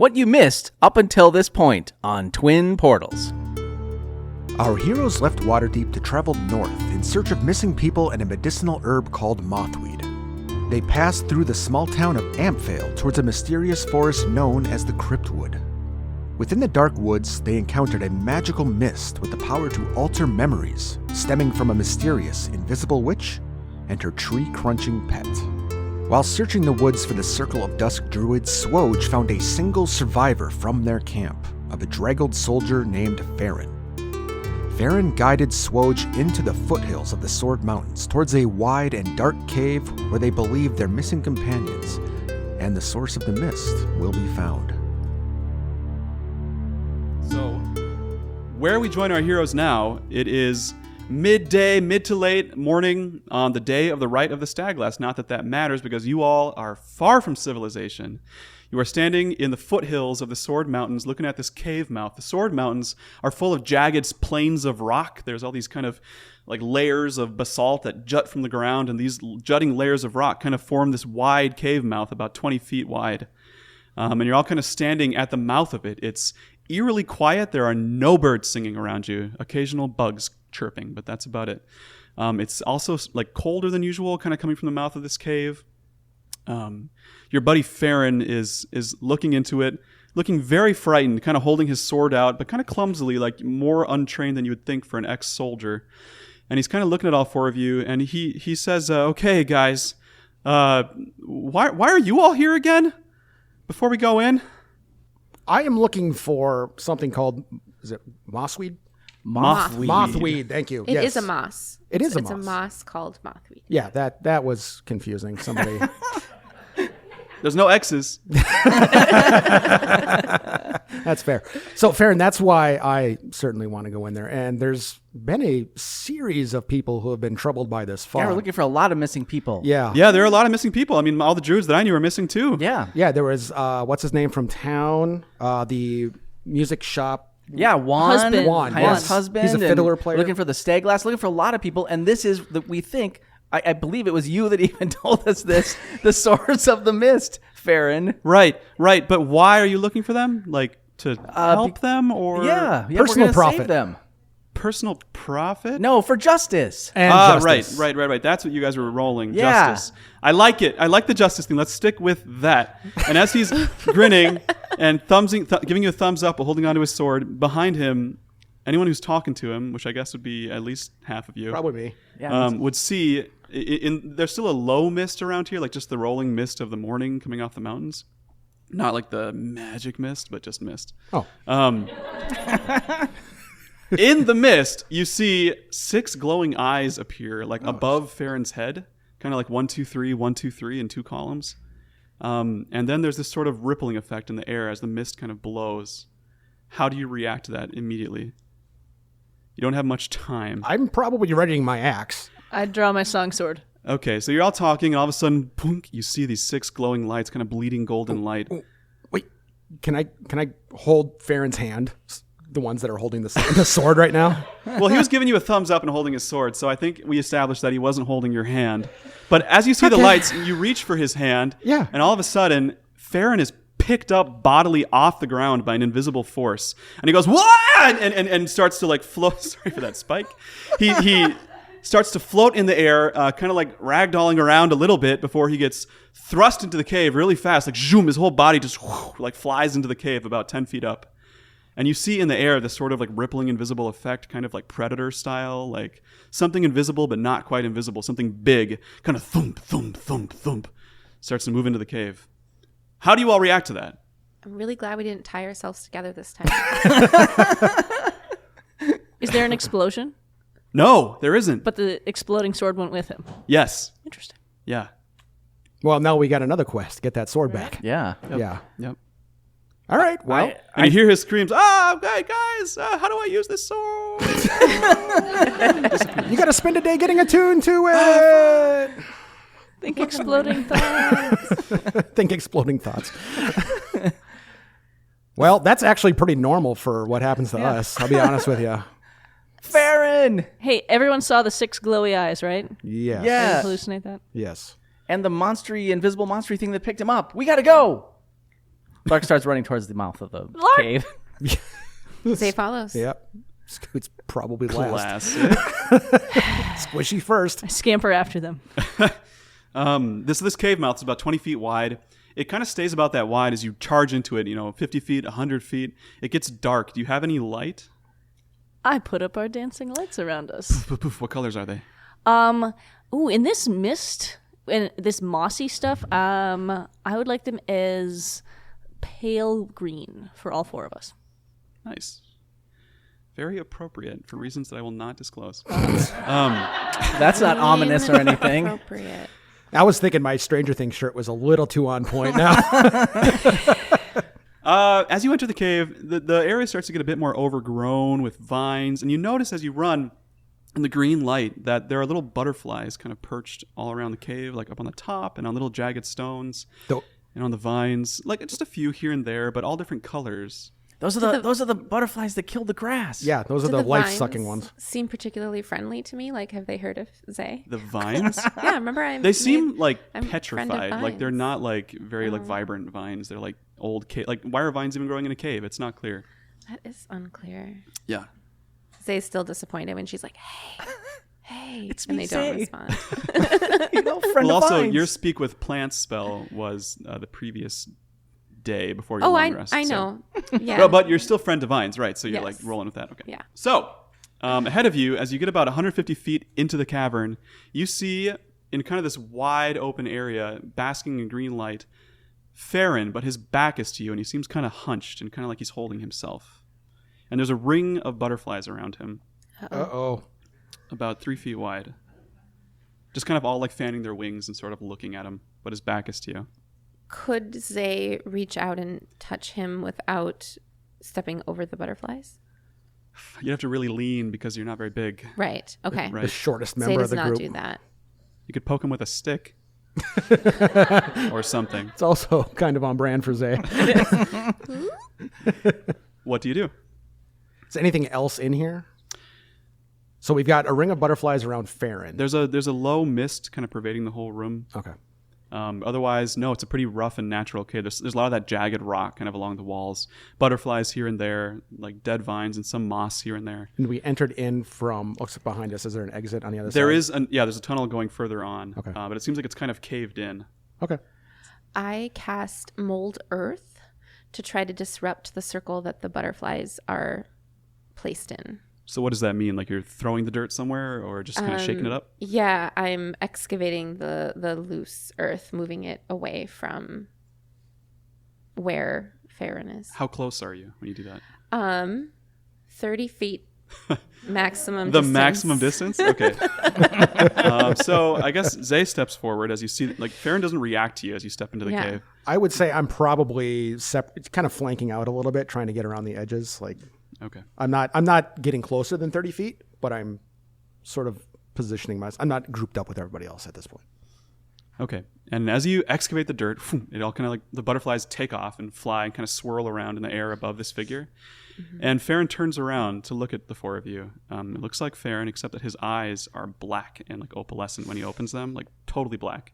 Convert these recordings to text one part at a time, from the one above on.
What you missed up until this point on Twin Portals. Our heroes left Waterdeep to travel north in search of missing people and a medicinal herb called mothweed. They passed through the small town of Ampvale towards a mysterious forest known as the Cryptwood. Within the dark woods, they encountered a magical mist with the power to alter memories, stemming from a mysterious, invisible witch and her tree-crunching pet. While searching the woods for the Circle of Dusk druids, SWOJ found a single survivor from their camp, a bedraggled soldier named Farron. Farron guided SWOJ into the foothills of the Sword Mountains towards a wide and dark cave where they believed their missing companions and the source of the mist will be found. So, where we join our heroes now, it is midday, mid to late morning on the day of the Rite of the Staglass. Not that that matters because you all are far from civilization. You are standing in the foothills of the Sword Mountains looking at this cave mouth. The Sword Mountains are full of jagged plains of rock. There's all these kind of like layers of basalt that jut from the ground, and these jutting layers of rock kind of form this wide cave mouth about 20 feet wide. And you're all kind of standing at the mouth of it. It's eerily quiet. There are no birds singing around you. Occasional bugs chirping, but that's about it. It's also like colder than usual, kind of coming from the mouth of this cave. Your buddy Farron is looking into it, looking very frightened, kind of holding his sword out, but kind of clumsily, like more untrained than you would think for an ex-soldier. And he's kind of looking at all four of you, and he says, "Okay, guys, why are you all here again? Before we go in." I am looking for something called, is it mossweed? Mothweed. Mothweed, thank you. It is a moss. It is a moss. moss. It's a moss called mothweed. Yeah, that was confusing. Somebody. There's no X's. That's fair. So, Farron, that's why I certainly want to go in there. And there's been a series of people who have been troubled by this fog. Yeah, we're looking for a lot of missing people. Yeah. Yeah, there are a lot of missing people. I mean, all the druids that I knew are missing too. Yeah. Yeah, there was, what's his name from town? The music shop. Yeah, Juan. Husband. Juan, His yes. husband. He's a and fiddler player. Looking for the Staglass, looking for a lot of people. And this is, that we think, I believe it was you that even told us this, the source of the mist, Farron. Right. But why are you looking for them? Like to help them or Yeah, Personal we're gonna profit. Save them. personal profit? No, for justice. And justice. Right. That's what you guys were rolling. Yeah. Justice. I like it. I like the justice thing. Let's stick with that. And as he's grinning and giving you a thumbs up while holding onto his sword, behind him, anyone who's talking to him, which I guess would be at least half of you, Probably me. Yeah, would see. There's still a low mist around here, like just the rolling mist of the morning coming off the mountains. Not like the magic mist, but just mist. Oh. In the mist, you see 6 glowing eyes appear, like above Farron's head, kind of like 1, 2, 3, 1, 2, 3 in 2 columns. And then there's this sort of rippling effect in the air as the mist kind of blows. How do you react to that immediately? You don't have much time. I'm probably readying my axe. I'd draw my song sword. Okay, so you're all talking, and all of a sudden, punk, you see these 6 glowing lights, kind of bleeding golden light. Wait, can I hold Farron's hand? The ones that are holding the sword right now? Well, he was giving you a thumbs up and holding his sword, so I think we established that he wasn't holding your hand. But as you see the lights, you reach for his hand, Yeah. and all of a sudden, Farron is picked up bodily off the ground by an invisible force. And he goes, "What?" and starts to like float. Sorry for that spike. He starts to float in the air, kind of like ragdolling around a little bit before he gets thrust into the cave really fast. Like, zoom, his whole body just like flies into the cave about 10 feet up. And you see in the air this sort of like rippling invisible effect, kind of like Predator style, like something invisible but not quite invisible, something big, kind of thump, thump, thump, thump, starts to move into the cave. How do you all react to that? I'm really glad we didn't tie ourselves together this time. Is there an explosion? No, there isn't. But the exploding sword went with him. Yes. Interesting. Yeah. Well, now we got another quest. Get that sword back. Yeah. Yeah. Yep. All right. Well, And you hear his screams, okay, guys, how do I use this sword? you got to spend a day getting attuned to it. Think exploding thoughts. Think exploding thoughts. Well, that's actually pretty normal for what happens to us. I'll be honest with you. Farron! Hey, everyone saw the 6 glowy eyes, right? Yes. Yeah. Did I hallucinate that? Yes. And the invisible monstery thing that picked him up. We gotta go! Lark starts running towards the mouth of the cave. Zay follows. Yep. Scoot's probably last. Classic. Squishy first. I scamper after them. This cave mouth is about 20 feet wide. It kind of stays about that wide as you charge into it, 50 feet, 100 feet. It gets dark. Do you have any light? I put up our dancing lights around us. Poof, poof. What colors are they? In this mist and this mossy stuff, I would like them as pale green for all 4 of us. Nice. Very appropriate for reasons that I will not disclose. That's not ominous or anything. Appropriate. I was thinking my Stranger Things shirt was a little too on point now. As you enter the cave, the area starts to get a bit more overgrown with vines, and you notice as you run in the green light that there are little butterflies kind of perched all around the cave, like up on the top and on little jagged stones and on the vines, like just a few here and there, but all different colors. Those are the butterflies that killed the grass. Yeah, those are Do the the life-sucking vines ones. seem particularly friendly to me? Like, have they heard of Zay? The vines? Yeah, remember They seem like I'm a friend of petrified. Like they're vines. not like very like vibrant vines. They're like old cave. Like why are vines even growing in a cave? It's not clear. That is unclear. Yeah. Zay's still disappointed when she's like, hey, It's and me, they don't Zay. respond. Friend Well, of also Vines. your speak with plants spell was the previous day before your Oh, long rest. I so- know. Yeah. Well, but you're still friend to vines, right? So you're like Yes. rolling with that. Okay. Yeah. So ahead of you, as you get about 150 feet into the cavern, you see in kind of this wide open area, basking in green light, Farron, but his back is to you, and he seems kind of hunched and kind of like he's holding himself. And there's a ring of butterflies around him, Uh-oh. about 3 feet wide. Just kind of all like fanning their wings and sort of looking at him, but his back is to you. Could Zay reach out and touch him without stepping over the butterflies? You'd have to really lean because you're not very big. Right. Okay. Right. The shortest Zay member of does the not group. do that. You could poke him with a stick. Or something. It's also kind of on brand for Zay. What do you do? Is anything else in here? So we've got a ring of butterflies around Farron. There's a low mist kind of pervading the whole room. Okay. Otherwise, no, it's a pretty rough and natural cave. There's a lot of that jagged rock kind of along the walls. Butterflies here and there, like dead vines and some moss here and there. And we entered in from, looks behind us. Is there an exit on the other There side? is, there's a tunnel going further on. Okay. But it seems like it's kind of caved in. Okay. I cast Mold Earth to try to disrupt the circle that the butterflies are placed in. So what does that mean? Like you're throwing the dirt somewhere or just kind of shaking it up? Yeah, I'm excavating the loose earth, moving it away from where Farron is. How close are you when you do that? 30 feet maximum The distance. maximum distance? Okay. So I guess Zay steps forward as you see, like Farron doesn't react to you as you step into the Yeah. cave. I would say I'm probably kind of flanking out a little bit, trying to get around the edges. Like Okay. I'm not getting closer than 30 feet, but I'm sort of positioning myself. I'm not grouped up with everybody else at this point. Okay. And as you excavate the dirt, it all kind of like the butterflies take off and fly and kind of swirl around in the air above this figure. Mm-hmm. And Farron turns around to look at the 4 of you. It looks like Farron, except that his eyes are black and like opalescent when he opens them, like totally black.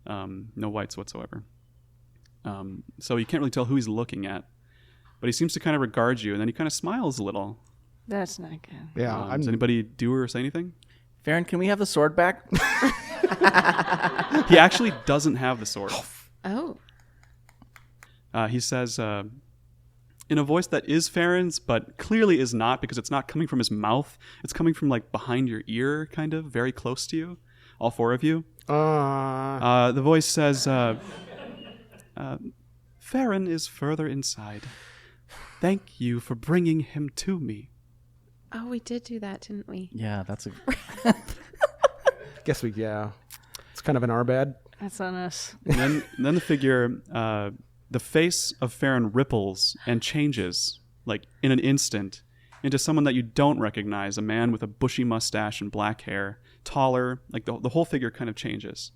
No whites whatsoever. So you can't really tell who he's looking at. But he seems to kind of regard you, and then he kind of smiles a little. That's not good. Yeah. Does anybody do or say anything? Farron, can we have the sword back? He actually doesn't have the sword. Oh. He says, in a voice that is Farron's, but clearly is not because it's not coming from his mouth. It's coming from like behind your ear, kind of, very close to you, all 4 of you. The voice says, Farron is further inside. Thank you for bringing him to me. Oh, we did do that, didn't we? Yeah, that's a. Guess it's kind of an our bad. That's on us. And then the figure, the face of Farron ripples and changes, like in an instant, into someone that you don't recognize, a man with a bushy mustache and black hair, taller, like the whole figure kind of changes.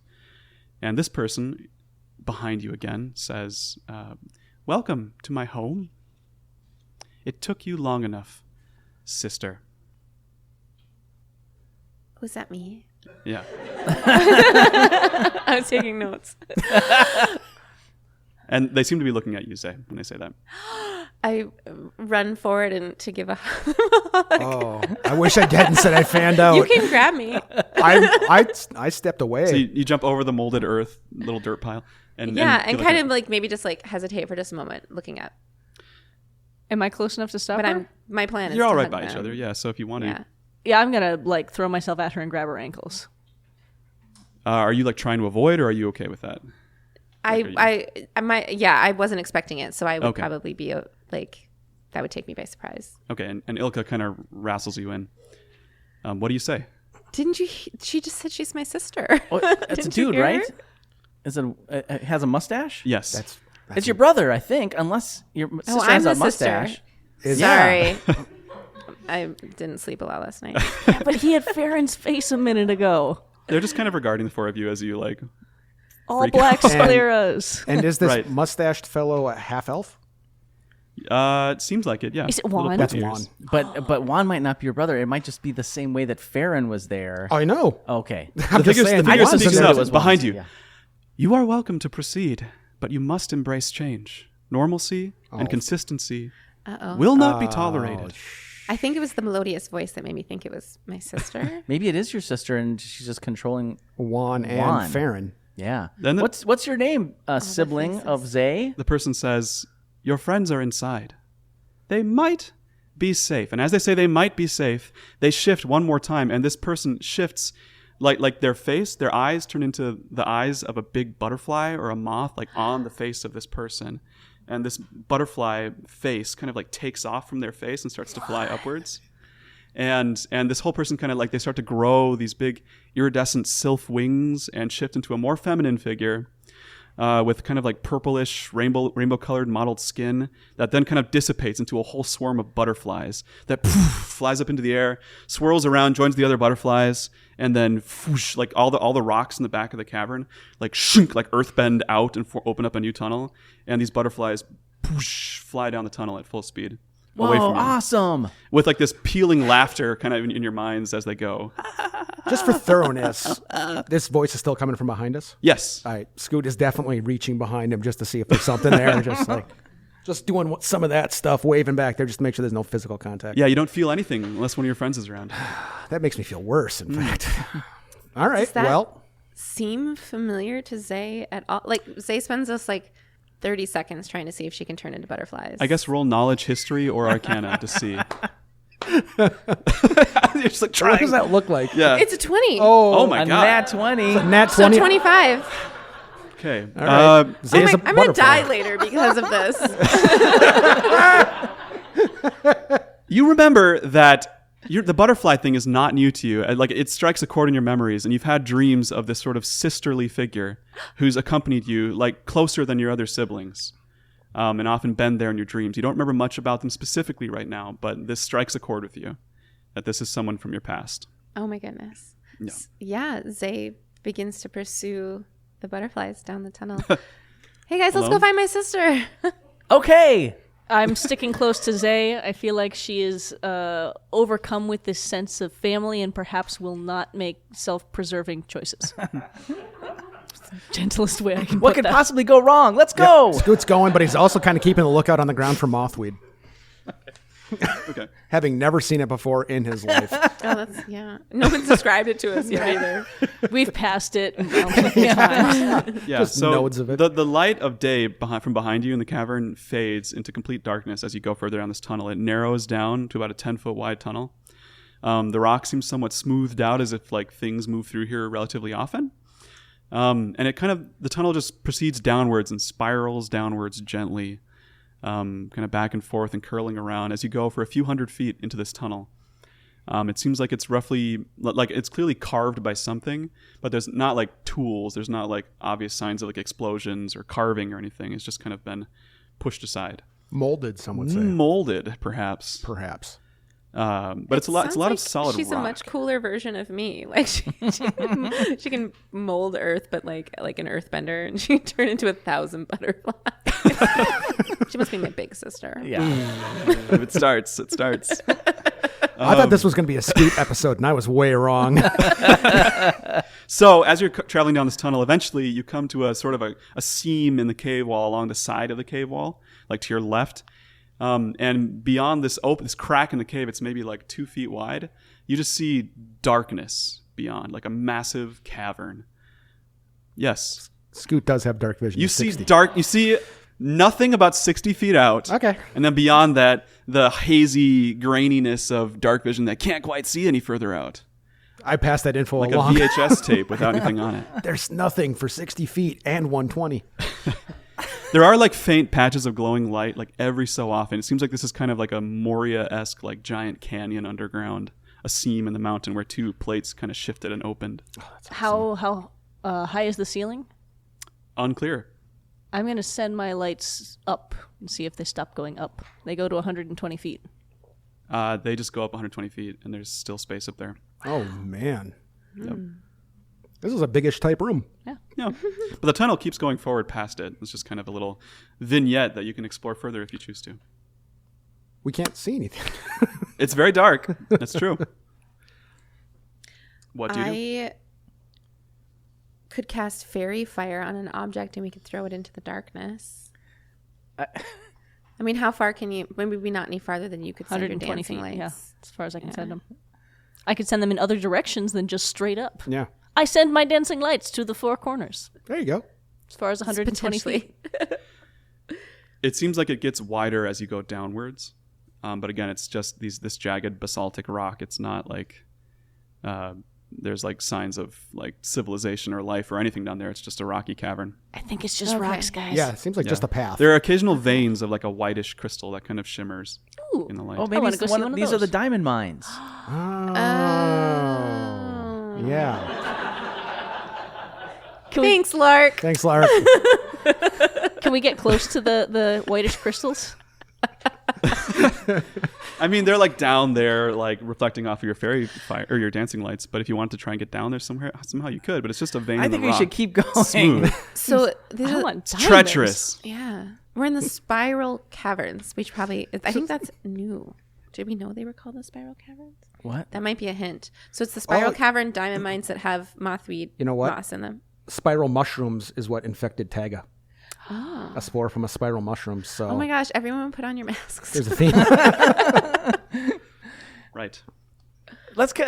And this person, behind you again, says, welcome to my home. It took you long enough, sister. Was that me? Yeah. I was taking notes. And they seem to be looking at you, Zay, when they say that. I run forward and to give a hug. Oh, I wish I hadn't said I fanned out. You can grab me. I stepped away. So you jump over the molded earth, little dirt pile. And kind of like maybe just like hesitate for just a moment looking up. Am I close enough to stop But her? my plan is You're to all right hug by each them. other, yeah. So if you want to, Yeah. Yeah, I'm gonna like throw myself at her and grab her ankles. are you like trying to avoid, or are you okay with that? I wasn't expecting it, so I would Okay. probably be like, that would take me by surprise. Okay, and Ilka kind of wrestles you in. What do you say? Didn't you? She just said she's my sister. Oh, it's a Didn't you dude, hear right? her? Is it has a mustache? Yes. That's It's your brother, I think, unless your sister I'm has the a sister. mustache. Sorry. I didn't sleep a lot last night. Yeah, but he had Farron's face a minute ago. They're just kind of regarding the four of you as you like. All Freak black out. scleros. And is this Right. mustached fellow a half elf? It seems like it. Yeah. Is it Little Juan? pointy That's ears. Juan. But Juan might not be your brother. It might just be the same way that Farron was there. I know. Okay. I'm just saying. The figure Juan's speaks in there. up was behind Juan's, you. yeah. You are welcome to proceed, but you must embrace change. Normalcy Oh. and consistency Uh-oh. will not be tolerated. I think it was the melodious voice that made me think it was my sister. Maybe it is your sister and she's just controlling. Juan and Juan. Farron. Yeah. Then the- What's your name, sibling faces. of Zay? The person says, "Your friends are inside. They might be safe." And as they say they might be safe, they shift one more time, and this person shifts like their face, their eyes turn into the eyes of a big butterfly or a moth, like on the face of this person. And this butterfly face kind of like takes off from their face and starts to fly upwards. And this whole person kind of like, they start to grow these big iridescent sylph wings and shift into a more feminine figure with kind of like purplish rainbow colored mottled skin that then kind of dissipates into a whole swarm of butterflies that flies up into the air, swirls around, joins the other butterflies, and then like all the rocks in the back of the cavern like shunk, like earthbend out and open up a new tunnel, and these butterflies fly down the tunnel at full speed away Whoa, from you, awesome. with like this pealing laughter kind of in your minds as they go. Just for thoroughness, this voice is still coming from behind us. Yes. All right, Scoot is definitely reaching behind him just to see if there's something there. Just doing some of that stuff, waving back there just to make sure there's no physical contact. Yeah, you don't feel anything unless one of your friends is around. That makes me feel worse, in fact. All right, Does that well, seem familiar to Zay at all? Like, Zay spends us like 30 seconds trying to see if she can turn into butterflies. I guess roll knowledge, history, or arcana to see. You're just like what trying. does that look like? Yeah. It's a 20. Oh my a god. nat 20. Nat So 20. 25. Okay. All right. Zay is a I'm going to butterfly. die later because of this. You remember that the butterfly thing is not new to you. Like, it strikes a chord in your memories, and you've had dreams of this sort of sisterly figure who's accompanied you, like closer than your other siblings, and often been there in your dreams. You don't remember much about them specifically right now, but this strikes a chord with you, that this is someone from your past. Oh my goodness. Yeah. Yeah, Zay begins to pursue the butterflies down the tunnel. Hey guys, let's Alone? go find my sister. Okay. I'm sticking close to Zay. I feel like she is overcome with this sense of family and perhaps will not make self-preserving choices. Gentlest way I can What put could that. possibly go wrong? Let's go. Scoot's going, but he's also kind of keeping a lookout on the ground for mothweed, Okay. having never seen it before in his life. Oh, that's, yeah. No one's described it to us yet either. We've passed it multiple times. Yeah, Just so nodes of it. The light of day from behind you in the cavern fades into complete darkness as you go further down this tunnel. It narrows down to about a 10-foot wide tunnel. The rock seems somewhat smoothed out, as if like things move through here relatively often. And the tunnel just proceeds downwards and spirals downwards gently, kind of back and forth and curling around as you go for a few hundred feet into this tunnel. It seems like it's roughly, like it's clearly carved by something, but there's not like tools. There's not like obvious signs of like explosions or carving or anything. It's just kind of been pushed aside. Molded, some would say. Molded, perhaps. Perhaps. But it's a lot Sounds of solid She's rock. a much cooler version of me. Like she can mold earth, but like an earthbender, and she can turn into 1,000 butterflies. She must be my big sister. Yeah. It starts. I thought this was going to be a Scoot episode, and I was way wrong. So as you're traveling down this tunnel, eventually you come to a sort of a seam in the cave wall along the side of the cave wall, like to your left. And beyond this crack in the cave, it's maybe like 2 feet wide. You just see darkness beyond, like a massive cavern. Yes. Scoot does have dark vision. You at see 60. You see nothing about 60 feet out. Okay. And then beyond that, the hazy graininess of dark vision that can't quite see any further out. I passed that info Like along. a VHS tape without anything on it. There's nothing for 60 feet and 120. There are like faint patches of glowing light like every so often. It seems like this is kind of like a Moria-esque like giant canyon underground, a seam in the mountain where 2 plates kind of shifted and opened. How high is the ceiling? Unclear. I'm going to send my lights up and see if they stop going up. They go to 120 feet. They just go up 120 feet and there's still space up there. Oh, man. Yep. This is a biggish type room. Yeah. But the tunnel keeps going forward past it. It's just kind of a little vignette that you can explore further if you choose to. We can't see anything. It's very dark. That's true. What do you do? I could cast fairy fire on an object and we could throw it into the darkness. I mean, how far can you? Maybe not any farther than you could send your 120 dancing feet, lights. yeah. As far as I can send them. I could send them in other directions than just straight up. Yeah. I send my dancing lights to the 4 corners. There you go. As far as 120 feet. It seems like it gets wider as you go downwards. But again, it's just this jagged basaltic rock. It's not like there's like signs of like civilization or life or anything down there. It's just a rocky cavern. I think it's just rocks, guys. Yeah, it seems like just a path. There are occasional veins of like a whitish crystal that kind of shimmers Ooh. in the light. Oh, maybe wanna go see one of these are the those. diamond mines. Oh. Yeah. Thanks, Lark. Thanks, Lark. Can we get close to the whitish crystals? I mean, they're like down there, like reflecting off of your fairy fire or your dancing lights. But if you wanted to try and get down there somehow you could. But it's just a vein. I in the think we rock. should keep going. Smooth. So this I is, want diamonds. Treacherous. yeah, we're in the spiral caverns, which probably I think that's new. Did we know they were called the spiral caverns? What? That might be a hint. So it's the spiral cavern diamond mines that have mothweed You know what? moss in them. Spiral mushrooms is what infected Taga. A spore from a spiral mushroom. So Oh my gosh, everyone put on your masks. there's a theme. Right. Let's keep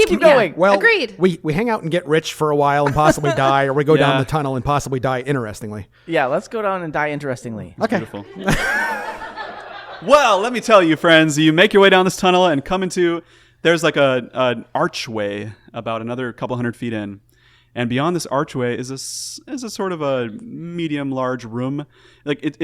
keep- going. Well, Agreed. We hang out and get rich for a while and possibly die, or we go down Yeah. the tunnel and possibly die interestingly. Yeah, let's go down and die interestingly. Okay. Beautiful. Well, let me tell you, friends, you make your way down this tunnel and come into, there's like an archway about another couple hundred feet in. And beyond this archway is a sort of a medium large room. Like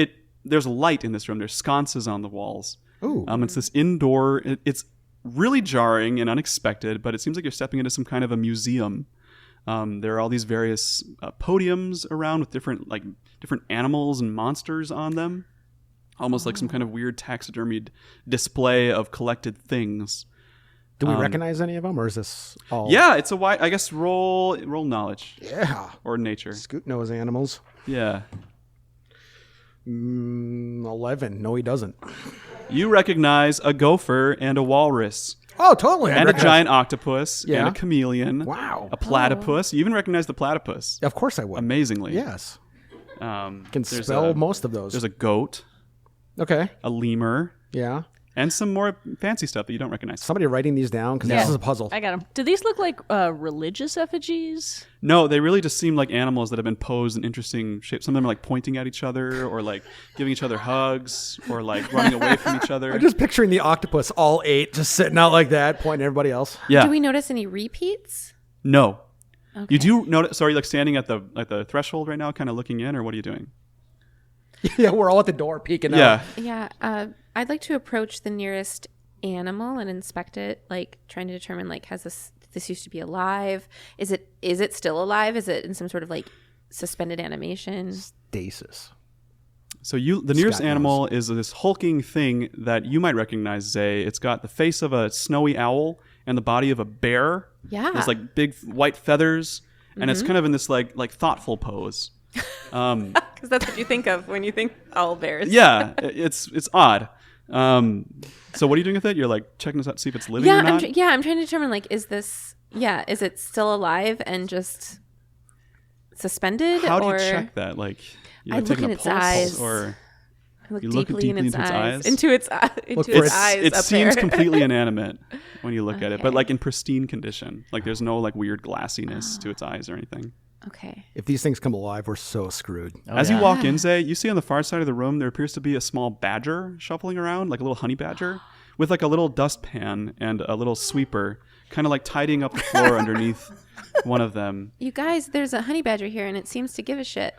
there's light in this room. There's sconces on the walls. Ooh. It's this indoor, it's really jarring and unexpected, but it seems like you're stepping into some kind of a museum. There are all these various podiums around with different animals and monsters on them. Almost like some kind of weird taxidermied display of collected things. Do we recognize any of them, or is this all? Yeah, it's a wide. I guess roll knowledge Yeah. or nature. Scoot knows animals. Yeah, 11. No, he doesn't. you recognize a gopher and a walrus Oh, totally. I and a recognize- giant octopus and Yeah. a chameleon. Wow. A platypus. You even recognize the platypus. Of course I would. Amazingly. Yes. Can there's spell most of those. There's a goat, Okay. a lemur, Yeah. and some more fancy stuff that you don't recognize. Somebody writing these down because Yeah. this is a puzzle. I got them. Do these look like religious effigies? No, they really just seem like animals that have been posed in interesting shapes. Some of them are like pointing at each other or like giving each other hugs or like running away from each other. I'm just picturing the octopus, all 8, just sitting out like that, pointing at everybody else. Yeah. Do we notice any repeats? No. Okay. You do notice, so are you like standing at the threshold right now, kind of looking in, or what are you doing? Yeah, we're all at the door peeking Yeah. out. Yeah, I'd like to approach the nearest animal and inspect it, like trying to determine like has this used to be alive? Is it still alive? Is it in some sort of like suspended animation? Stasis. So the nearest Scott animal is this hulking thing that you might recognize, Zay. It's got the face of a snowy owl and the body of a bear. Yeah. There's like big white feathers, and it's kind of in this like thoughtful pose. Because that's what you think of when you think owl bears. Yeah, it's odd. So what are you doing with it? You're like checking this out, see if it's living Yeah, or not? I'm trying to determine like, is it still alive and just suspended? How do you or check that? Like, you I like look taking in a its pulse, eyes. or I look you look deeply in its into its eyes? Into its eyes. It up seems there. completely inanimate when you look at it, but Okay. like in pristine condition. Like there's no like weird glassiness to its eyes or anything. Okay. If these things come alive, we're so screwed. As you walk in, Zay, you see on the far side of the room there appears to be a small badger shuffling around, like a little honey badger, with like a little dustpan and a little sweeper, kind of like tidying up the floor underneath one of them. You guys, there's a honey badger here, and it seems to give a shit.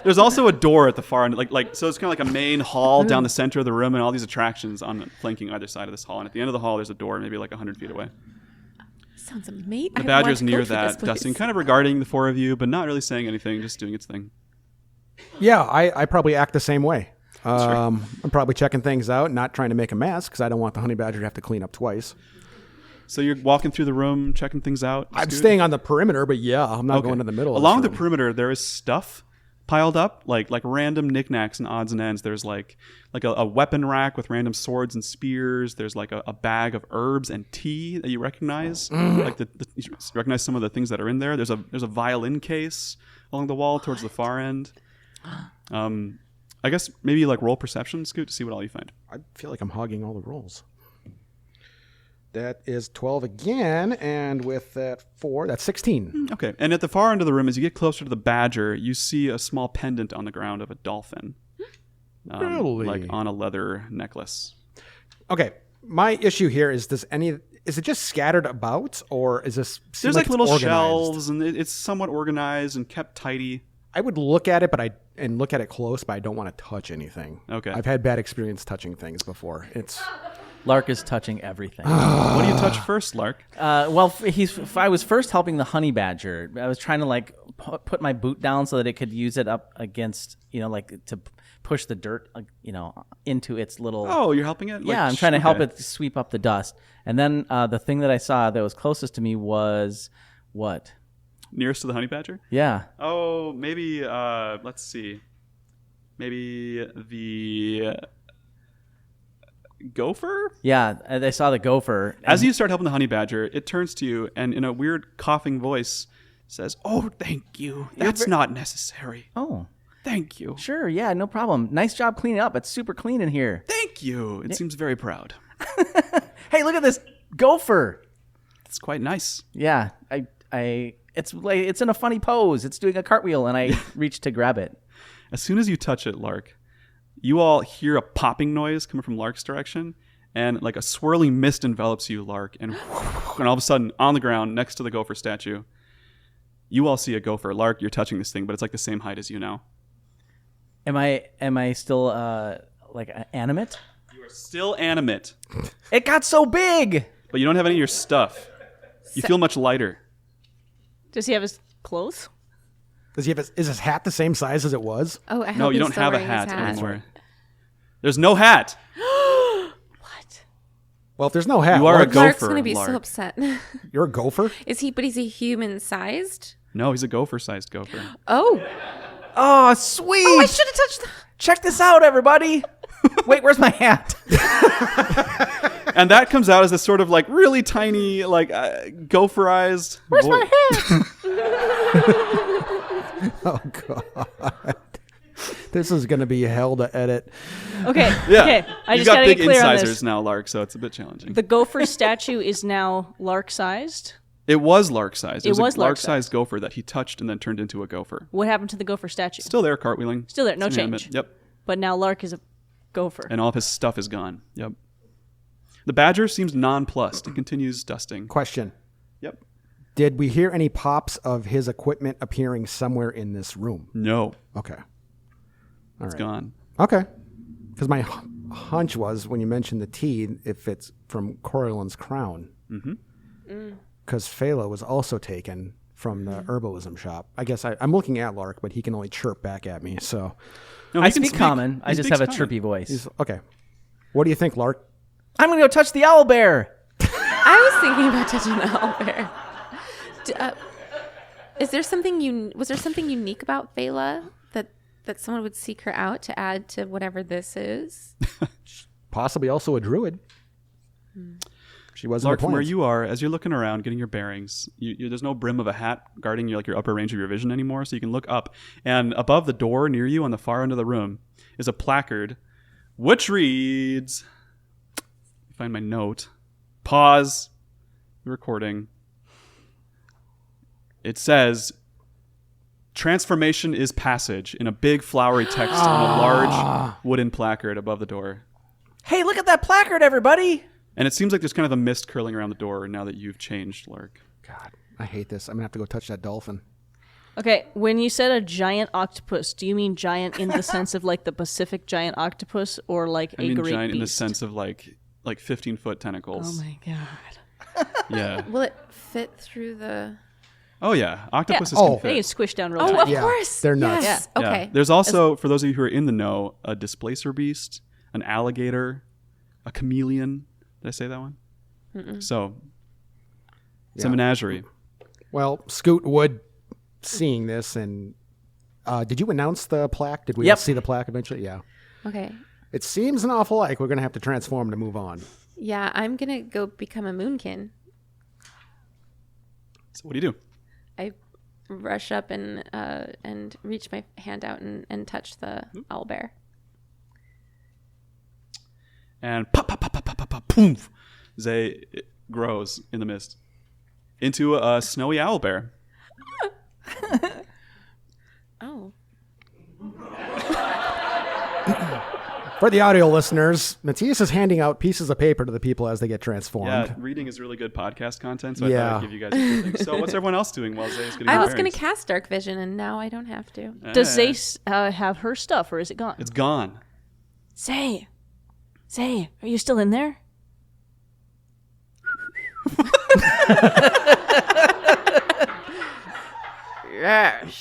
There's also a door at the far end, like so it's kind of like a main hall down the center of the room, and all these attractions on flanking either side of this hall. And at the end of the hall, there's a door, maybe like 100 feet away. Sounds amazing. The badger's near that, dusting, kind of regarding the four of you, but not really saying anything, just doing its thing. Yeah, I probably act the same way. I'm probably checking things out, not trying to make a mess because I don't want the honey badger to have to clean up twice. So you're walking through the room, checking things out. I'm staying on the perimeter, but yeah, I'm not going to the middle. Along of the this room. perimeter, there is stuff piled up, like random knickknacks and odds and ends. There's like a weapon rack with random swords and spears. There's like a bag of herbs and tea that you recognize. Like you recognize some of the things that are in there. There's a violin case along the wall towards the far end. I guess maybe like roll perception, Scoot, to see what all you find. I feel like I'm hogging all the rolls. That is 12 again, and with that 4, that's 16. Okay, and at the far end of the room, as you get closer to the badger, you see a small pendant on the ground of a dolphin. Really? Like on a leather necklace. Okay, my issue here is is it just scattered about, or is this seem There's like it's little organized? shelves, and it's somewhat organized and kept tidy. I would look at it, and look at it close, but I don't want to touch anything. Okay. I've had bad experience touching things before. Lark is touching everything. What do you touch first, Lark? I was first helping the honey badger. I was trying to like put my boot down so that it could use it up against, like to push the dirt, into its little. Oh, you're helping it? Yeah, I'm trying to help it sweep up the dust. And then the thing that I saw that was closest to me was what? Nearest to the honey badger? Yeah. Oh, maybe, let's see. Maybe the gopher? Yeah, I saw the gopher. As you start helping the honey badger, it turns to you and in a weird coughing voice says, "Oh, thank you. That's not necessary. Oh, Thank you. sure. Yeah, no problem. Nice job cleaning up. It's super clean in here. Thank you." It seems very proud. Hey, look at this gopher. It's quite nice. Yeah, it's in a funny pose. It's doing a cartwheel, and I reach to grab it. As soon as you touch it, Lark, you all hear a popping noise coming from Lark's direction, and like a swirling mist envelops you, Lark, and all of a sudden, on the ground next to the gopher statue, you all see a gopher. Lark, you're touching this thing, but it's like the same height as you now. Am I still like animate? You are still animate, It got so big. but you don't have any of your stuff. You feel much lighter. Does he have his clothes? Does he have? Is his hat the same size as it was? Oh, I hope No, you he's don't still have a wearing his hat anymore. There's no hat. What? Well, if there's no hat, You are a Lark- gopher. Lark's gonna be Lark. so upset. You're a gopher. Is he? But is he human-sized? No, he's a gopher-sized gopher. Oh, Oh, sweet. I should have touched. Check this out, everybody. Wait, where's my hat? And that comes out as this sort of like really tiny, like gopherized. Where's voice. my hat? Oh God, this is gonna be hell to edit. Okay. Yeah, Okay. I you just got gotta big get clear on incisors this. now, Lark, so it's a bit challenging. The gopher statue is now Lark-sized. It was Lark-sized. It was a was Lark-sized. Lark-sized gopher that he touched and then turned into a gopher. What happened to the gopher statue? Still there, cartwheeling. Still there, no It's inanimate. change. Yep. But now Lark is a gopher. And all of his stuff is gone. Yep. The badger seems nonplussed. He continues dusting. Question: Yep. did we hear any pops of his equipment appearing somewhere in this room? No, Okay. it's gone. Okay. Because my hunch was when you mentioned the tea, if it's from Coriolan's crown. Mm-hmm. Because Phala was also taken from the herbalism shop. I guess I'm looking at Lark, but he can only chirp back at me. So, No, I he can speak common. I He just speaks have a common. chirpy voice. okay. What do you think, Lark? I'm gonna go touch the owl bear. I was thinking about touching the owlbear. Was there something unique about Phala that someone would seek her out to add to whatever this is? Possibly also a druid. She wasn't Lark, the from where plans. you are, as you're looking around, getting your bearings, there's no brim of a hat guarding your upper range of your vision anymore, so you can look up. And above the door near you on the far end of the room is a placard, which reads, find my note, pause the recording. It says, "Transformation is passage," in a big flowery text on a large wooden placard above the door. Hey, look at that placard, everybody! And it seems like there's kind of a mist curling around the door now that you've changed, Lark. God, I hate this. I'm going to have to go touch that dolphin. Okay, when you said a giant octopus, do you mean giant in the sense of like the Pacific giant octopus, or like I mean great giant beast? in the sense of like 15-foot tentacles. Oh my god! Yeah. Will it fit through the... Oh yeah, octopuses Oh. can They can fit. squish down real Oh, tight. of Yeah, course. they're nuts. Yes. Yeah. Okay. There's also, for those of you who are in the know, a displacer beast, an alligator, a chameleon. Did I say that one? So, it's a Yeah. menagerie. Well, Scoot Wood seeing this, and did you announce the plaque? Did we Yep. see the plaque eventually? Yeah. Okay. It seems an awful like we're going to have to transform to move on. Yeah, I'm going to go become a moonkin. So what do? I rush up and reach my hand out and touch the owlbear. And pop, pop, pop, pop, pop, pop, pop, poof. Zay grows in the mist into a snowy owlbear. Oh. For the audio listeners, Matthias is handing out pieces of paper to the people as they get transformed. Yeah, reading is really good podcast content, so I Yeah. thought I'd give you guys a few things. So what's everyone else doing while Zay is getting I her was going to bearings? cast dark vision, and now I don't have to. Does Eh, Zay have her stuff, or is it gone? It's gone. Zay, are you still in there? Yes.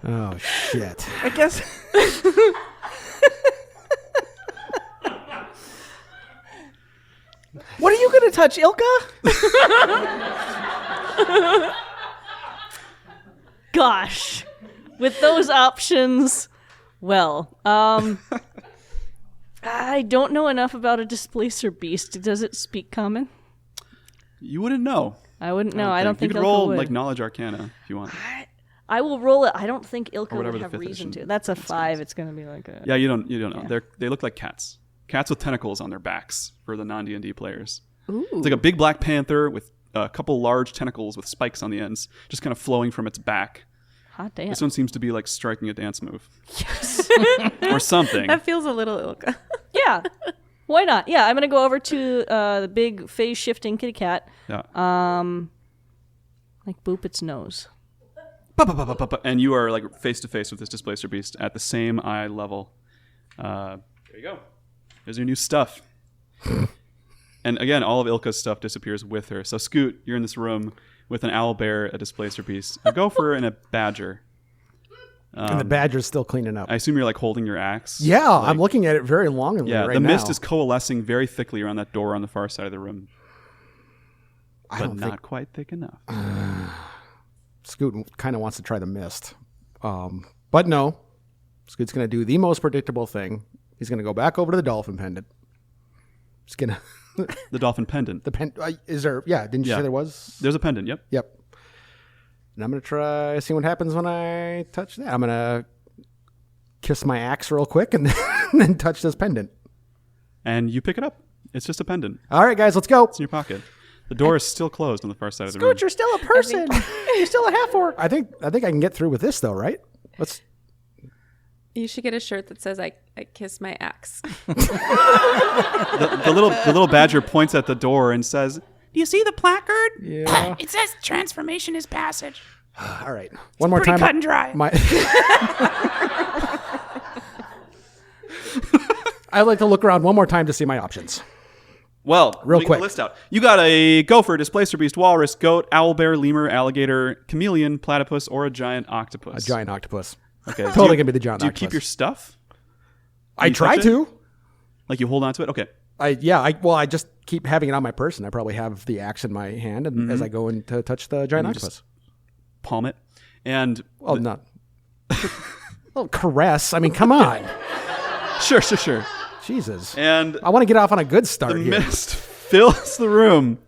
Oh, shit. I guess. What are you going to touch, Ilka? Gosh, with those options, well, I don't know enough about a displacer beast. Does it speak common? You wouldn't know. I wouldn't know. I don't think you could Ilka roll would. like knowledge arcana if you want. I will roll it. I don't think Ilka Or whatever would the have fifth reason edition to. That's a 5. It's going to be like a... Yeah, you don't know. Yeah. They look like cats. Cats with tentacles on their backs for the non-D&D players. Ooh. It's like a big black panther with a couple large tentacles with spikes on the ends, just kind of flowing from its back. Hot damn. This one seems to be like striking a dance move. Yes. Or something. That feels a little Ilka. Yeah. Why not? Yeah, I'm going to go over to the big phase-shifting kitty cat. Yeah. Like, boop its nose. And you are like face to face with this displacer beast at the same eye level. There you go. There's your new stuff. And again, all of Ilka's stuff disappears with her. So Scoot, you're in this room with an owlbear, a displacer beast, a gopher, and a badger. And the badger's still cleaning up. I assume you're like holding your axe. Yeah, Like- I'm looking at it very longingly Yeah, right the now. mist is coalescing very thickly around that door on the far side of the room, I but don't not think quite thick enough. Scoot kind of wants to try the mist. But no, Scoot's going to do the most predictable thing. He's going to go back over to the dolphin pendant. He's going to... The dolphin pendant. The pen is there? Yeah, didn't you Yeah. say there was? There's a pendant. Yep. Yep. And I'm gonna try see what happens when I touch that. I'm gonna kiss my axe real quick and then touch this pendant. And you pick it up. It's just a pendant. All right, guys, let's go. It's in your pocket. The door is still closed on the far side of the room. Scoot, you're still a person. You're still a half-orc. I think I can get through with this though, right? Let's. You should get a shirt that says I kiss my axe. The little badger points at the door and says, "Do you see the placard?" Yeah. It says transformation is passage. All right. One more Pretty time. cut and dry. I'd like to look around one more time to see my options. Well, Real let me get quick. the list out. You got a gopher, displacer beast, walrus, goat, owlbear, lemur, alligator, chameleon, platypus, or a giant octopus. A giant octopus. Okay. Totally gonna be the giant Do you octopus. keep your stuff? I you try touch it? to. Like you hold on to it? Okay. I just keep having it on my person. I probably have the axe in my hand, and as I go in to touch the giant you octopus. palm it. And Well, not. Well, caress. I mean, come on. sure. Jesus. And I want to get off on a good start the here. mist fills the room,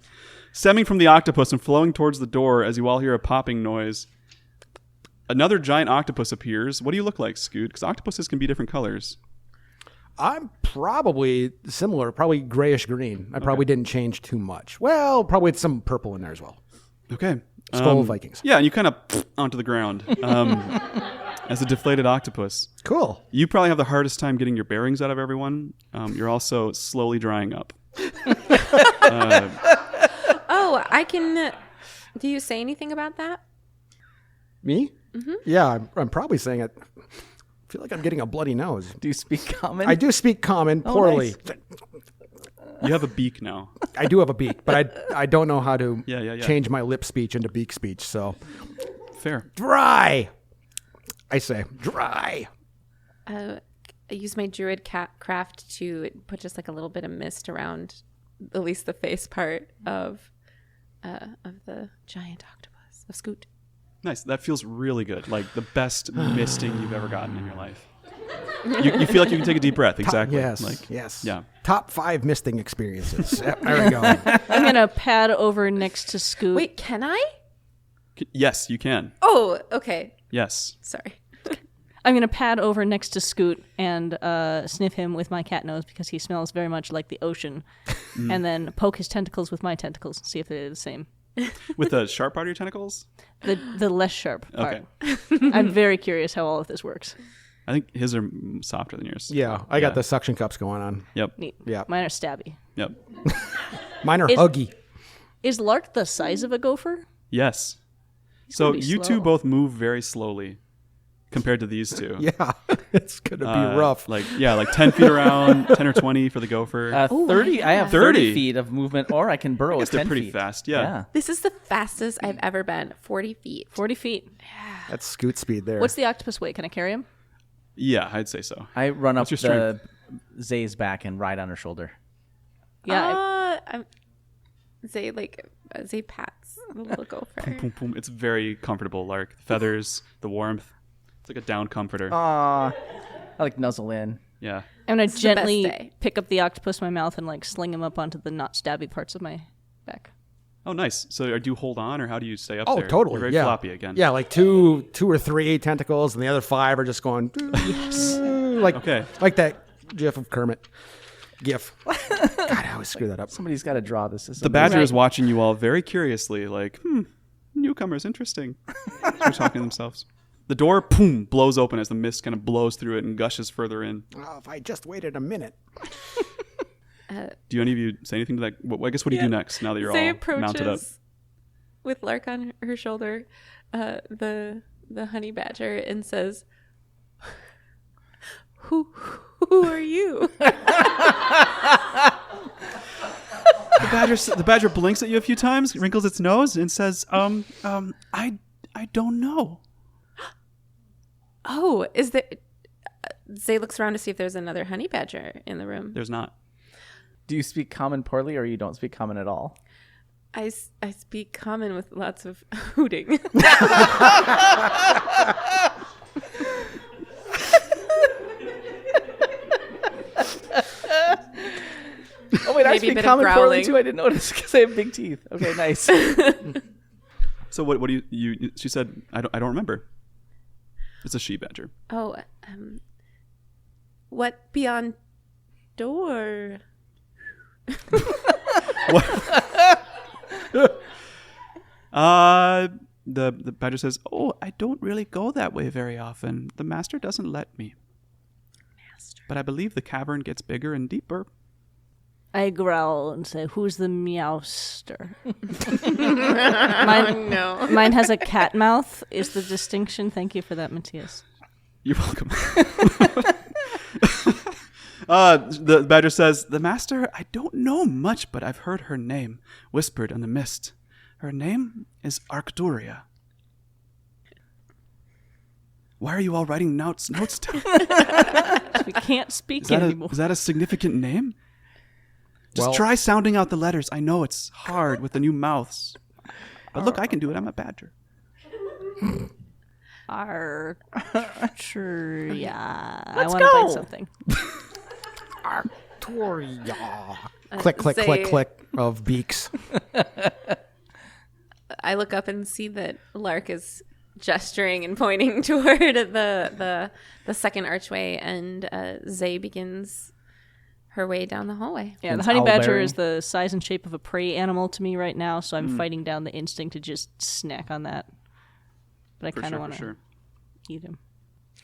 stemming from the octopus and flowing towards the door as you all hear a popping noise. Another giant octopus appears. What do you look like, Scoot? Because octopuses can be different colors. I'm probably similar, probably grayish green. I probably didn't change too much. Well, probably some purple in there as well. Okay. Skull Vikings. Yeah, and you kind of onto the ground as a deflated octopus. Cool. You probably have the hardest time getting your bearings out of everyone. You're also slowly drying up. Oh, I can. Do you say anything about that? Me? Mm-hmm. Yeah, I'm probably saying it. I feel like I'm getting a bloody nose. Do you speak common? I do speak common poorly. Nice. You have a beak now. I do have a beak, but I don't know how to Yeah. change my lip speech into beak speech. So Fair. dry. I say dry. I use my druid craft to put just like a little bit of mist around at least the face part of the giant octopus of Scoot. Nice. That feels really good. Like the best misting you've ever gotten in your life. You feel like you can take a deep breath. Exactly. Yes. Yes. Yeah. Top 5 misting experiences. Yep, there we go. I'm gonna pad over next to Scoot. Wait, can I? Yes, you can. Oh, okay. Yes. Sorry. I'm gonna pad over next to Scoot and sniff him with my cat nose because he smells very much like the ocean, and then poke his tentacles with my tentacles and see if they're the same. With the sharp part of your tentacles? The less sharp part. Okay. I'm very curious how all of this works. I think his are softer than yours. Yeah, I got the suction cups going on. Yep. Neat. Yeah. Mine are stabby. Yep. Mine are Is- huggy. Is Lark the size of a gopher? Yes. So gonna be you two slow. both move very slowly compared to these two. Yeah, it's going to be rough. Like 10 feet around, 10 or 20 for the gopher. 30. I have 30. 30 feet of movement, or I can burrow I at guess they're 10 pretty feet. fast. Yeah. This is the fastest I've ever been. 40 feet. 40 feet. That's scoot speed there. What's the octopus weight? Can I carry him? Yeah, I'd say so. I run up What's your the Zay's back and ride on her shoulder. Yeah. Zay pats the little gopher. Boom, boom, boom. It's very comfortable, Lark. The feathers, the warmth. It's like a down comforter. Aw. I like nuzzle in. Yeah. I'm gonna is the best gently day. pick up the octopus in my mouth and like sling him up onto the not stabby parts of my back. Oh, nice. So do you hold on, or how do you stay up Oh, there? totally. You're very yeah. floppy again. Yeah, like two or three tentacles, and the other 5 are just going. Yes. Like like that GIF of Kermit. GIF. God, I always screw that up. Somebody's got to draw this. The badger is watching you all very curiously, like, newcomers, interesting. They're talking to themselves. The door, boom, blows open as the mist kind of blows through it and gushes further in. Oh, if I just waited a minute. Do any of you say anything to that? I guess what do you do next now that you're Zay all mounted up? approaches with Lark on her shoulder, the honey badger, and says, "Who are you?" The badger blinks at you a few times, wrinkles its nose, and says, I don't know. Oh, is there? Zay looks around to see if there's another honey badger in the room. There's not. Do you speak common poorly, or you don't speak common at all? I speak common with lots of hooting. Oh wait, I Maybe a speak bit of common poorly growling. too. I didn't notice because I have big teeth. Okay, nice. So what do you she said, I don't remember. It's a she badger. Oh, what beyond door? The badger says, "Oh, I don't really go that way very often. The master doesn't let me. But I believe the cavern gets bigger and deeper." I growl and say, "Who's the meowster?" No. Mine has a cat mouth. Is the distinction? Thank you for that, Matthias. You're welcome. The badger says, "The master, I don't know much, but I've heard her name whispered in the mist. Her name is Arcturia." Why are you all writing notes down? We can't speak Is that, anymore. is that a significant name? Just Well- try sounding out the letters. I know it's hard with the new mouths. But look, I can do it. I'm a badger. Arturia. I Let's want to go. find something. Arturia. Click, click, say- click, click of beaks. I look up and see that Lark is gesturing and pointing toward the second archway, and Zay begins her way down the hallway. Yeah, the It's honey badger owlberry. is the size and shape of a prey animal to me right now, so I'm fighting down the instinct to just snack on that. But I For kind of sure, want for to sure. eat him.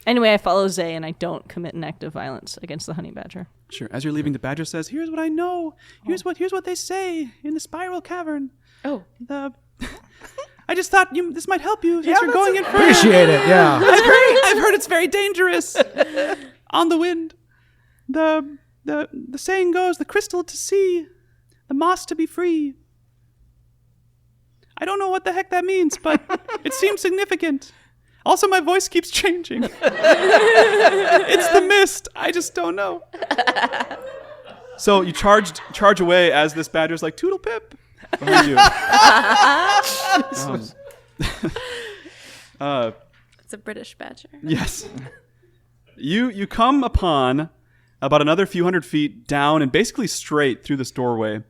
Anyway, I follow Zay and I don't commit an act of violence against the honey badger. Sure. As you're leaving, the badger says, "Here's what I know. Here's what they say in the spiral cavern. Oh, I just thought this might help you since you're going in first. Appreciate it. Yeah. I've heard it's very dangerous. On the wind. The saying goes, the crystal to sea, the moss to be free. I don't know what the heck that means, but it seems significant. Also, my voice keeps changing. It's the mist. I just don't know." So you charge away as this badger's like, "Toodle pip," behind you. it's a British badger. Yes. You come upon about another few hundred feet down and basically straight through this doorway.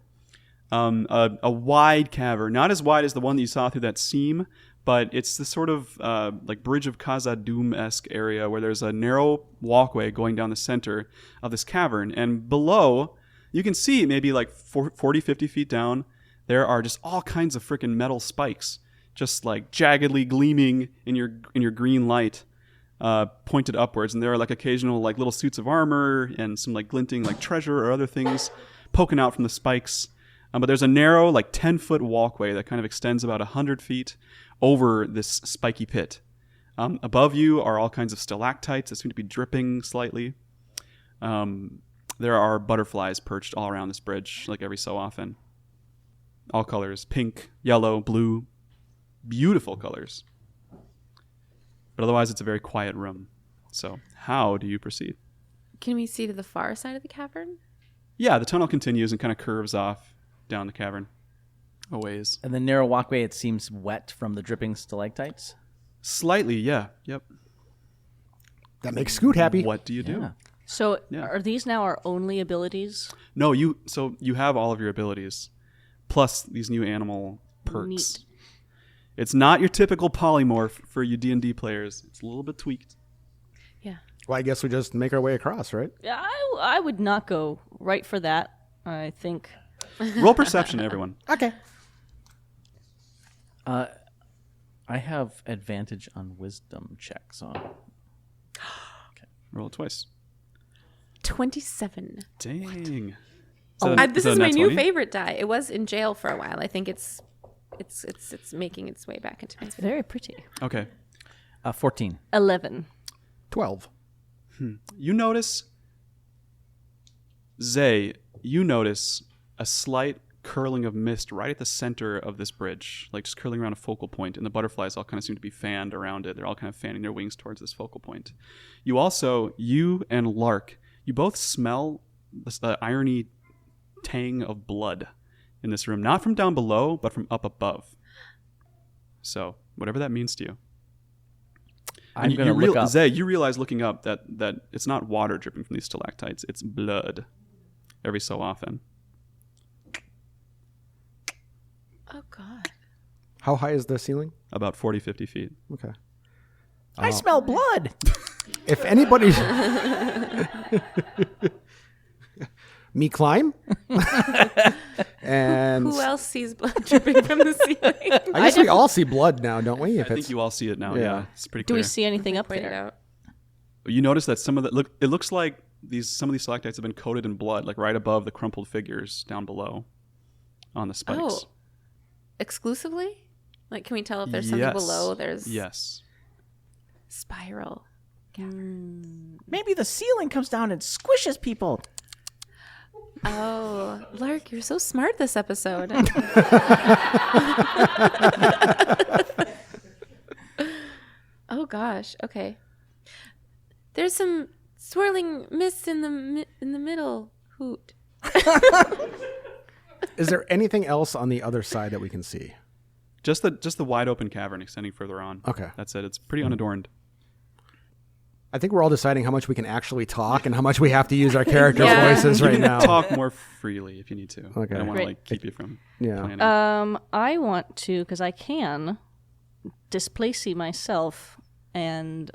A wide cavern, not as wide as the one that you saw through that seam, but it's this sort of like Bridge of Khazad-dûm-esque area where there's a narrow walkway going down the center of this cavern. And below, you can see maybe like 40, 50 feet down, there are just all kinds of freaking metal spikes, just like jaggedly gleaming in your green light, pointed upwards. And there are like occasional like little suits of armor and some like glinting like treasure or other things poking out from the spikes. But there's a narrow like 10-foot walkway that kind of extends about 100 feet over this spiky pit. Above you are all kinds of stalactites that seem to be dripping slightly. There are butterflies perched all around this bridge, like every so often. All colors, pink, yellow, blue, beautiful colors. But otherwise, it's a very quiet room. So how do you proceed? Can we see to the far side of the cavern? Yeah, the tunnel continues and kind of curves off down the cavern a ways. And the narrow walkway, it seems wet from the dripping stalactites. Slightly, yeah. Yep. That makes Scoot happy. What do you do? Yeah. So Yeah. are these now our only abilities? No, you have all of your abilities, plus these new animal perks. Neat. It's not your typical polymorph for you D&D players. It's a little bit tweaked. Yeah. Well, I guess we just make our way across, right? Yeah, I would not go right for that. I think Roll perception, everyone. Okay. I have advantage on wisdom checks on. Roll it twice. 27. Dang. This is my new favorite die. It was in jail for a while. I think it's making its way back into my video. very pretty. Okay. 14. 11. 12. You notice, Zay, a slight curling of mist right at the center of this bridge, like just curling around a focal point, and the butterflies all kind of seem to be fanned around it. They're all kind of fanning their wings towards this focal point. You and Lark, you both smell the irony tang of blood in this room, not from down below, but from up above. So, whatever that means to you. I'm going to look up. Zay, you realize looking up that it's not water dripping from these stalactites, it's blood every so often. Oh, God. How high is the ceiling? About 40, 50 feet. Okay. I smell blood. If anybody... Me climb? And Who else sees blood dripping from the ceiling? I guess we all see blood now, don't we? I think you all see it now. Yeah. Yeah, it's pretty Do clear. we see anything up Point it there? out. You notice that some of the it looks like some of these stalactites have been coated in blood, like right above the crumpled figures down below on the spikes. Oh. Exclusively? Like, can we tell if there's something below? There's Yes. spiral. Maybe the ceiling comes down and squishes people. Oh, Lark, you're so smart this episode. Oh gosh. Okay. There's some swirling mist in the middle. Hoot. Is there anything else on the other side that we can see? Just the wide open cavern extending further on. Okay. That's it. It's pretty unadorned. I think we're all deciding how much we can actually talk and how much we have to use our character Yeah. voices right now. Talk more freely if you need to. Okay. I don't want to Great. keep you from Yeah. planning. I want to, because I can, displace myself and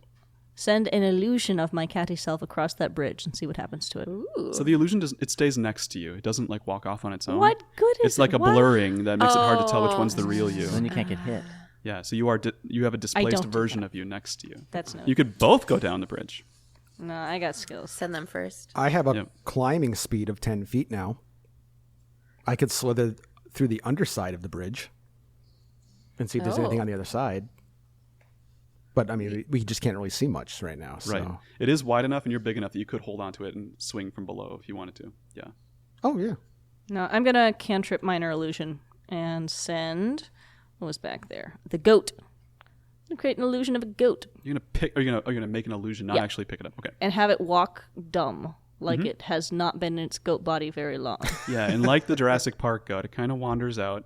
send an illusion of my catty self across that bridge and see what happens to it. So the illusion it stays next to you. It doesn't like walk off on its own. What good is It's like a what? blurring that makes it hard to tell which one's the real you. Then you can't get hit. Yeah, so you have a displaced don't do version that. of you next to you. That's no. You could both go down the bridge. No, I got skills. Send them first. I have a Yep. climbing speed of 10 feet now. I could slither through the underside of the bridge and see if there's anything on the other side. But, I mean, we just can't really see much right now. So. Right. It is wide enough and you're big enough that you could hold onto it and swing from below if you wanted to. Yeah. Oh, yeah. No, I'm gonna cantrip minor illusion and send. What was back there? The goat. I'm gonna create an illusion of a goat You're gonna pick. Are you gonna make an illusion, not Yeah. actually pick it up? Okay. and have it walk dumb, like it has not been in its goat body very long. Yeah, and like the Jurassic Park goat, it kind of wanders out,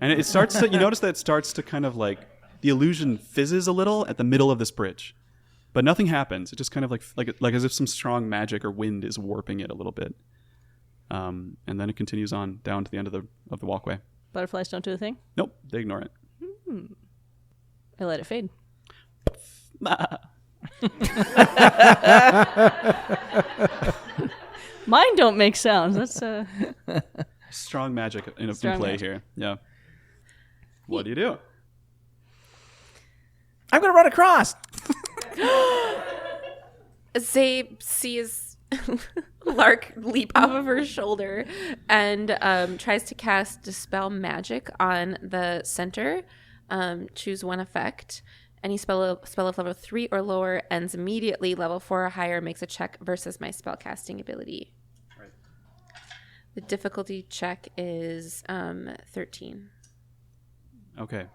and it starts to. You notice that it starts to kind of like the illusion fizzes a little at the middle of this bridge, but nothing happens. It just kind of like as if some strong magic or wind is warping it a little bit, and then it continues on down to the end of the walkway. Butterflies don't do a thing. Nope, they ignore it. I let it fade. Mine don't make sounds. That's Strong magic in Strong play magic. here. Yeah. What do you do? I'm gonna run across. Zay sees Lark leap off of her shoulder and tries to cast Dispel Magic on the center. Choose one effect. Any spell of level 3 or lower ends immediately. Level 4 or higher makes a check versus my spellcasting ability. Right. The difficulty check is 13. Okay.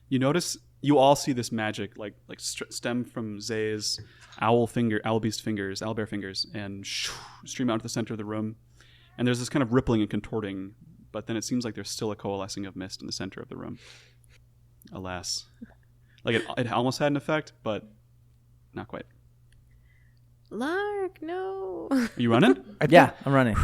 You notice you all see this magic like stem from Zay's owl bear fingers, and stream out to the center of the room. And there's this kind of rippling and contorting, but then it seems like there's still a coalescing of mist in the center of the room. Alas. Like it almost had an effect, but not quite. Lark, no. Are you running? Yeah, I'm running.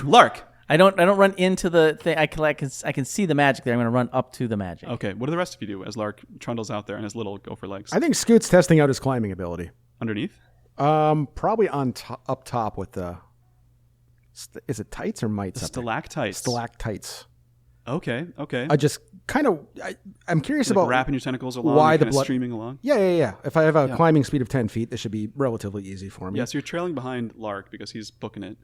Lark! I don't run into the thing. I can see the magic there. I'm gonna run up to the magic. Okay, what do the rest of you do as Lark trundles out there on his little gopher legs? I think Scoot's testing out his climbing ability. Underneath? Probably up top with the... Is it tights or mites? The up there? stalactites. Stalactites. Okay. I just kind of... I'm curious Like about... wrapping your tentacles along why and the kind of blood... streaming along? Yeah. If I have a climbing speed of 10 feet, this should be relatively easy for me. Yeah, so you're trailing behind Lark because he's booking it.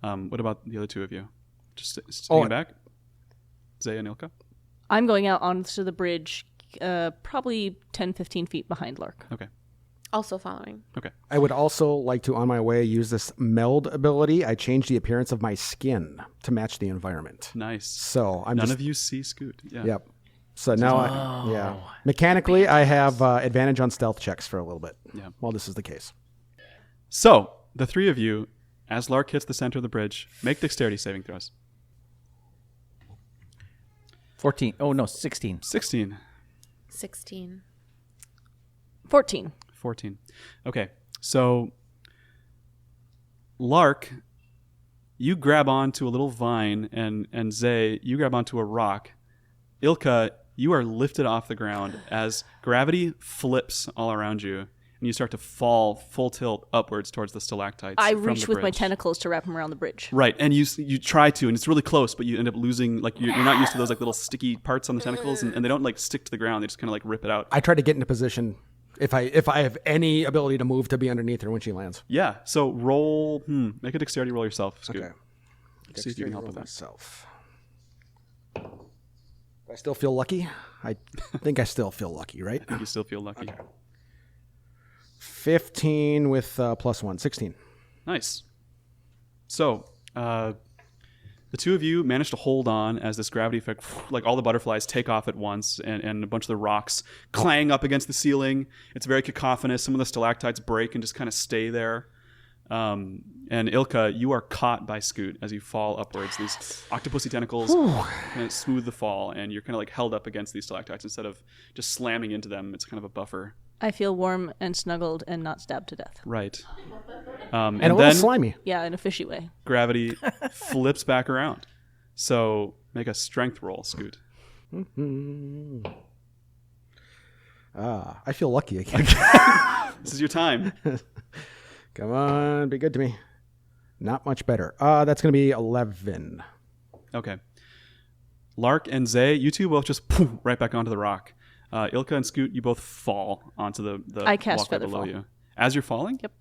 What about the other two of you? Just staying back? Zay and Ilka? I'm going out onto the bridge, probably 10, 15 feet behind Lark. Okay. Also following. Okay. I would also like to, on my way, use this meld ability. I change the appearance of my skin to match the environment. Nice. So I'm None just... of you see Scoot. Yeah. Yep. So now mechanically, I have advantage on stealth checks for a little bit. Yeah. While this is the case. So, the three of you, as Lark hits the center of the bridge, make dexterity saving throws. 14. Oh no, 16. 16. 16. 14. 14. Okay. So, Lark, you grab onto a little vine, and Zay, you grab onto a rock. Ilka, you are lifted off the ground as gravity flips all around you, and you start to fall full tilt upwards towards the stalactites. I from reach the with my bridge. tentacles to wrap him around the bridge. Right, and you try to, and it's really close, but you end up losing. Like you're not used to those like little sticky parts on the tentacles, and they don't like stick to the ground. They just kind of like rip it out. I try to get into position if I have any ability to move to be underneath her when she lands. Yeah. So roll. Make a dexterity roll yourself, Scoot. Okay. See if you can help with that. Myself. Do I still feel lucky? I think I still feel lucky, right? I think you still feel lucky. 15 with +1, 16. Nice. So, the two of you manage to hold on as this gravity effect, like all the butterflies take off at once, and a bunch of the rocks clang up against the ceiling. It's very cacophonous. Some of the stalactites break and just kind of stay there. And Ilka, you are caught by Scoot as you fall upwards. These octopusy tentacles kind of smooth the fall, and you're kind of like held up against these stalactites instead of just slamming into them. It's kind of a buffer. I feel warm and snuggled and not stabbed to death. Right. And a little slimy. Yeah, in a fishy way. Gravity flips back around. So make a strength roll, Scoot. I feel lucky again. This is your time. Come on, be good to me. Not much better. That's going to be 11. Okay. Lark and Zay, you two both just poof, right back onto the rock. Ilka and Scoot, you both fall onto the I cast walkway below Featherfall. you. As you're falling? Yep.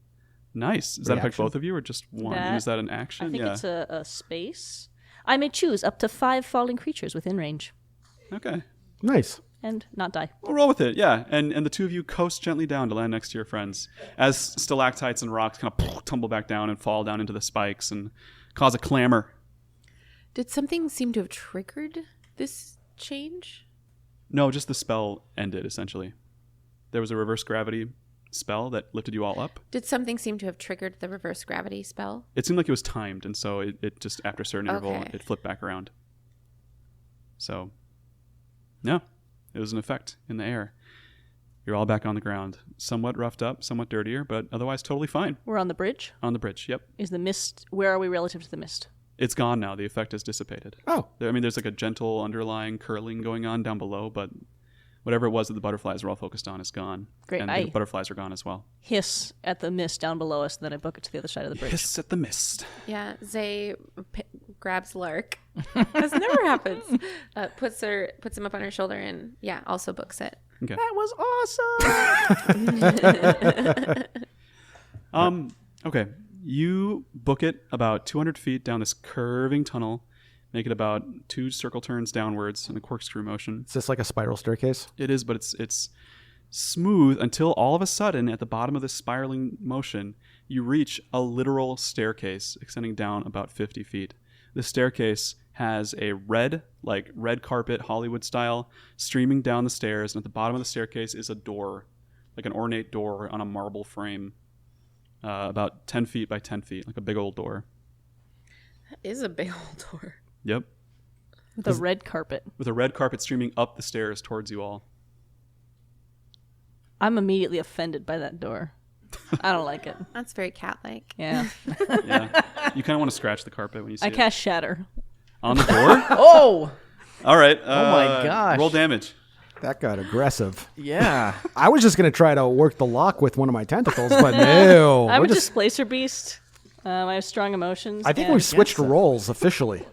Nice. Does that affect Reaction? both of you or just one? Is that an action? I think it's a space. I may choose up to 5 falling creatures within range Okay. Nice. and not die. We'll roll with it, yeah. And the two of you coast gently down to land next to your friends as stalactites and rocks kind of tumble back down and fall down into the spikes and cause a clamor. Did something seem to have triggered this change? No, just the spell ended, essentially. There was a reverse gravity spell that lifted you all up. Did something seem to have triggered the reverse gravity spell? It seemed like it was timed, and so it just, after a certain interval, Okay. it flipped back around. So, no, it was an effect in the air. You're all back on the ground. Somewhat roughed up, somewhat dirtier, but otherwise totally fine. We're on the bridge. On the bridge, yep. Is the mist... Where are we relative to the mist? It's gone now. The effect has dissipated. Oh. There's like a gentle underlying curling going on down below, but whatever it was that the butterflies were all focused on is gone. Great. And the butterflies are gone as well. Hiss at the mist down below us, and then I book it to the other side of the bridge. Hiss at the mist. Yeah, Zay grabs Lark. This never happens. Puts him up on her shoulder and also books it. Okay. That was awesome. Okay. You book it about 200 feet down this curving tunnel, make it about 2 circle turns downwards in a corkscrew motion. Is this like a spiral staircase? It is, but it's smooth until all of a sudden, at the bottom of this spiraling motion, you reach a literal staircase extending down about 50 feet. The staircase has a red carpet, Hollywood style, streaming down the stairs, and at the bottom of the staircase is a door, like an ornate door on a marble frame, about 10 feet by 10 feet, like a big old door. That is a big old door. Yep. With a red carpet. With a red carpet streaming up the stairs towards you all. I'm immediately offended by that door. I don't like it. That's very cat-like. Yeah. Yeah. You kind of want to scratch the carpet when you see I it. cast Shatter. On the door? Oh! All right. Oh my gosh. Roll damage. That got aggressive. Yeah. I was just going to try to work the lock with one of my tentacles, but no. I'm We're a displacer beast. I have strong emotions. I think and- we've switched roles officially.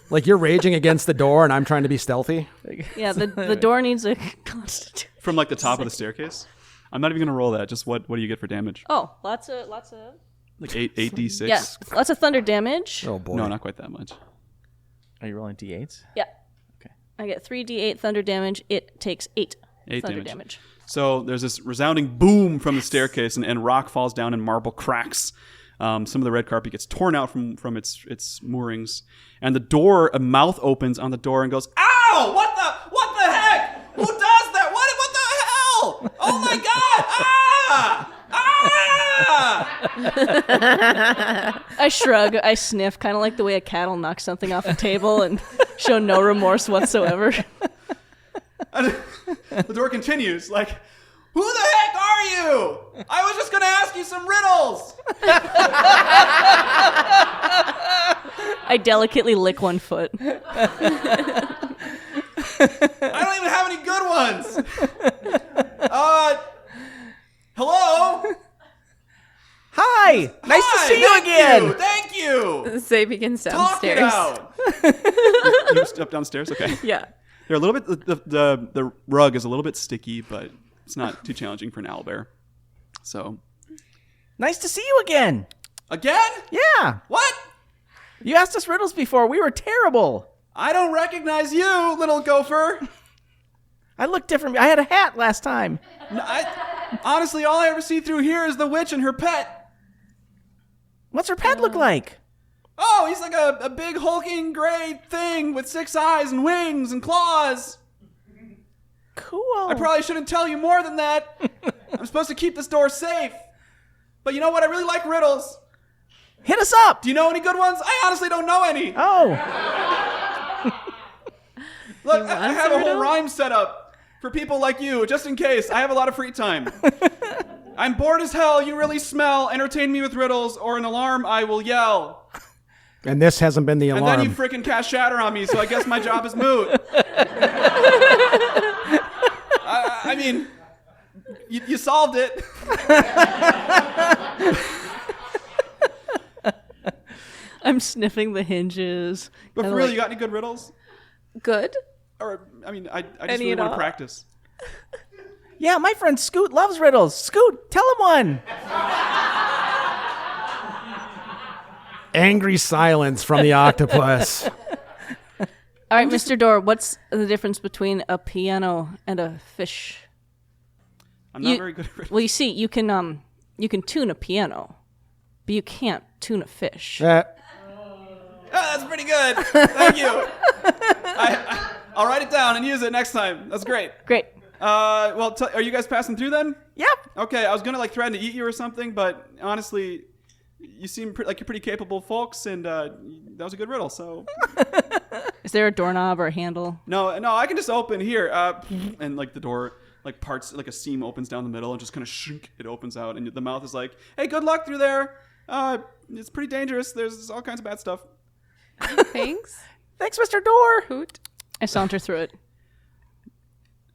Like you're raging against the door and I'm trying to be stealthy. Yeah, the door needs a constitution. From like the top of the staircase? I'm not even going to roll that. Just what do you get for damage? Oh, lots of Like 8d6? yeah, lots of thunder damage. Oh boy. No, not quite that much. Are you rolling d8s? Yeah. Okay. I get 3d8 thunder damage. It takes 8 8 thunder damage. damage. So there's this resounding boom from the staircase, and rock falls down and marble cracks. Some of the red carpet gets torn out from its moorings, and the door, a mouth opens on the door and goes, "Ow! What the heck? Who does that? What the hell? Oh my god! Ah! I shrug. I sniff, kind of like the way a cat will knock something off a table and show no remorse whatsoever. And the door continues, like, who the heck are you? I was just going to ask you some riddles. I delicately lick one foot. I don't even have any good ones. Hello? Hi! Nice to see you again! Thank you. Zay begins Talk it downstairs. out. You step downstairs? Okay. Yeah. They're a little bit, the rug is a little bit sticky, but it's not too challenging for an owlbear. So. Nice to see you again! Again? Yeah! What? You asked us riddles before. We were terrible. I don't recognize you, little gopher. I look different. I had a hat last time. No, honestly, all I ever see through here is the witch and her pet. What's her pet look like? Oh, he's like a big hulking gray thing with 6 eyes and wings and claws. Cool. I probably shouldn't tell you more than that. I'm supposed to keep this door safe. But you know what? I really like riddles. Hit us up. Do you know any good ones? I honestly don't know any. Oh. Look, I have a whole rhyme set up for people like you, just in case. I have a lot of free time. I'm bored as hell. You really smell. Entertain me with riddles or an alarm. I will yell. And this hasn't been the alarm. And then you freaking cast shatter on me, so I guess my job is moot. I mean, you solved it. I'm sniffing the hinges. But for real, you got any good riddles? Good. Or, I mean, I just Any really at want to all? practice. Yeah, my friend Scoot loves riddles. Scoot, tell him one. Angry silence from the octopus. All right, Mr. Door, what's the difference between a piano and a fish? I'm not very good at riddles. Well, you see, you can tune a piano, but you can't tune a fish. That's pretty good. Thank you. I'll write it down and use it next time. That's great. Great. Well, are you guys passing through then? Yep. Okay, I was gonna threaten to eat you or something, but honestly, you seem like you're pretty capable folks, and that was a good riddle. So, Is there a doorknob or a handle? no, I can just open here, and the door parts, a seam opens down the middle, and just kind of shrink, it opens out, and the mouth is like, "Hey, good luck through there. It's pretty dangerous. There's all kinds of bad stuff." Thanks. Thanks, Mr. Door. Hoot. I saunter through it.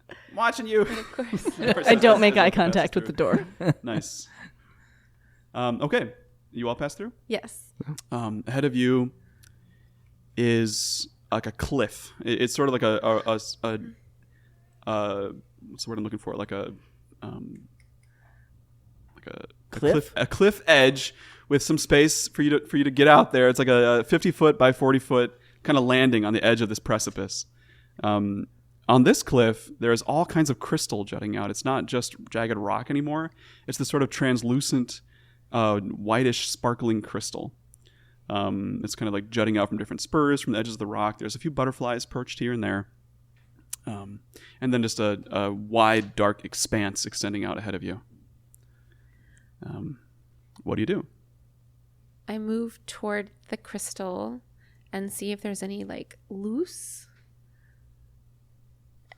I'm watching you. I don't make eye contact with the door. Nice. Okay, you all pass through. Yes. Ahead of you is like a cliff. It's sort of like a what's the word I'm looking for? Like a cliff edge with some space for you to get out there. It's like a 50-foot by 40-foot kind of landing on the edge of this precipice. On this cliff, there's all kinds of crystal jutting out. It's not just jagged rock anymore. It's this sort of translucent, whitish, sparkling crystal. It's kind of like jutting out from different spurs from the edges of the rock. There's a few butterflies perched here and there. And then just a wide, dark expanse extending out ahead of you. What do you do? I move toward the crystal and see if there's any loose.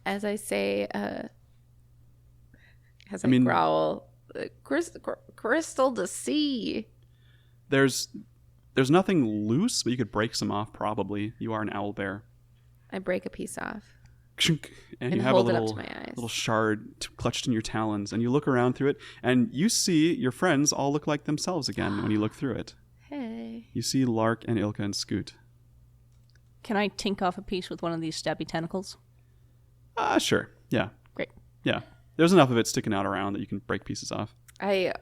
As I say, I growl, crystal to see. There's nothing loose, but you could break some off probably. You are an owl bear. I break a piece off. And you have hold a it up to my eyes. little shard clutched in your talons, and you look around through it, and you see your friends all look like themselves again when you look through it. Hey. You see Lark and Ilka and Scoot. Can I tink off a piece with one of these stabby tentacles? Sure. Yeah. Great. Yeah. There's enough of it sticking out around that you can break pieces off. I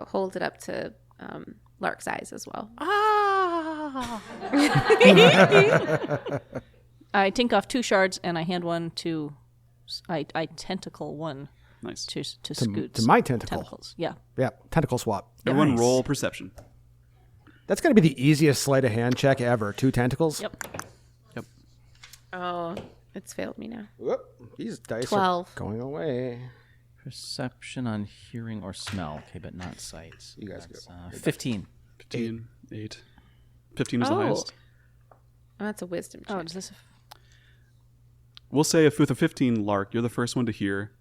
hold it up to Lark's eyes as well. Ah! I tink off 2 shards and I hand one to. I tentacle one. Nice. To Scoot's to my tentacle. tentacles. Yeah. Yeah, tentacle swap. Everyone Nice. roll perception. That's going to be the easiest sleight of hand check ever. 2 tentacles. Yep. Oh, it's failed me now. Whoop. These dice 12. are going away. Perception on hearing or smell. Okay, but not sight. You guys That's, go. 15. 15, 8. 15 was the highest. Oh, that's a wisdom check. Oh, is this? We'll say if with a 15, Lark, you're the first one to hear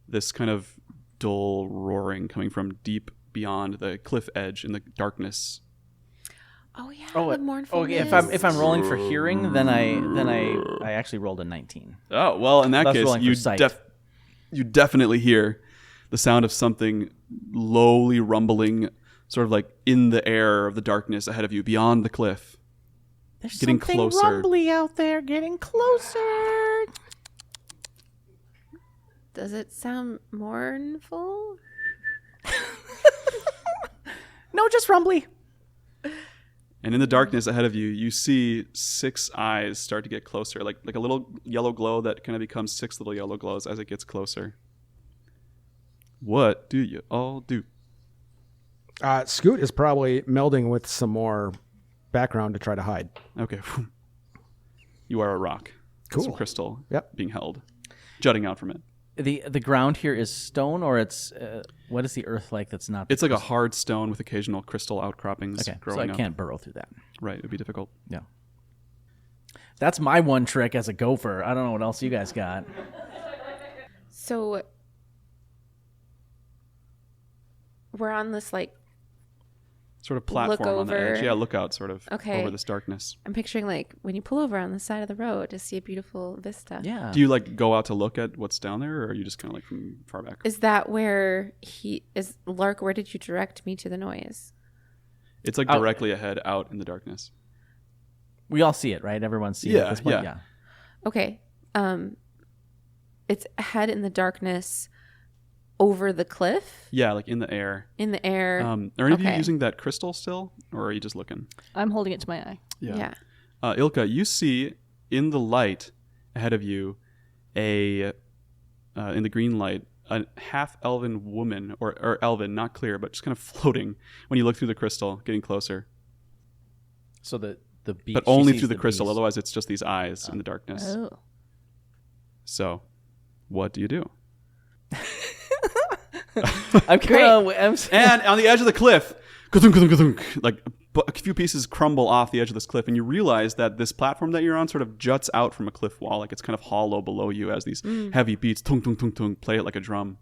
this kind of dull roaring coming from deep beyond the cliff edge in the darkness. Oh yeah, Oh, the mournful. okay. If I'm rolling for hearing, then I actually rolled a 19. Oh, well, in that That's case, rolling for sight. you definitely hear the sound of something lowly rumbling, sort of like in the air of the darkness ahead of you, beyond the cliff. There's Getting something closer. rumbly out there, getting closer. Does it sound mournful? No, just rumbly. And in the darkness ahead of you, you see 6 eyes start to get closer, like a little yellow glow that kind of becomes 6 little yellow glows as it gets closer. What do you all do? Scoot is probably melding with some more background to try to hide. Okay. You are a rock. Cool. Some crystal Yep. being held, jutting out from it. the ground here is stone, or it's what is the earth like? That's not. It's like a hard stone with occasional crystal outcroppings. Okay, growing so I up. can't burrow through that. Right, it'd be difficult. Yeah. That's my one trick as a gopher. I don't know what else you guys got. So we're on this like Sort of platform on the edge. over. Yeah, lookout sort of Okay. over this darkness. I'm picturing like when you pull over on the side of the road to see a beautiful vista. Yeah. Do you like go out to look at what's down there, or are you just kind of like from far back? Is that where he is? Lark, where did you direct me to the noise? It's like directly ahead, out in the darkness. We all see it, right? Everyone sees it at this point. yeah. Okay. It's ahead in the darkness over the cliff Yeah, like in the air. in the air. Are any of you Okay. using that crystal still, or are you just looking? I'm holding it to my eye. Yeah. Ilka, you see in the light ahead of you in the green light, a half-elven woman, or elven, not clear, but just kind of floating when you look through the crystal, getting closer. So the beast, But only through the crystal, otherwise it's just these eyes in the darkness. Oh. So, what do you do? I'm kind of. And on the edge of the cliff, ka-thunk, ka-thunk, ka-thunk, like a few pieces crumble off the edge of this cliff, and you realize that this platform that you're on sort of juts out from a cliff wall, like it's kind of hollow below you as these heavy beats, tung, tung, tung, tung, play it like a drum.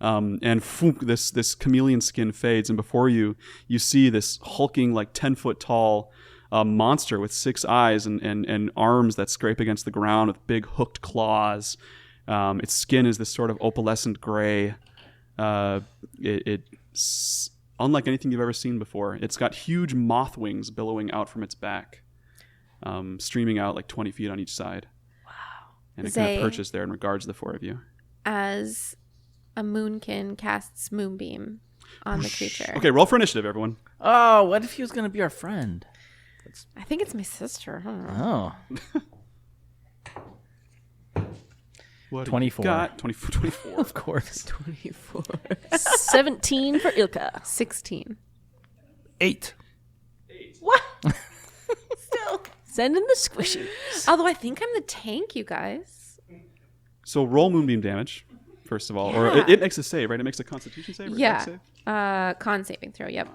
And foonk, this chameleon skin fades, and before you see this hulking, like 10-foot tall monster with 6 eyes and arms that scrape against the ground with big hooked claws. Its skin is this sort of opalescent gray. It's unlike anything you've ever seen before. It's got huge moth wings billowing out from its back, streaming out like 20 feet on each side. Wow. And it kind of perches there and regards the 4 of you. As a moonkin casts moonbeam on the creature. Okay, roll for initiative, everyone. Oh, what if he was going to be our friend? I think it's my sister. I don't know. Oh. What 24. Got 24. Of course. 24. 17 for Ilka. 16. 8. What? Still. Send in the squishy. Although I think I'm the tank, you guys. So roll moonbeam damage, first of all. Yeah. Or it makes a save, right? It makes a constitution save? Or dex save? Con saving throw, yep.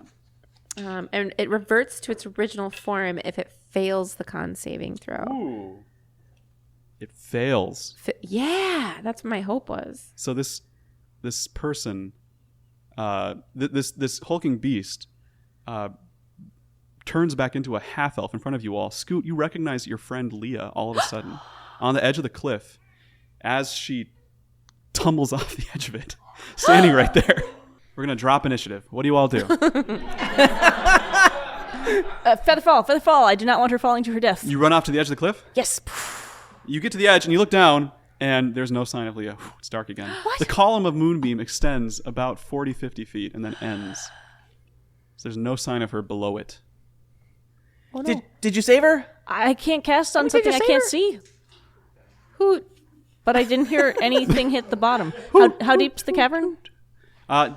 And it reverts to its original form if it fails the con saving throw. Ooh. It fails. Yeah, that's what my hope was. So this person, this hulking beast, turns back into a half elf in front of you all. Scoot, you recognize your friend Leah all of a sudden on the edge of the cliff as she tumbles off the edge of it, standing right there. We're gonna drop initiative. What do you all do? Feather fall. I do not want her falling to her death. You run off to the edge of the cliff. Yes. You get to the edge and you look down, and there's no sign of Leah. It's dark again. What? The column of moonbeam extends about 40, 50 feet and then ends. So there's no sign of her below it. Oh, no. Did you save her? I can't cast on Wait, did something you I save can't her? see. Who? But I didn't hear anything hit the bottom. How deep's the cavern?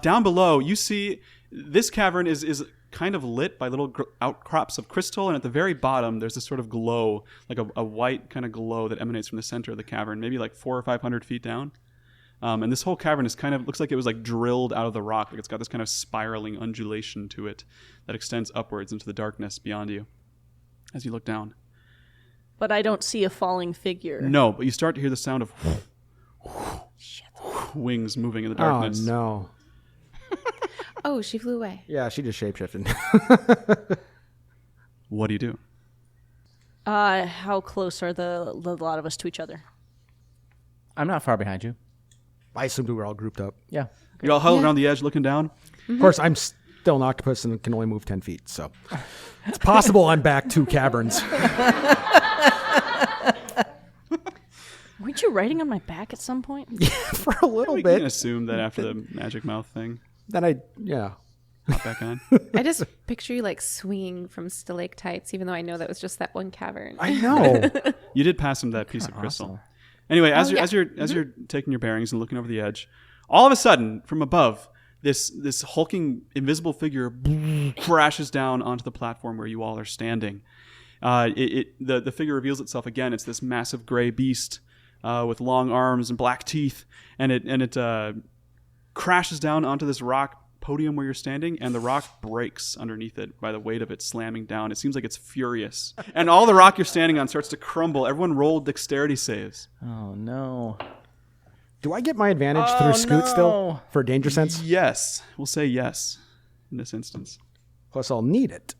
Down below, you see this cavern is kind of lit by little outcrops of crystal, and at the very bottom, there's this sort of glow, like a white kind of glow that emanates from the center of the cavern, maybe like 400 or 500 feet down. And this whole cavern is kind of looks like it was like drilled out of the rock. Like it's got this kind of spiraling undulation to it that extends upwards into the darkness beyond you as you look down. But I don't see a falling figure. No, but you start to hear the sound of wings moving in the darkness. Oh, no. Oh, she flew away. Yeah, she just shapeshifted. What do you do? How close are the lot of us to each other? I'm not far behind you. I assumed we were all grouped up. Yeah. You're all huddled around the edge looking down? Of course, I'm still an octopus and can only move 10 feet, so it's possible I'm back 2 caverns. Weren't you riding on my back at some point? Yeah, for a little We can bit. assume that after the magic mouth thing, Then hop back on. I just picture you like swinging from stalactites, even though I know that was just that one cavern. I know. You did pass him that piece of crystal. awesome. Anyway, as you're taking your bearings and looking over the edge, all of a sudden from above, this hulking invisible figure crashes down onto the platform where you all are standing. The figure reveals itself again. It's this massive gray beast with long arms and black teeth, and it crashes down onto this rock podium where you're standing, and the rock breaks underneath it by the weight of it slamming down. It seems like it's furious, and all the rock you're standing on starts to crumble. Everyone roll dexterity saves. Oh no! Do I get my advantage through Scoot still for danger sense? Yes, we'll say yes in this instance. Plus, I'll need it.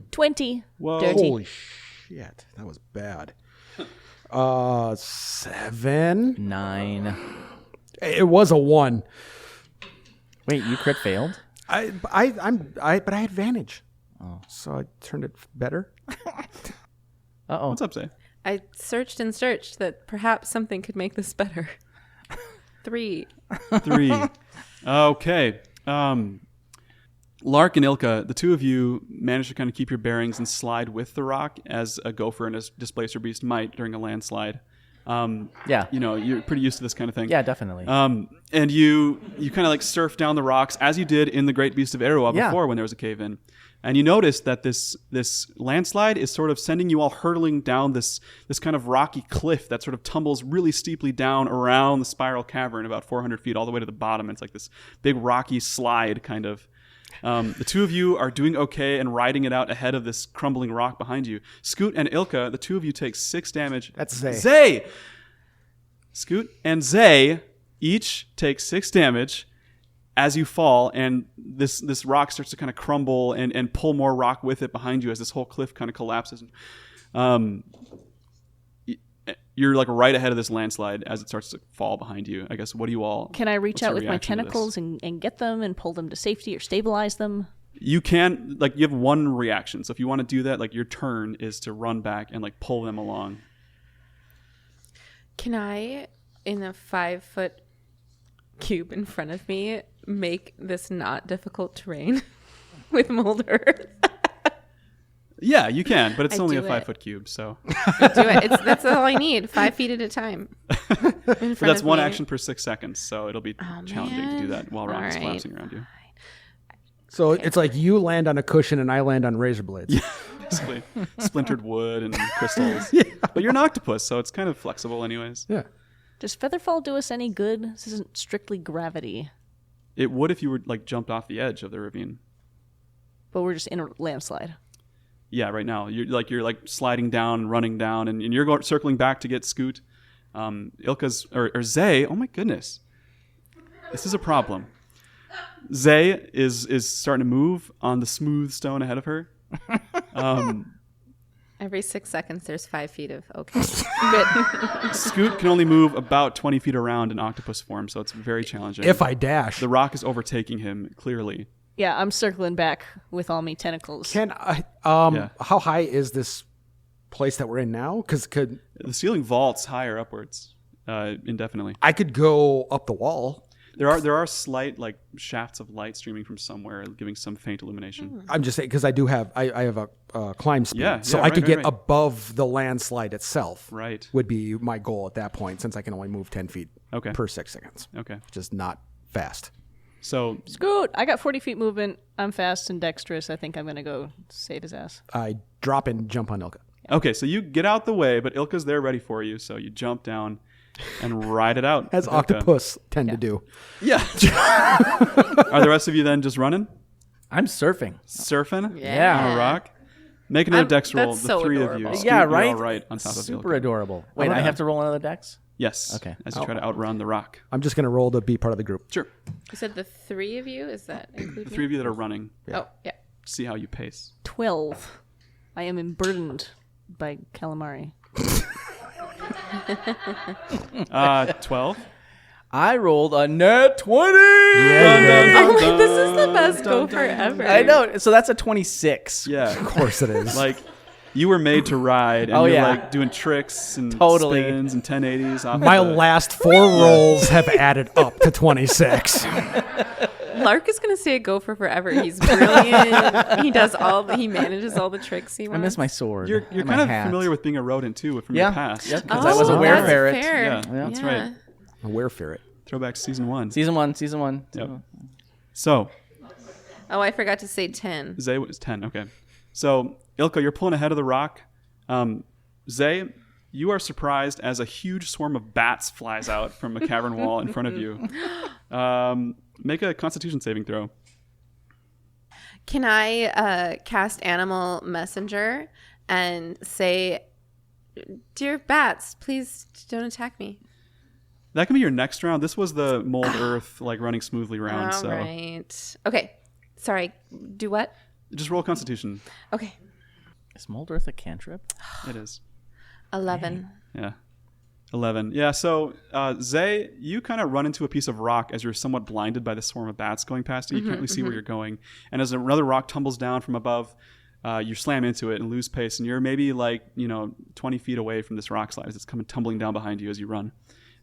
20. Whoa! Dirty. Holy shit, that was bad. 7. 9. It was a 1. Wait, you crit failed? But I had advantage. Oh, so I turned it better. Uh-oh. What's up, Zay? I searched and searched that perhaps something could make this better. 3. 3. Okay. Lark and Ilka, the two of you managed to kind of keep your bearings and slide with the rock as a gopher and a displacer beast might during a landslide. Yeah. You know, you're pretty used to this kind of thing. Yeah, definitely. And you kind of like surf down the rocks as you did in the Great Beast of Erua before when there was a cave in. And you notice that this landslide is sort of sending you all hurtling down this kind of rocky cliff that sort of tumbles really steeply down around the spiral cavern about 400 feet all the way to the bottom. It's like this big rocky slide kind of. The two of you are doing okay and riding it out ahead of this crumbling rock behind you. Scoot and Ilka, the two of you take 6 damage. That's Zay. Zay! Scoot and Zay each take 6 damage as you fall, and this rock starts to kind of crumble and pull more rock with it behind you as this whole cliff kind of collapses. You're like right ahead of this landslide as it starts to fall behind you. I guess, what do you all... Can I reach what's out your with my reaction to this? tentacles and get them and pull them to safety or stabilize them? You can, like, you have one reaction. So if you want to do that, like, your turn is to run back and, like, pull them along. Can I, in a 5-foot cube in front of me, make this not difficult terrain with mold earth? Yeah, you can, but it's I only a do 5-foot cube, so... Do it. That's all I need. 5 feet at a time. But that's one action per 6 seconds, so it'll be challenging to do that while rock is All collapsing around you. So it's like you land on a cushion and I land on razor blades. Basically, splintered wood and crystals. But you're an octopus, so it's kind of flexible anyways. Yeah. Does Featherfall do us any good? This isn't strictly gravity, It would if you were, like, jumped off the edge of the ravine. but we're just in a landslide. Yeah, right now. You're like sliding down, running down, and you're circling back to get Scoot. Ilka's... Or Zay, oh my goodness. This is a problem. Zay is starting to move on the smooth stone ahead of her. Every 6 seconds, there's 5 feet of okay. Good. Scoot can only move about 20 feet around in octopus form, so it's very challenging. If I dash. The rock is overtaking him, clearly. Yeah, I'm circling back with all me tentacles. Can I... Yeah. How high is this place that we're in now? Because The ceiling vaults higher upwards indefinitely. I could go up the wall. There are slight, like, shafts of light streaming from somewhere, giving some faint illumination. I'm just saying, because I have a climb speed. Yeah, so yeah, I could right, get above the landslide itself. Right. Would be my goal at that point, since I can only move 10 feet per 6 seconds. Okay. Which is not fast. So Scoot! I got 40 feet movement. I'm fast and dexterous. I think I'm going to go save his ass. I drop and jump on Ilka. okay, so you get out the way, but Ilka's there ready for you, so you jump down and ride it out. As with Ilka. octopus tend to do. Yeah. Are the rest of you then just running? I'm surfing. Surfing? Yeah. On a rock? Make another dex roll, that's the so 3 of adorable. you. Scoot, Yeah, you're right? all right on top of Super Ilka. adorable. Wait, Oh, I yeah. have to roll another dex? Yes. Okay. As you try to outrun the rock. I'm just going to roll to be part of the group. Sure. You said the 3 of you? Is that including The 3 of you that are running. Oh, yeah. See how you pace. 12. I am emburdened by calamari. 12. I rolled a net 20! Oh, this is the best gopher ever. I know. So that's a 26. Yeah. Of course it is. Like, you were made to ride, and Oh, you're yeah. like doing tricks and Totally. spins and 1080s. Off My of the- last 4 rolls have added up to 26. Lark is going to stay a gopher forever. He's brilliant. He manages all the tricks he I wants. miss my sword. You're and my kind of hat. familiar with being a rodent too from Yeah. your past. Yep. Oh, 'Cause I was a that's were-ferret. fair. Yeah, that's right. A were-ferret. Throwback to season 1. Season one. Yep. So, Oh, I forgot to say 10. Zay was 10. Okay. So, Ilka, you're pulling ahead of the rock. Zay, you are surprised as a huge swarm of bats flies out from a cavern wall in front of you. Make a Constitution saving throw. Can I cast Animal Messenger and say, "Dear bats, please don't attack me"? That can be your next round. This was the mold earth like running smoothly round. All right. Okay. Sorry. Do what? Just roll Constitution. Okay. Is Mold Earth a cantrip? It is. 11. Yeah. 11. Yeah, so Zay, you kind of run into a piece of rock as you're somewhat blinded by the swarm of bats going past you. You can't really see where you're going. And as another rock tumbles down from above, you slam into it and lose pace. And you're maybe 20 feet away from this rock slide as it's coming tumbling down behind you as you run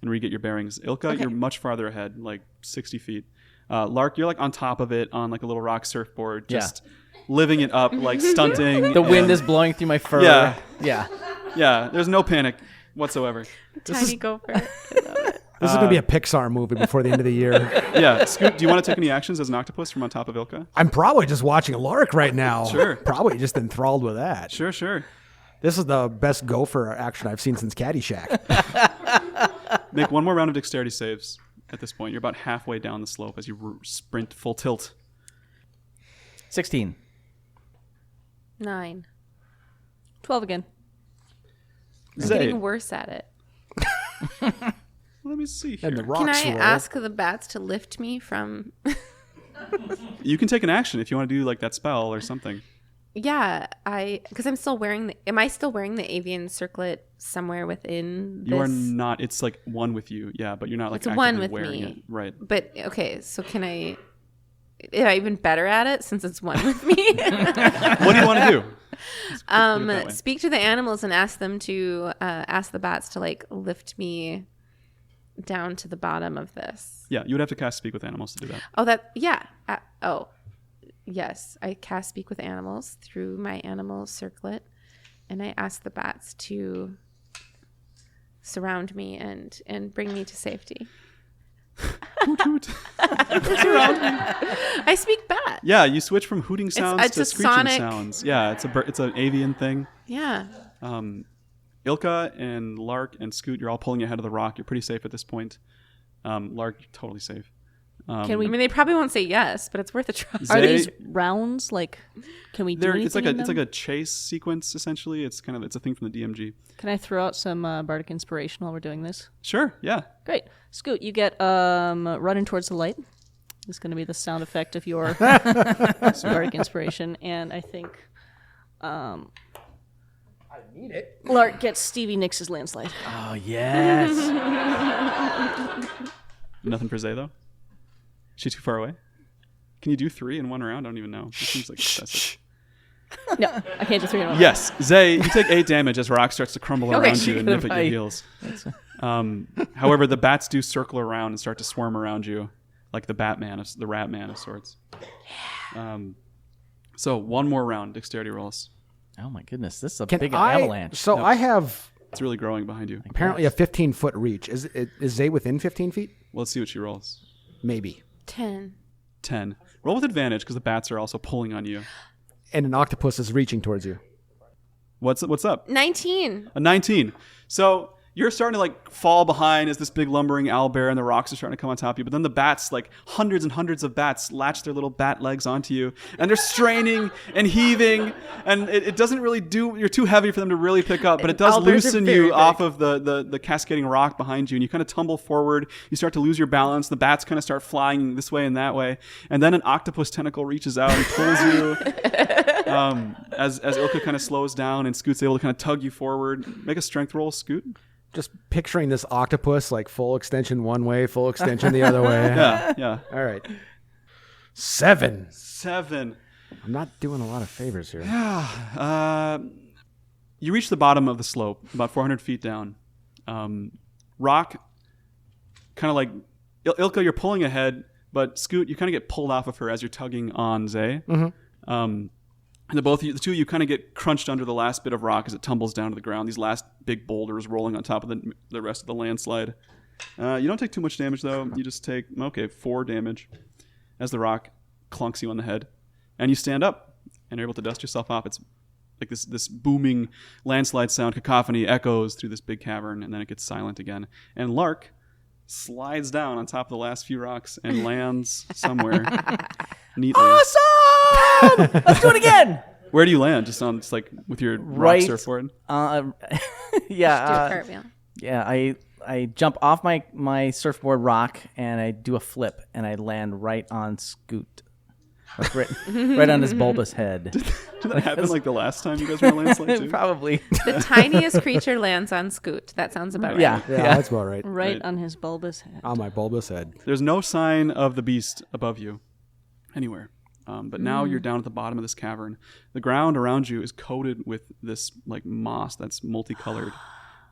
and re-get your bearings. Ilka, you're much farther ahead, like 60 feet. Lark, you're like on top of it on like a little rock surfboard, just living it up, like stunting. The wind is blowing through my fur. Yeah. Yeah. There's no panic whatsoever. Tiny gopher. This is going to be a Pixar movie before the end of the year. Yeah. Scoot, do you want to take any actions as an octopus from on top of Ilka? I'm probably just watching Lark right now. Sure. Probably just enthralled with that. Sure. This is the best gopher action I've seen since Caddyshack. Make one more round of dexterity saves at this point. You're about halfway down the slope as you sprint full tilt. 16. 9. 12 again. I'm Zay, getting worse at it. let me see here. And the Can rocks I roll. ask the bats to lift me from... You can take an action if you want to do like that spell or something. Yeah, because I'm still wearing am I still wearing the avian circlet somewhere within this? You are not. It's like one with you. Yeah, but you're not like It's actively one with wearing me. it. Right. But, okay, so am I even better at it since it's one with me? What do you want to do? Put it that way. Speak to the animals and ask them to, ask the bats to like lift me down to the bottom of this. Yeah, you would have to cast Speak with Animals to do that. Oh, yes. I cast Speak with Animals through my animal circlet, and I ask the bats to surround me and bring me to safety. Hoot hoot. I speak bat. Yeah, you switch from hooting sounds it's to a screeching sonic- sounds. Yeah, it's an avian thing. Yeah. Ilka and Lark and Scoot, you're all pulling ahead of the rock. You're pretty safe at this point. Lark, you're totally safe. Can we? I mean, they probably won't say yes, but it's worth a try. Are these rounds like? Can we do anything? It's like a chase sequence essentially. It's a thing from the DMG. Can I throw out some bardic inspiration while we're doing this? Sure. Yeah. Great, Scoot. You get running towards the light. This is going to be the sound effect of your bardic inspiration, and I think. I need it. Lark gets Stevie Nicks' landslide. Oh, yes. Nothing for Zay though. She's too far away. Can you do 3 in one round? I don't even know. It seems like excessive. No, I can't do 3 in one. Yes, Zay, you take 8 damage as rock starts to crumble Okay. around you and nip at your heels. However, the bats do circle around and start to swarm around you, like the rat man of sorts. So one more round, dexterity rolls. Oh, my goodness. This is a Can big I? avalanche. So I have It's really growing behind you. apparently a 15-foot reach. Is Zay within 15 feet? Well, let's see what she rolls. Maybe. 10. 10. Roll with advantage because the bats are also pulling on you. And an octopus is reaching towards you. What's up? 19. A 19. So you're starting to like fall behind as this big lumbering owlbear and the rocks are starting to come on top of you. But then the bats, like hundreds and hundreds of bats, latch their little bat legs onto you. And they're straining and heaving. And it doesn't really you're too heavy for them to really pick up. But it does Owlbears are loosen very you big. off of the cascading rock behind you. And you kind of tumble forward. You start to lose your balance. The bats kind of start flying this way and that way. And then an octopus tentacle reaches out and pulls you. As Ilka kind of slows down and Scoot's able to kind of tug you forward. Make a strength roll, Scoot. Just picturing this octopus like full extension one way, full extension the other way. Yeah. All right. 7. 7. I'm not doing a lot of favors here. You reach the bottom of the slope, about 400 feet down. Rock, kind of like Ilka, you're pulling ahead, but Scoot, you kind of get pulled off of her as you're tugging on Zay. Mm-hmm. And the two of you kind of get crunched under the last bit of rock as it tumbles down to the ground. These last big boulders rolling on top of the rest of the landslide. You don't take too much damage though. You just take 4 damage as the rock clunks you on the head, and you stand up and are able to dust yourself off. It's like this booming landslide sound cacophony echoes through this big cavern, and then it gets silent again. And Lark slides down on top of the last few rocks and lands somewhere neatly. Awesome! Let's do it again. Where do you land? Just like with your rock surfboard? Do a cartwheel. Yeah, I jump off my surfboard rock and I do a flip and I land right on Scoot. Like right on his bulbous head. Did that happen like the last time you guys were on a landslide too? Probably. The tiniest creature lands on Scoot. That sounds about right. Yeah. Yeah, that's about right. Right on his bulbous head. On my bulbous head. There's no sign of the beast above you anywhere. But now you're down at the bottom of this cavern. The ground around you is coated with this like moss that's multicolored.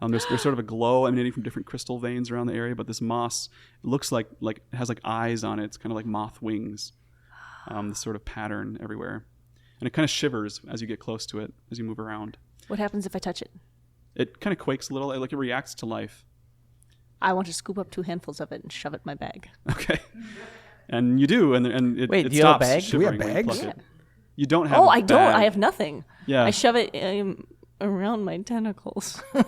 There's sort of a glow emanating from different crystal veins around the area, but this moss looks like it has like eyes on it. It's kind of like moth wings. This sort of pattern everywhere. And it kind of shivers as you get close to it, as you move around. What happens if I touch it? It kind of quakes a little, like it reacts to life. I want to scoop up 2 handfuls of it and shove it in my bag. Okay. And you do, and it Wait, it do you have a stops bag? Do we have shivering when you bags? pluck it. You don't have Oh, a I don't. bag. I have nothing. Yeah. I shove it around my tentacles. You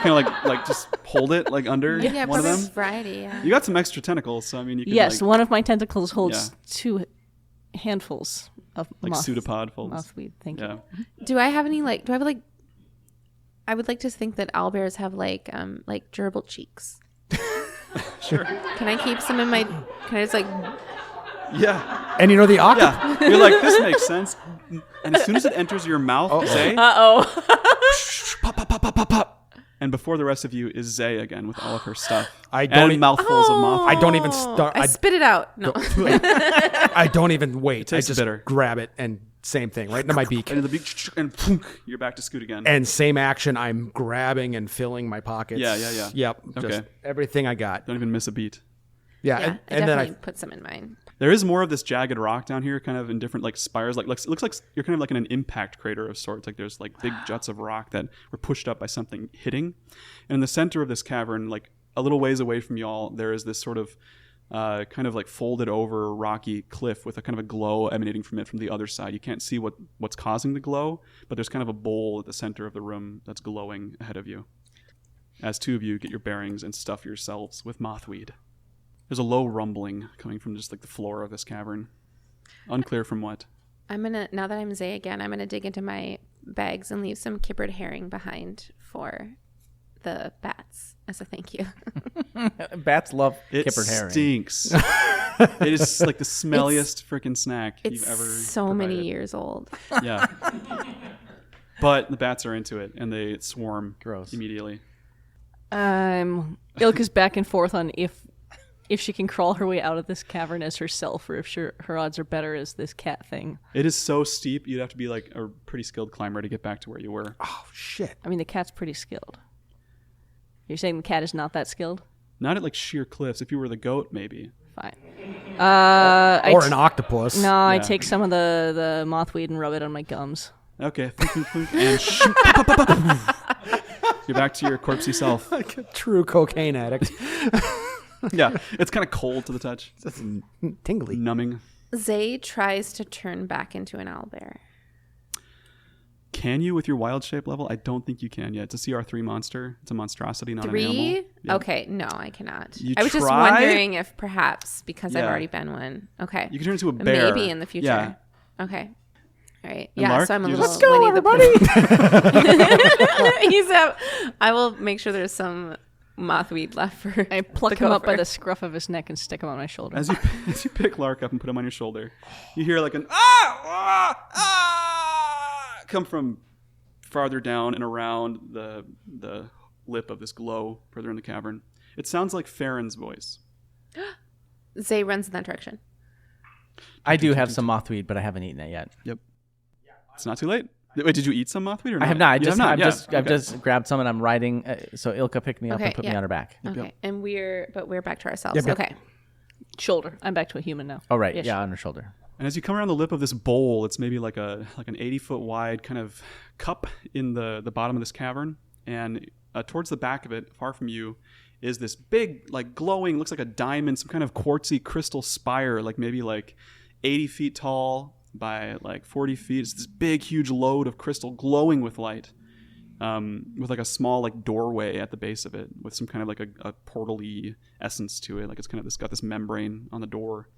kind of like just hold it like under Yeah, one of probably them. variety. Yeah. You got some extra tentacles, so I mean you can Yes, like, one of my tentacles holds Yeah. 2 handfuls of like pseudopod folds. mothweed. Thank Yeah. you. Do I have any like? Do I have like? I would like to think that owlbears have like gerbil cheeks. Sure. Can I keep some in my? Can I just like? Yeah. And you know the octopus. Yeah. You're like, this makes sense. And as soon as it enters your mouth, Zay, pop, pop, pop, pop, pop, pop. And before the rest of you is Zay again with all of her stuff. I don't and mouthfuls of moth. I don't even start. I spit it out. No. I don't even wait. I tastes just bitter. grab it and same thing, right into my beak. Into the beak, and punk, you're back to Scoot again. And same action, I'm grabbing and filling my pockets. Yeah. Yep. Okay. Just everything I got. Don't even miss a beat. Yeah. Yeah, I and then definitely put some in mine. There is more of this jagged rock down here, kind of in different like spires. Like it looks like you're kind of like in an impact crater of sorts. Like there's like big juts of rock that were pushed up by something hitting. And in the center of this cavern, like a little ways away from y'all, there is this sort of kind of like folded over rocky cliff with a kind of a glow emanating from it from the other side. You can't see what's causing the glow, but there's kind of a bowl at the center of the room that's glowing ahead of you. As 2 of you get your bearings and stuff yourselves with mothweed. There's a low rumbling coming from just like the floor of this cavern. Unclear from what. I'm gonna, now that I'm Zay again, I'm gonna dig into my bags and leave some kippered herring behind for the bats as a thank you. Bats love It kippered herring. stinks. It is like the smelliest freaking snack you've It's ever so many provided. years old. Yeah. But the bats are into it and they swarm Gross. immediately. Ilka's back and forth on if she can crawl her way out of this cavern as herself, or if her odds are better as this cat thing. It is so steep, you'd have to be like a pretty skilled climber to get back to where you were. Oh shit. I mean, the cat's pretty skilled. You're saying the cat is not that skilled? Not at like sheer cliffs. If you were the goat, maybe. Fine. Or an octopus. No, I Yeah. take some of the mothweed and rub it on my gums. Okay. Thunk, thunk, thunk, and shoot. Pop, pop, pop, pop. You're back to your corpsey self. Like a true cocaine addict. Yeah. It's kind of cold to the touch. Just tingly. Numbing. Zay tries to turn back into an owlbear. Can you with your wild shape level? I don't think you can yet. It's a CR3 monster. It's a monstrosity, not an animal. 3? Yeah. Okay, no, I cannot. You I was just try? wondering if perhaps, because I've Yeah. already been one. Okay. You can turn into a bear. Maybe in the future. Yeah. Okay. All right. And Yeah, Lark, so I'm a you little just- Winnie the Pooh. I will make sure there's some mothweed left for I pluck the him up by gopher. the scruff of his neck and stick him on my shoulder. As you pick Lark up and put him on your shoulder, you hear like an ah come from farther down and around the lip of this glow further in the cavern. It sounds like Farron's voice. Zay runs in that direction. I do have some mothweed, but I haven't eaten it yet. Yep. It's not too late. Wait, did you eat some mothweed or not? I have not. You have not? I've Yeah. just grabbed some and I'm riding. So Ilka picked me up Okay, and put me yeah. on her back. Okay. And we're back to ourselves. Yep, yep. Okay. Shoulder. I'm back to a human now. Oh right, Ish. yeah, on her shoulder. And as you come around the lip of this bowl, it's maybe like an 80-foot wide kind of cup in the bottom of this cavern. And towards the back of it, far from you, is this big, like glowing, looks like a diamond, some kind of quartzy crystal spire, like maybe like 80 feet tall, by like 40 feet. It's this big, huge load of crystal glowing with light, with like a small like doorway at the base of it, with some kind of like a portal-y essence to it. Like it's got this membrane on the door.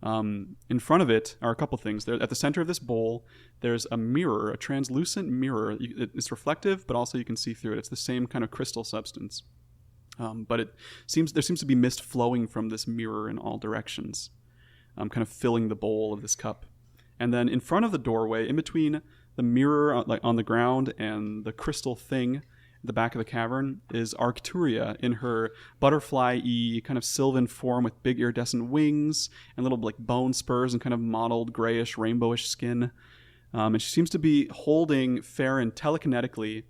In front of it are a couple things. There, at the center of this bowl, there's a mirror, a translucent mirror. It's reflective, but also you can see through it. It's the same kind of crystal substance. But there seems to be mist flowing from this mirror in all directions, kind of filling the bowl of this cup. And then in front of the doorway, in between the mirror like on the ground and the crystal thing at the back of the cavern, is Arcturia in her butterfly-y kind of sylvan form with big iridescent wings and little like bone spurs and kind of mottled grayish, rainbowish skin. And she seems to be holding Farron telekinetically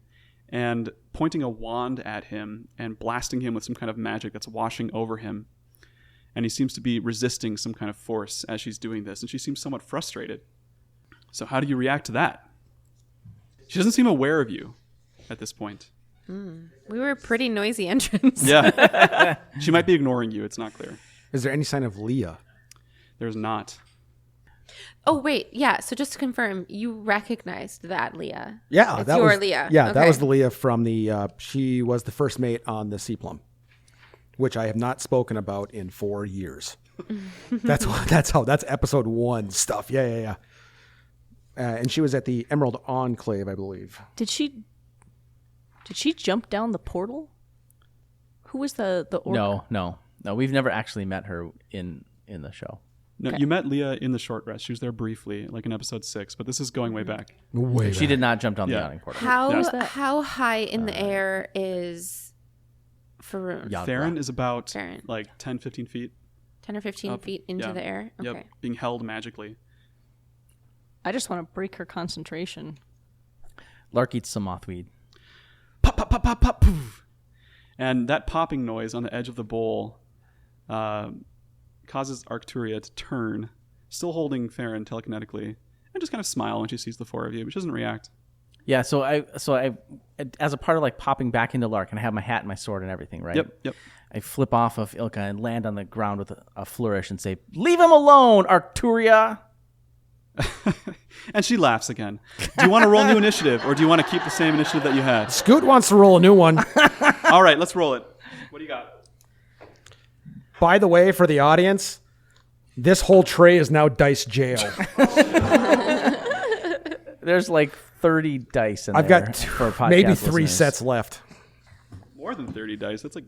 and pointing a wand at him and blasting him with some kind of magic that's washing over him. And he seems to be resisting some kind of force as she's doing this, and she seems somewhat frustrated. So how do you react to that? She doesn't seem aware of you at this point. We were a pretty noisy entrance. Yeah. She might be ignoring you. It's not clear. Is there any sign of Leah? There's not. Oh, wait. Yeah. So just to confirm, you recognized that Leah. Yeah, It's that your was Leah. Yeah, Okay. that was the Leah from the. She was the first mate on the Sea Plum, which I have not spoken about in 4 years. That's episode 1 stuff. Yeah. And she was at the Emerald Enclave, I believe. Did she jump down the portal? Who was the orc? No. We've never actually met her in the show. No, you met Leah in the short rest. She was there briefly, like in episode 6, but this is going way back. She did not jump down the Yeah. yawning portal. How high in the air is Faroon? Yadra. Farron is about Farron. like 10, 15 feet 10 or 15 up. feet into Yeah. the air? Okay. Yep, being held magically. I just want to break her concentration. Lark eats some mothweed. Pop, pop, pop, pop, pop, poof. And that popping noise on the edge of the bowl causes Arcturia to turn, still holding Farron telekinetically, and just kind of smile when she sees the 4 of you, but she doesn't react. Yeah, so I as a part of like popping back into Lark, and I have my hat and my sword and everything, right? Yep. I flip off of Ilka and land on the ground with a flourish and say, "Leave him alone, Arcturia." And she laughs again. Do you want to roll new initiative, or do you want to keep the same initiative that you had? Scoot wants to roll a new one. All right, let's roll it. What do you got? By the way, for the audience, this whole tray is now dice jail. There's like 30 dice in I've there. got for podcast maybe 3 listeners. sets left. More than 30 dice. That's like...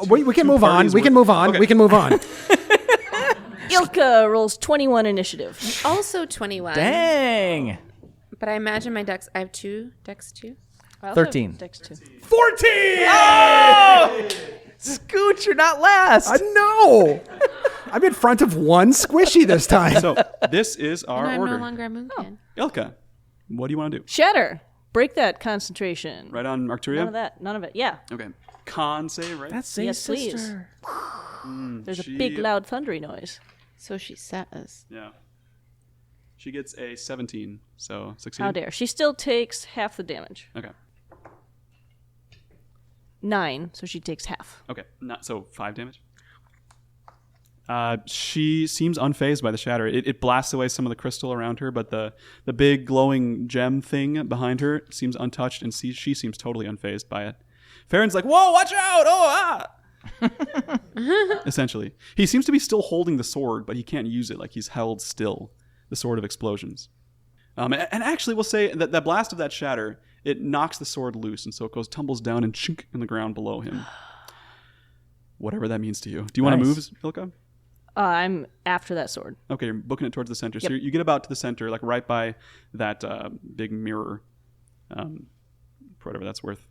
We can move on. parties We can worth- move on. Okay. We can move on. Ilka rolls 21 initiative. Also 21. Dang. But I imagine my dex, I have 2 dex too. I also have 13. Dex 2. 14! Scoot, you're not last. I know. I'm in front of one squishy this time. So this is our And I'm order. no longer a moonkin. Ilka, what do you want to do? Shatter. Break that concentration. Right on Arcturia? None of that. None of it. Yeah. Okay. Con save, right? That's Yes, sister. please. There's She- a big, loud, thundery noise. So she says. Yeah. She gets a 17, so 16. How dare. She still takes half the damage. Okay. 9, so she takes half. Okay. Not so 5 damage. She seems unfazed by the shatter. It blasts away some of the crystal around her, but the big glowing gem thing behind her seems untouched, and she seems totally unfazed by it. Farron's like, "Whoa, watch out! Oh, ah!" Essentially, he seems to be still holding the sword, but he can't use it. Like he's held still, the sword of explosions. And actually, we'll say that the blast of that shatter, it knocks the sword loose, and so it tumbles down and chink in the ground below him. Whatever that means to you. Do you want to Nice. move, Ilka? I'm after that sword. Okay, you're booking it towards the center. Yep. So you get about to the center, like right by that big mirror, for whatever that's worth.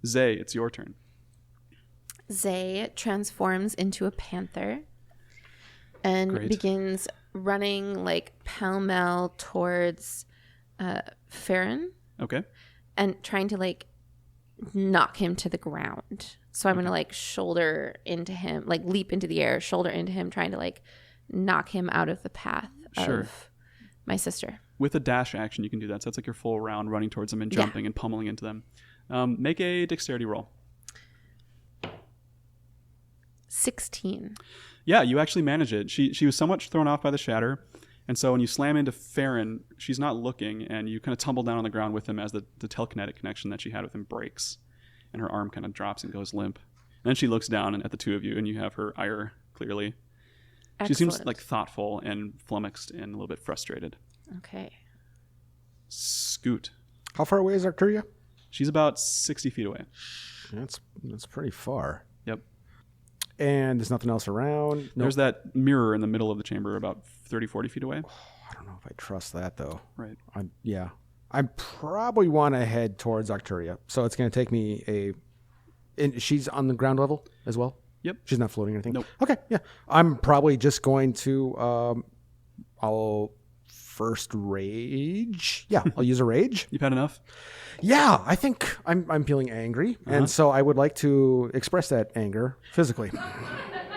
Zay, it's your turn. Zay transforms into a panther and Great. begins running like pell-mell towards Farron Okay. and trying to like knock him to the ground. So I'm going to like shoulder into him, like leap into the air, shoulder into him, trying to like knock him out of the path Sure. of my sister. With a dash action, you can do that. So that's like your full round running towards them and Yeah. jumping and pummeling into them. Make a dexterity roll. 16. Yeah, you actually manage it. She was somewhat thrown off by the shatter. And so when you slam into Farron, she's not looking, and you kind of tumble down on the ground with him as the telekinetic connection that she had with him breaks. And her arm kind of drops and goes limp. And then she looks down at the two of you, and you have her ire clearly. Excellent. She seems like thoughtful and flummoxed and a little bit frustrated. Okay. Scoot. How far away is Arcturia? She's about 60 feet away. That's pretty far. Yep. And there's nothing else around. Nope. There's that mirror in the middle of the chamber about 30, 40 feet away. I don't know if I trust that, though. Right. I probably want to head towards Arcturia. So it's going to take me and she's on the ground level as well? Yep. She's not floating or anything? Nope. Okay, yeah. I'm probably just going to, I'll first rage. Yeah, I'll use a rage. You've had enough? Yeah, I think I'm feeling angry. And so I would like to express that anger physically.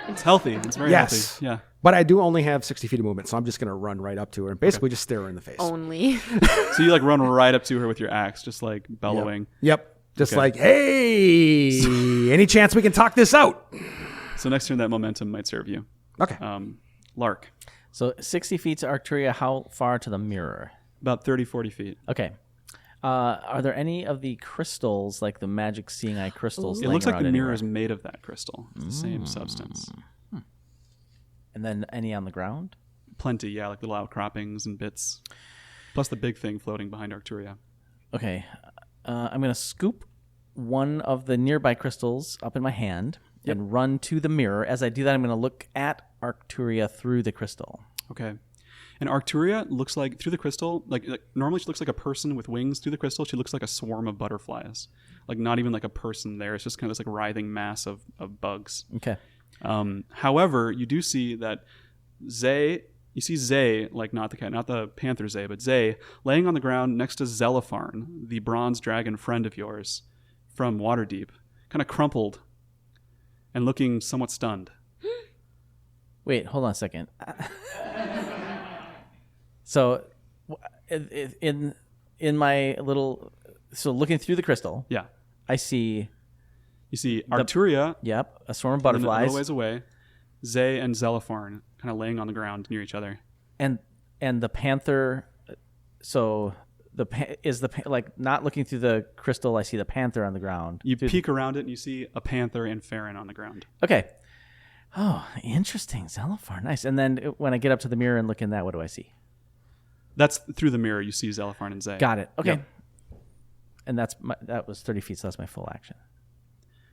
It's healthy. It's very healthy. Yeah. But I do only have 60 feet of movement, so I'm just going to run right up to her and basically just stare her in the face. Only. So you like run right up to her with your axe, just like bellowing. Yep. Just like, hey, any chance we can talk this out? So next turn, that momentum might serve you. Okay. Lark. So 60 feet to Arcturia, how far to the mirror? About 30, 40 feet. Okay. Are there any of the crystals, like the magic seeing eye crystals? It looks like the mirror anywhere? is made of that crystal. It's the same substance. And then any on the ground? Plenty, yeah, like little outcroppings and bits. Plus the big thing floating behind Arcturia. Okay. I'm going to scoop one of the nearby crystals up in my hand and run to the mirror. As I do that, I'm going to look at Arcturia through the crystal. Okay. And Arcturia looks like, through the crystal, like normally she looks like a person with wings. Through the crystal, she looks like a swarm of butterflies. Like not even like a person there. It's just kind of this like writhing mass of bugs. Okay. However, you do see that you see Zay, like not the cat, not the panther Zay, but Zay, laying on the ground next to Zelipharn, the bronze dragon friend of yours from Waterdeep, kind of crumpled and looking somewhat stunned. Wait, hold on a second. So, in my little, so looking through the crystal, Yeah. I see. You see Arcturia, A swarm of a butterflies, little ways away, Zay and Zelipharn kind of laying on the ground near each other. and the panther. So like not looking through the crystal. I see the panther on the ground. You peek around it and you see a panther and Farron on the ground. Okay. Oh, interesting. Zelipharn, nice. And then when I get up to the mirror and look in that, what do I see? That's through the mirror. You see Zelipharn and Zay. Got it. Okay. Yep. And that was 30 feet, so that's my full action.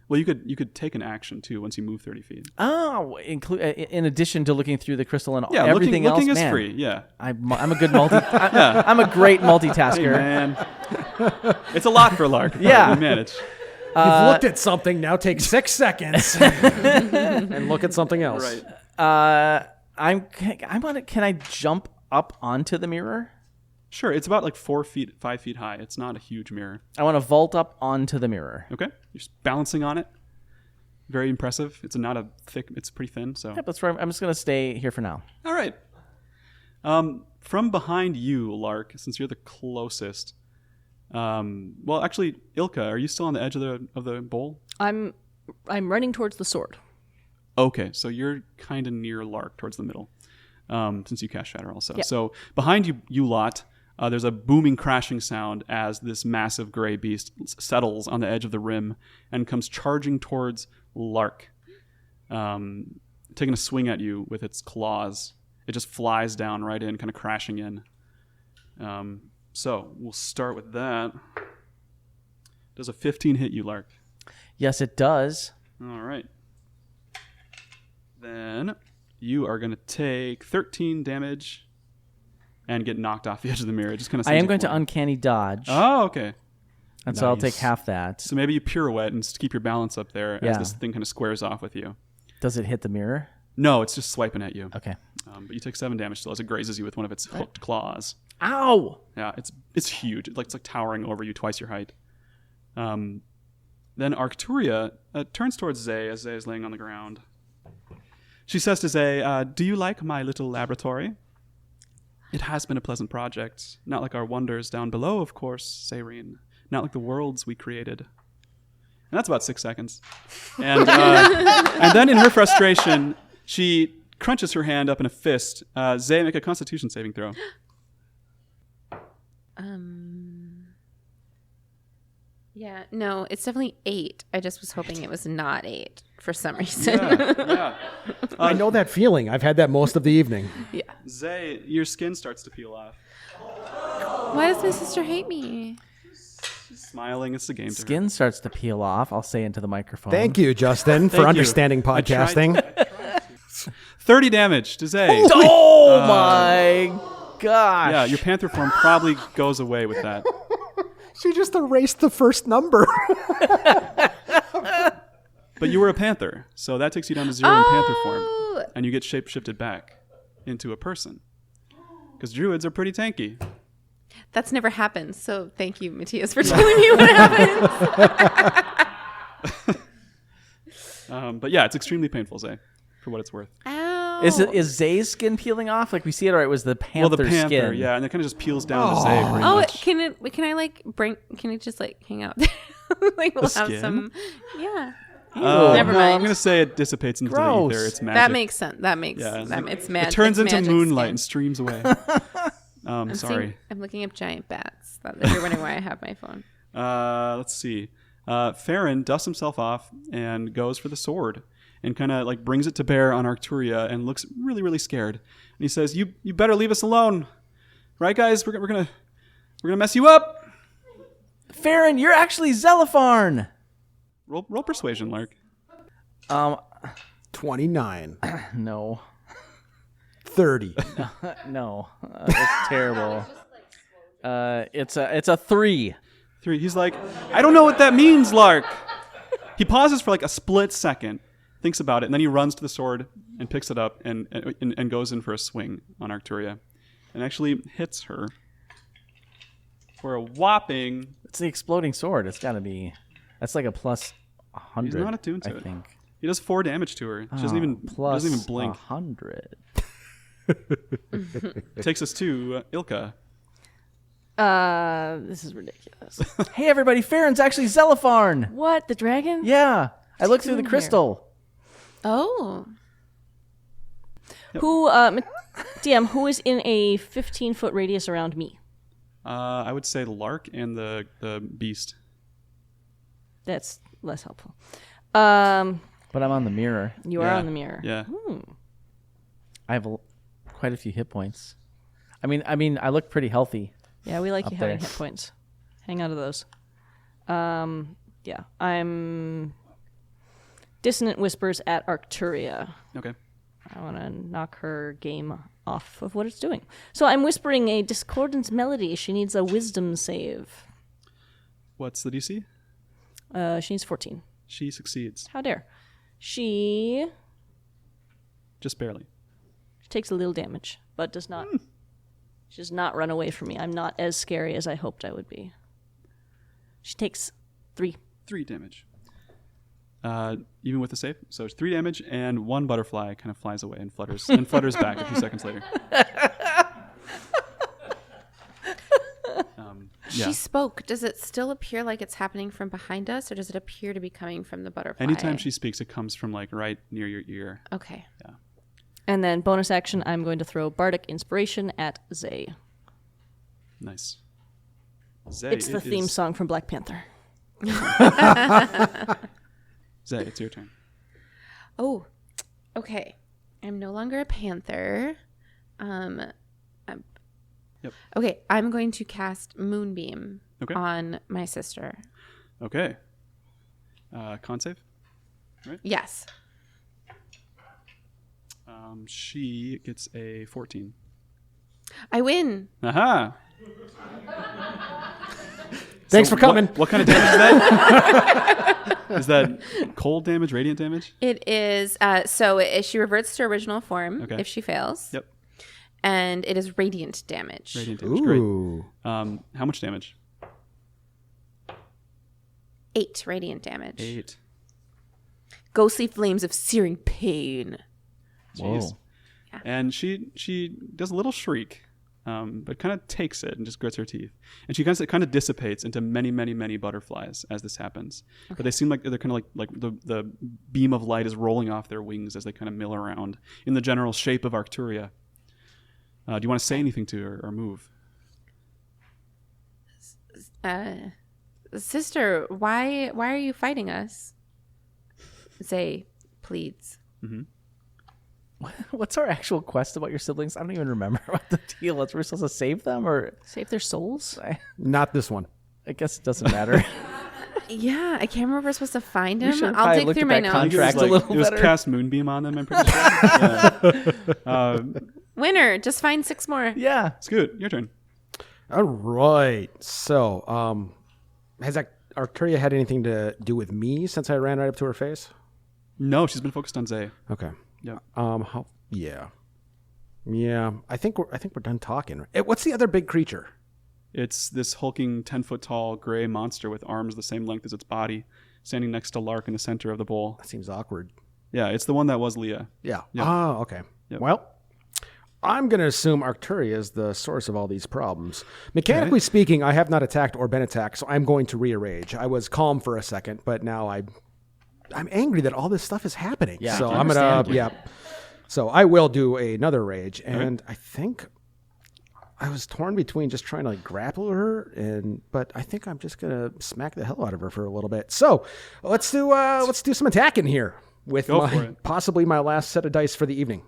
Well, you could take an action too once you move 30 feet. Oh, in addition to looking through the crystal and Yeah, everything else, looking is man, free. Yeah, I'm a good I'm a great multitasker. man, it's a lot for Lark. Yeah. We manage. You've looked at something, now take 6 seconds and look at something else. Right. Can I jump up onto the mirror? Sure. It's about like 4 feet, 5 feet high. It's not a huge mirror. I want to vault up onto the mirror. Okay. You're just balancing on it. Very impressive. It's not a thick. It's pretty thin. So. Yep, that's right. I'm just gonna stay here for now. All right. From behind you, Lark, since you're the closest. Well, actually, Ilka, are you still on the edge of the bowl? I'm running towards the sword. Okay, so you're kind of near Lark, towards the middle, since you cast Shatter also. Yep. So behind you lot, there's a booming crashing sound as this massive gray beast settles on the edge of the rim and comes charging towards Lark, taking a swing at you with its claws. It just flies down right in, kind of crashing in. So we'll start with that. Does a 15 hit you, Lark? Yes, it does. All right. Then you are going to take 13 damage and get knocked off the edge of the mirror. It just kind of. I am going to uncanny dodge. Oh, okay. And so I'll take half that. So maybe you pirouette and keep your balance up there as Yeah. this thing kind of squares off with you. Does it hit the mirror? No, it's just swiping at you. Okay. But you take 7 damage still as it grazes you with one of its hooked claws. Ow! Yeah, it's huge. It's like towering over you twice your height. Then Arcturia turns towards Zay as Zay is laying on the ground. She says to Zay, do you like my little laboratory? It has been a pleasant project. Not like our wonders down below, of course, Sayreen. Not like the worlds we created. And that's about 6 seconds. And then in her frustration, she crunches her hand up in a fist. Zay, make a Constitution saving throw. Yeah, no, it's definitely 8. I just was hoping it was not 8 for some reason. Yeah. I know that feeling. I've had that most of the evening. Yeah. Zay, your skin starts to peel off. Why does my sister hate me? She's smiling. It's the game. Skin starts to peel off. I'll say into the microphone. Thank you, Justin, for you. understanding I tried podcasting. 30 damage to Zay. Oh my gosh. Yeah, your panther form probably goes away with that. She just erased the first number. But you were a panther, so that takes you down to 0 in panther form. And you get shape-shifted back into a person. Because druids are pretty tanky. That's never happened, so thank you, Matthias, for telling me what happens. But yeah, it's extremely painful, Zay, for what it's worth. Ow. Is Zay's skin peeling off? Like we see it, or it was the panther panther, skin? yeah, and it kind of just peels down to Zay pretty Oh, much. can it just like hang out there? Like we'll have skin? some. Yeah. No, Never mind. I'm going to say it dissipates into Gross. the ether. It's magic. That makes sense. That makes Yeah, it's magic. It turns it's into magic moonlight skin. and streams away. Sorry. I'm looking up giant bats. If you're wondering why I have my phone. Let's see. Farron dusts himself off and goes for the sword and kind of like brings it to bear on Arcturia and looks really, really scared. And he says, "You better leave us alone, right, guys? We're gonna mess you up." Farron, you're actually Zelipharn. Roll persuasion, Lark. 29. No. 30. No. That's terrible. It's a 3. 3. He's like, "I don't know what that means, Lark." He pauses for like a split second, thinks about it, and then he runs to the sword and picks it up and goes in for a swing on Arcturia, and actually hits her for a whopping. It's the exploding sword. It's got to be. That's like a plus 100. He's not attuned to I it. think. He does 4 damage to her. She doesn't even blink. 100. Takes us to Ilka. This is ridiculous. Hey everybody, Farron's actually Zelipharn. What? The dragon? Yeah, I looked through the doing here? crystal. Oh. Who, DM, who is in a 15-foot radius around me? I would say the Lark and the Beast. That's less helpful. But I'm on the mirror. You are on the mirror. Yeah. I have quite a few hit points. I mean, I look pretty healthy. Yeah, we like Up you having there. hit points. Hang on to those. Yeah, I'm Dissonant Whispers at Arcturia. Okay. I want to knock her game off of what it's doing. So I'm whispering a discordant melody. She needs a wisdom save. What's the DC? She needs 14. She succeeds. How dare. She Just barely. takes a little damage, but does not. She does not run away from me. I'm not as scary as I hoped I would be. She takes 3. 3 damage. Even with the save. So it's 3 damage, and 1 butterfly kind of flies away and flutters back a few seconds later. Yeah. She spoke. Does it still appear like it's happening from behind us, or does it appear to be coming from the butterfly? Anytime she speaks, it comes from like right near your ear. Okay. Yeah. And then bonus action, I'm going to throw Bardic Inspiration at Zay. Nice. Zay, It's the theme song from Black Panther. Zay, it's your turn. Oh, okay. I'm no longer a panther. Yep. Okay, I'm going to cast Moonbeam Okay. on my sister. Okay. Con save. Yes. She gets a 14. I win. Aha! Thanks for coming. What kind of damage is that? Is that cold damage, radiant damage? It is, she reverts to original form Okay. if she fails. Yep. And it is radiant damage. Radiant damage. Ooh. Great. How much damage? 8 radiant damage. 8. Ghostly flames of searing pain. Jeez. Whoa. Yeah. And she does a little shriek but kind of takes it and just grits her teeth. And she kind of dissipates into many, many, many butterflies as this happens. Okay. But they seem like they're kind of like the beam of light is rolling off their wings as they kind of mill around in the general shape of Arcturia. Do you want to say anything to her or move? Sister, why are you fighting us? Zay pleads. Mm-hmm. What's our actual quest about your siblings? I don't even remember what the deal is. We're supposed to save them or Save their souls? Not this one. I guess it doesn't matter. Yeah, I can't remember if we're supposed to find We him. should I'll probably dig look through at my that notes. contract a little It was better. cast Moonbeam on them, I'm pretty sure. Yeah. Winner, just find 6 more. Yeah. Scoot, your turn. All right. So, has Arcturia had anything to do with me since I ran right up to her face? No, she's been focused on Zay. Okay. Yep. Yeah. I think we're done talking. What's the other big creature? It's this hulking 10-foot-tall gray monster with arms the same length as its body, standing next to Lark in the center of the bowl. That seems awkward. Yeah, it's the one that was Leah. Yeah. Yep. Oh, okay. Yep. Well, I'm going to assume Arcturia is the source of all these problems. Mechanically speaking, I have not attacked or been attacked, so I'm going to rearrange. I was calm for a second, but now I'm angry that all this stuff is happening. Yeah, so I'm going to, So I will do another rage, and I think I was torn between just trying to grapple her, but I think I'm just going to smack the hell out of her for a little bit. So let's do some attacking here with possibly my last set of dice for the evening.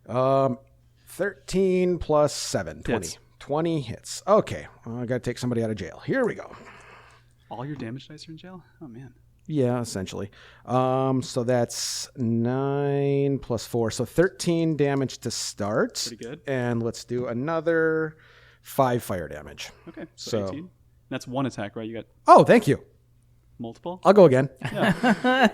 13 plus 7, 20. Hits. 20 hits. Okay. Well, I got to take somebody out of jail. Here we go. All your damage dice are in jail? Oh, man. Yeah, essentially. So that's 9 plus 4. So 13 damage to start. Pretty good. And let's do another 5 fire damage. Okay, so 18. So, that's one attack, right? You got oh, thank you. multiple? I'll go again. Yeah.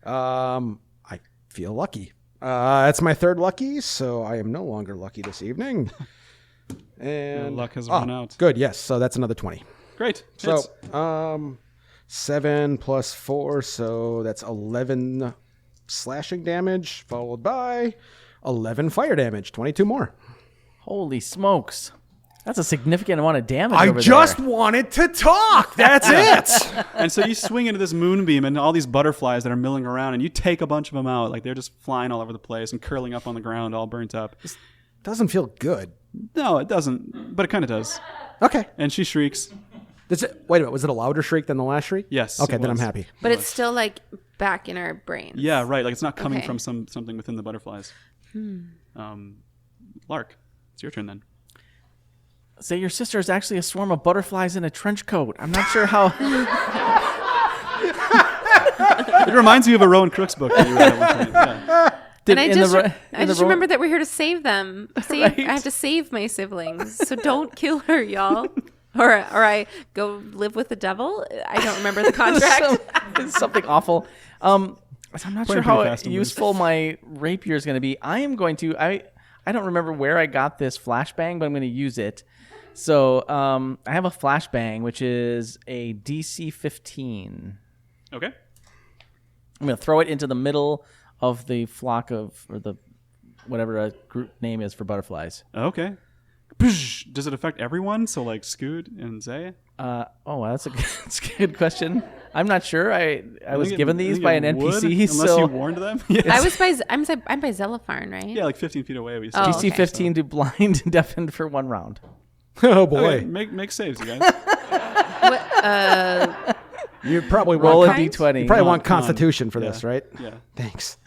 I feel lucky. That's my third lucky, so I am no longer lucky this evening. And luck has run out. Good, yes. So that's another 20. Great. So, Hits. 7 plus 4, so that's 11 slashing damage, followed by 11 fire damage, 22 more. Holy smokes. That's a significant amount of damage I over just there. wanted to talk. That's it. And so you swing into this moonbeam and all these butterflies that are milling around, and you take a bunch of them out. Like they're just flying all over the place and curling up on the ground, all burnt up. Doesn't feel good. No, it doesn't, but it kind of does. Okay. And she shrieks. Wait a minute. Was it a louder shriek than the last shriek? Yes. Okay, it then I'm was. happy. But it's still back in our brains. Yeah, right. Like it's not coming Okay. from something within the butterflies. Lark, it's your turn then. Say your sister is actually a swarm of butterflies in a trench coat. I'm not sure how. It reminds me of a Rowan Crooks book that you read at one point. Yeah. And I in just the remember that we're here to save them. Right. I have to save my siblings. So don't kill her, y'all. Or I go live with the devil. I don't remember the contract. It's something awful. I'm not sure Playing how pretty fast and useful my rapier is going to be. I am going to. I don't remember where I got this flashbang, but I'm going to use it. So I have a flashbang, which is a DC 15. Okay. I'm going to throw it into the middle of the flock of, or the whatever a group name is for butterflies. Okay. Does it affect everyone? So like Scoot and Zay? That's a good question. I'm not sure. I was think given I these think by it an would, NPC. unless So you warned them. Yes. I'm by Zelefarn, right? Yeah, like 15 feet away. We Oh, DC okay. 15 to blind and deafened for 1 round. Oh, boy. Okay, make saves, you guys. You probably Roll want a D20. You probably want Come on. Constitution for Yeah. this, right? Yeah. Thanks.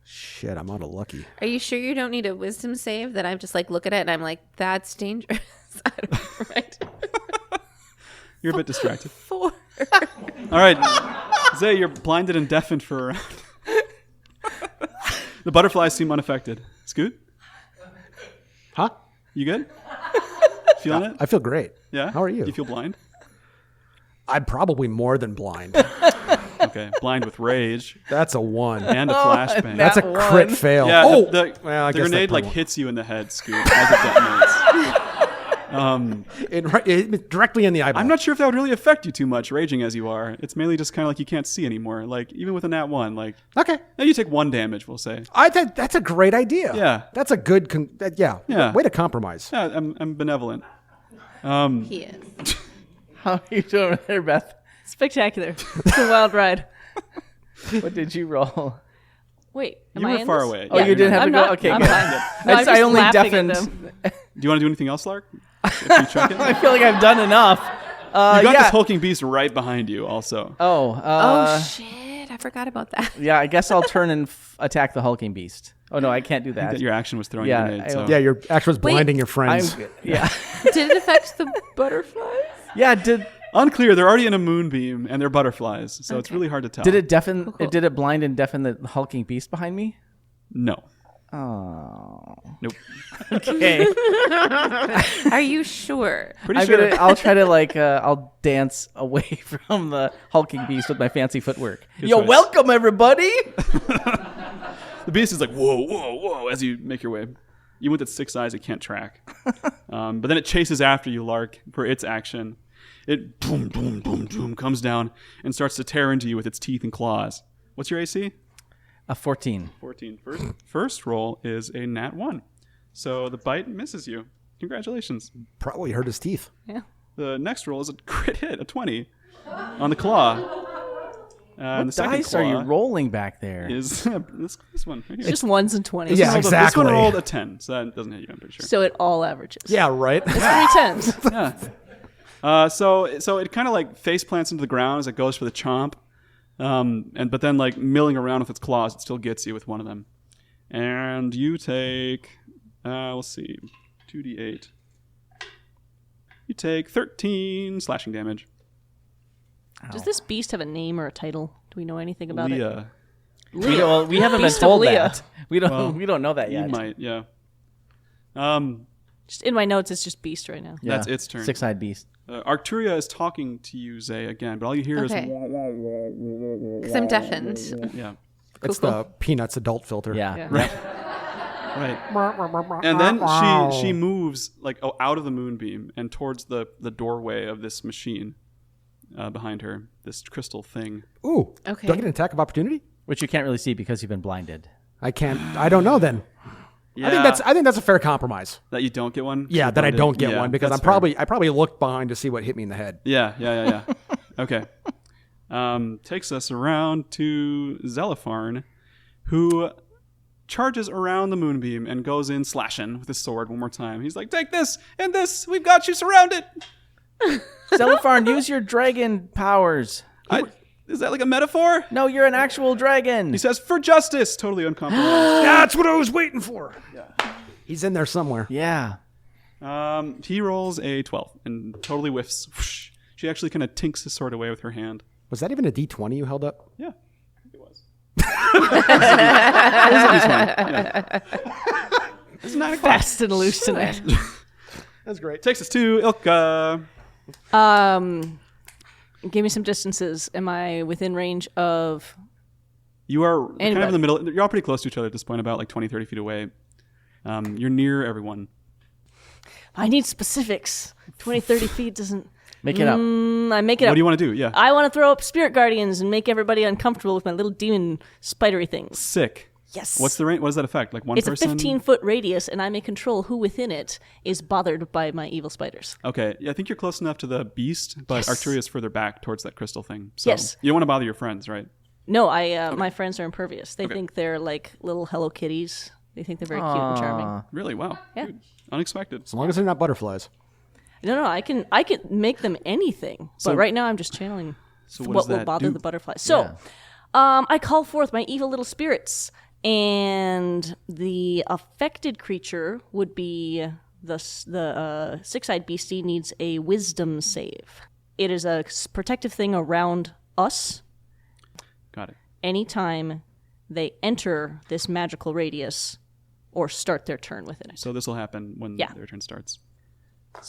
Shit, I'm out of lucky. Are you sure you don't need a wisdom save? That I'm just look at it and I'm like, that's dangerous. I don't know, right? You're a bit distracted. 4. All right. Zay, you're blinded and deafened for a round. The butterflies seem unaffected. Scoot? Huh? You good? Feeling it? I feel great. Yeah? How are you? You feel blind? I'm probably more than blind. Okay. Blind with rage That's a 1. and a flashbang. That's a That crit one. fail. Yeah, Oh! the Well, I the guess that grenade probably hits you in the head, Scoot, as it detonates. Directly in the eyeball. I'm not sure if that would really affect you too much, raging as you are. It's mainly just kind of like you can't see anymore. Like, even with a nat 1, like... Okay. Now you take 1 damage, we'll say. I think that's a great idea. Yeah. That's a good... Yeah. Way to compromise. Yeah, I'm benevolent. He is. How are you doing over there, Beth? Spectacular. It's a wild ride. What did you roll? Wait, am You I were in far this? away. Oh, you didn't have I'm to not, go? Okay, I'm good. fine. No, I'm I just only laughing at deafened. them. Do you want to do anything else, Lark? If you check it? I feel like I've done enough. You got yeah. this hulking beast right behind you also. Oh shit! I forgot about that. Yeah, I guess I'll turn and attack the hulking beast. Oh, no, I can't do I think that. that your action was throwing Yeah, a grenade. I- So. Yeah, your action was blinding your friends. Yeah. Did it affect the butterflies? Yeah, did Unclear. They're already in a moonbeam and they're butterflies, so it's really hard to tell. it deafen Cool. did it blind and deafen the hulking beast behind me? No. Oh. Nope. Okay. Are you sure? Pretty sure. I'll try to I'll dance away from the hulking beast with my fancy footwork. Good Yo, choice. welcome everybody. The beast is like, whoa, whoa, whoa, as you make your way. Even with its 6 eyes, it can't track. But then it chases after you, Lark, for its action. It boom, boom, boom, boom, comes down and starts to tear into you with its teeth and claws. What's your AC? 14. 14. First roll is a nat 1. So the bite misses you. Congratulations. Probably hurt his teeth. Yeah. The next roll is a crit hit, a 20, on the claw. And the What second dice are you claw rolling back there? is this one right here. It's just 1s and 20s. Yeah, This exactly. one rolled a 10, so that doesn't hit you, I'm pretty sure. So it all averages. Yeah, right. It's 3 10s. Yeah. So it kind of like face plants into the ground as it goes for the chomp, but then like milling around with its claws, it still gets you with one of them, and you take, we'll see, 2d8. You take 13 slashing damage. Does this beast have a name or a title? Do we know anything about it? Leah, We haven't been Beast of told Leah. that. We don't know that you yet. might, yeah. Just in my notes, it's just beast right now. That's its turn. Six-eyed beast. Arcturia is talking to you, Zay, again, but all you hear Okay. is wah, wah, wah, wah, wah, Because I'm wah, deafened. wah, wah. Yeah. It's the Peanuts adult filter. Yeah. Right. And then she moves like out of the moonbeam and towards the doorway of this machine behind her, this crystal thing. Ooh. Okay. Do I get an attack of opportunity? Which you can't really see because you've been blinded. I can't. I don't know then. Yeah, I think that's a fair compromise. that you don't get one. Yeah, that I don't get Yeah, one because that's I probably looked behind to see what hit me in the head. Yeah. Okay. Takes us around to Zelipharn, who charges around the moonbeam and goes in slashing with his sword one more time. He's like, "Take this and this. We've got you surrounded." Zelipharn, use your dragon powers. Is that like a metaphor? No, you're an actual dragon. He says, "For justice." Totally uncompromised. That's what I was waiting for. Yeah. He's in there somewhere. Yeah. He rolls a 12 and totally whiffs. Whoosh. She actually kind of tinks his sword away with her hand. Was that even a D20 you held up? Yeah, I think it was. It's 9 o'clock. Fast and loose tonight. That's great. Takes us to Ilka. Give me some distances. Am I within range of... You are kind of Anybody. in the middle. You're all pretty close to each other at this point, about like 20, 30 feet away. You're near everyone. I need specifics. 20, 30 feet doesn't... Make it up. I make it What up. do you want to do? Yeah. I want to throw up spirit guardians and make everybody uncomfortable with my little demon spidery things. Sick. Yes. What's the range? What does that affect? Like one It's person? a 15-foot radius, and I may control who within it is bothered by my evil spiders. Okay. Yeah, I think you're close enough to the beast, but Yes. Arcturia is further back towards that crystal thing. So Yes. you don't want to bother your friends, right? No, my friends are impervious. They Okay. think they're like little Hello Kitties. They think they're very cute and charming. Really? Wow. Yeah. Dude, unexpected. As long as they're not butterflies. No, I can make them anything. So- but right now I'm just channeling So what does will that bother do? the butterflies. So, I call forth my evil little spirits, and the affected creature would be the six-eyed beastie needs a wisdom save. It is a protective thing around us Got it. anytime they enter this magical radius or start their turn within it. So this will happen when Yeah. their turn starts.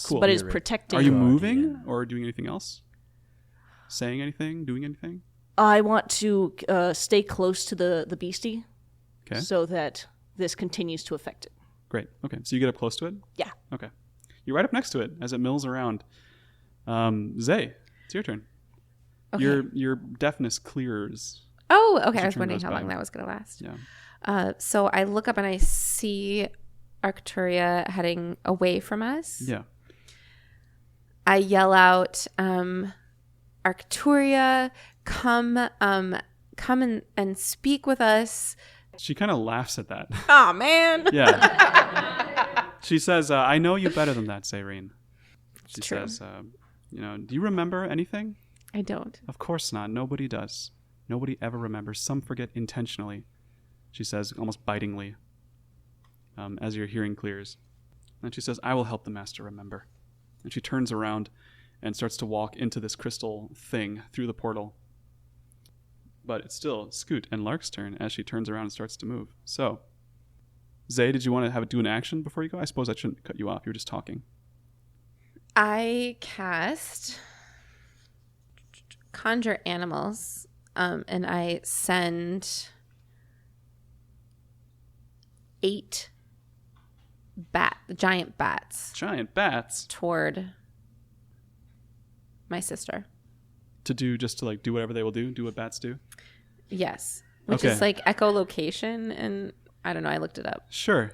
Cool. But it's protecting. Are you moving or doing anything else? Saying anything? Doing anything? I want to stay close to the beastie Okay. so that this continues to affect it. Great. Okay. So you get up close to it? Yeah. Okay. You're right up next to it as it mills around. Zay, it's your turn. Okay. Your deafness clears. Oh, okay. As I was your turn wondering goes how by. long that was going to last. Yeah. So I look up and I see Arcturia heading away from us. Yeah. I yell out, Arcturia, come and speak with us. She kind of laughs at that. Oh man. Yeah. She says, I know you better than that, Zayreen. She true. says, do you remember anything? I don't. Of course not. Nobody does. Nobody ever remembers. Some forget intentionally, she says, almost bitingly, as your hearing clears. And she says, I will help the master remember. And she turns around and starts to walk into this crystal thing through the portal. But it's still Scoot and Lark's turn as she turns around and starts to move. So, Zay, did you want to do an action before you go? I suppose I shouldn't cut you off. You were just talking. I cast Conjure Animals, and I send 8 giant bats Giant bats toward my sister. to do whatever they will do. Do what bats do. Yes. Which Okay. is like echolocation, and I don't know, I looked it up. Sure.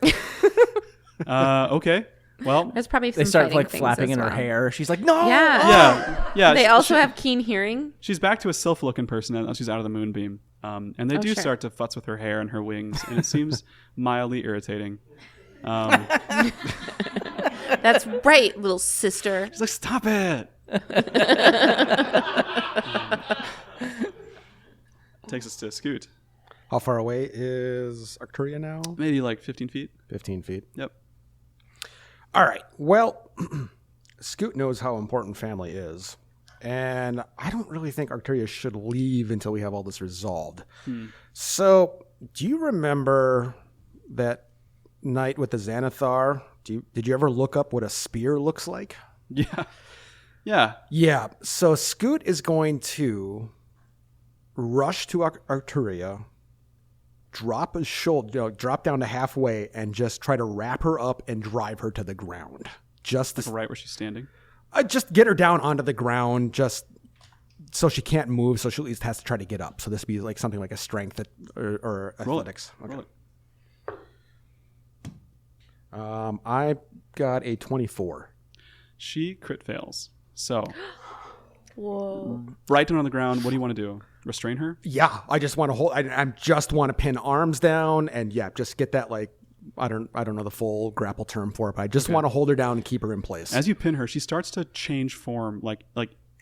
Okay. Well, There's probably some They start fighting like things flapping as in her well. hair. She's like, no. Yeah. yeah. They also have keen hearing. She's back to a sylph-looking person now. She's out of the moonbeam. And they do sure. start to futz with her hair and her wings, and it seems mildly irritating. She's That's right, little sister. like, stop it! Takes us to Scoot. How far away is Arcturia now? Maybe like 15 feet. 15 feet. Yep. All right. Well, Scoot knows how important family is. And I don't really think Arcturia should leave until we have all this resolved. So, do you remember that night with the Xanathar? Did you ever look up what a spear looks like? Yeah. Yeah. Yeah. So, Scoot is going to rush to Arcturia, drop his shoulder, drop down to halfway, and just try to wrap her up and drive her to the ground. Just Right where she's standing. just get her down onto the ground, just so she can't move. So she at least has to try to get up. So this would be like something like a strength or Roll it. athletics. Roll it. I got a 24. She crit fails. So, Whoa. right down on the ground, what do you want to do? Restrain her? Yeah, I just want to hold. I just want to pin arms down and just get that like I don't know the full grapple term for it, but I just want to hold her down and keep her in place. As you pin her, she starts to change form, like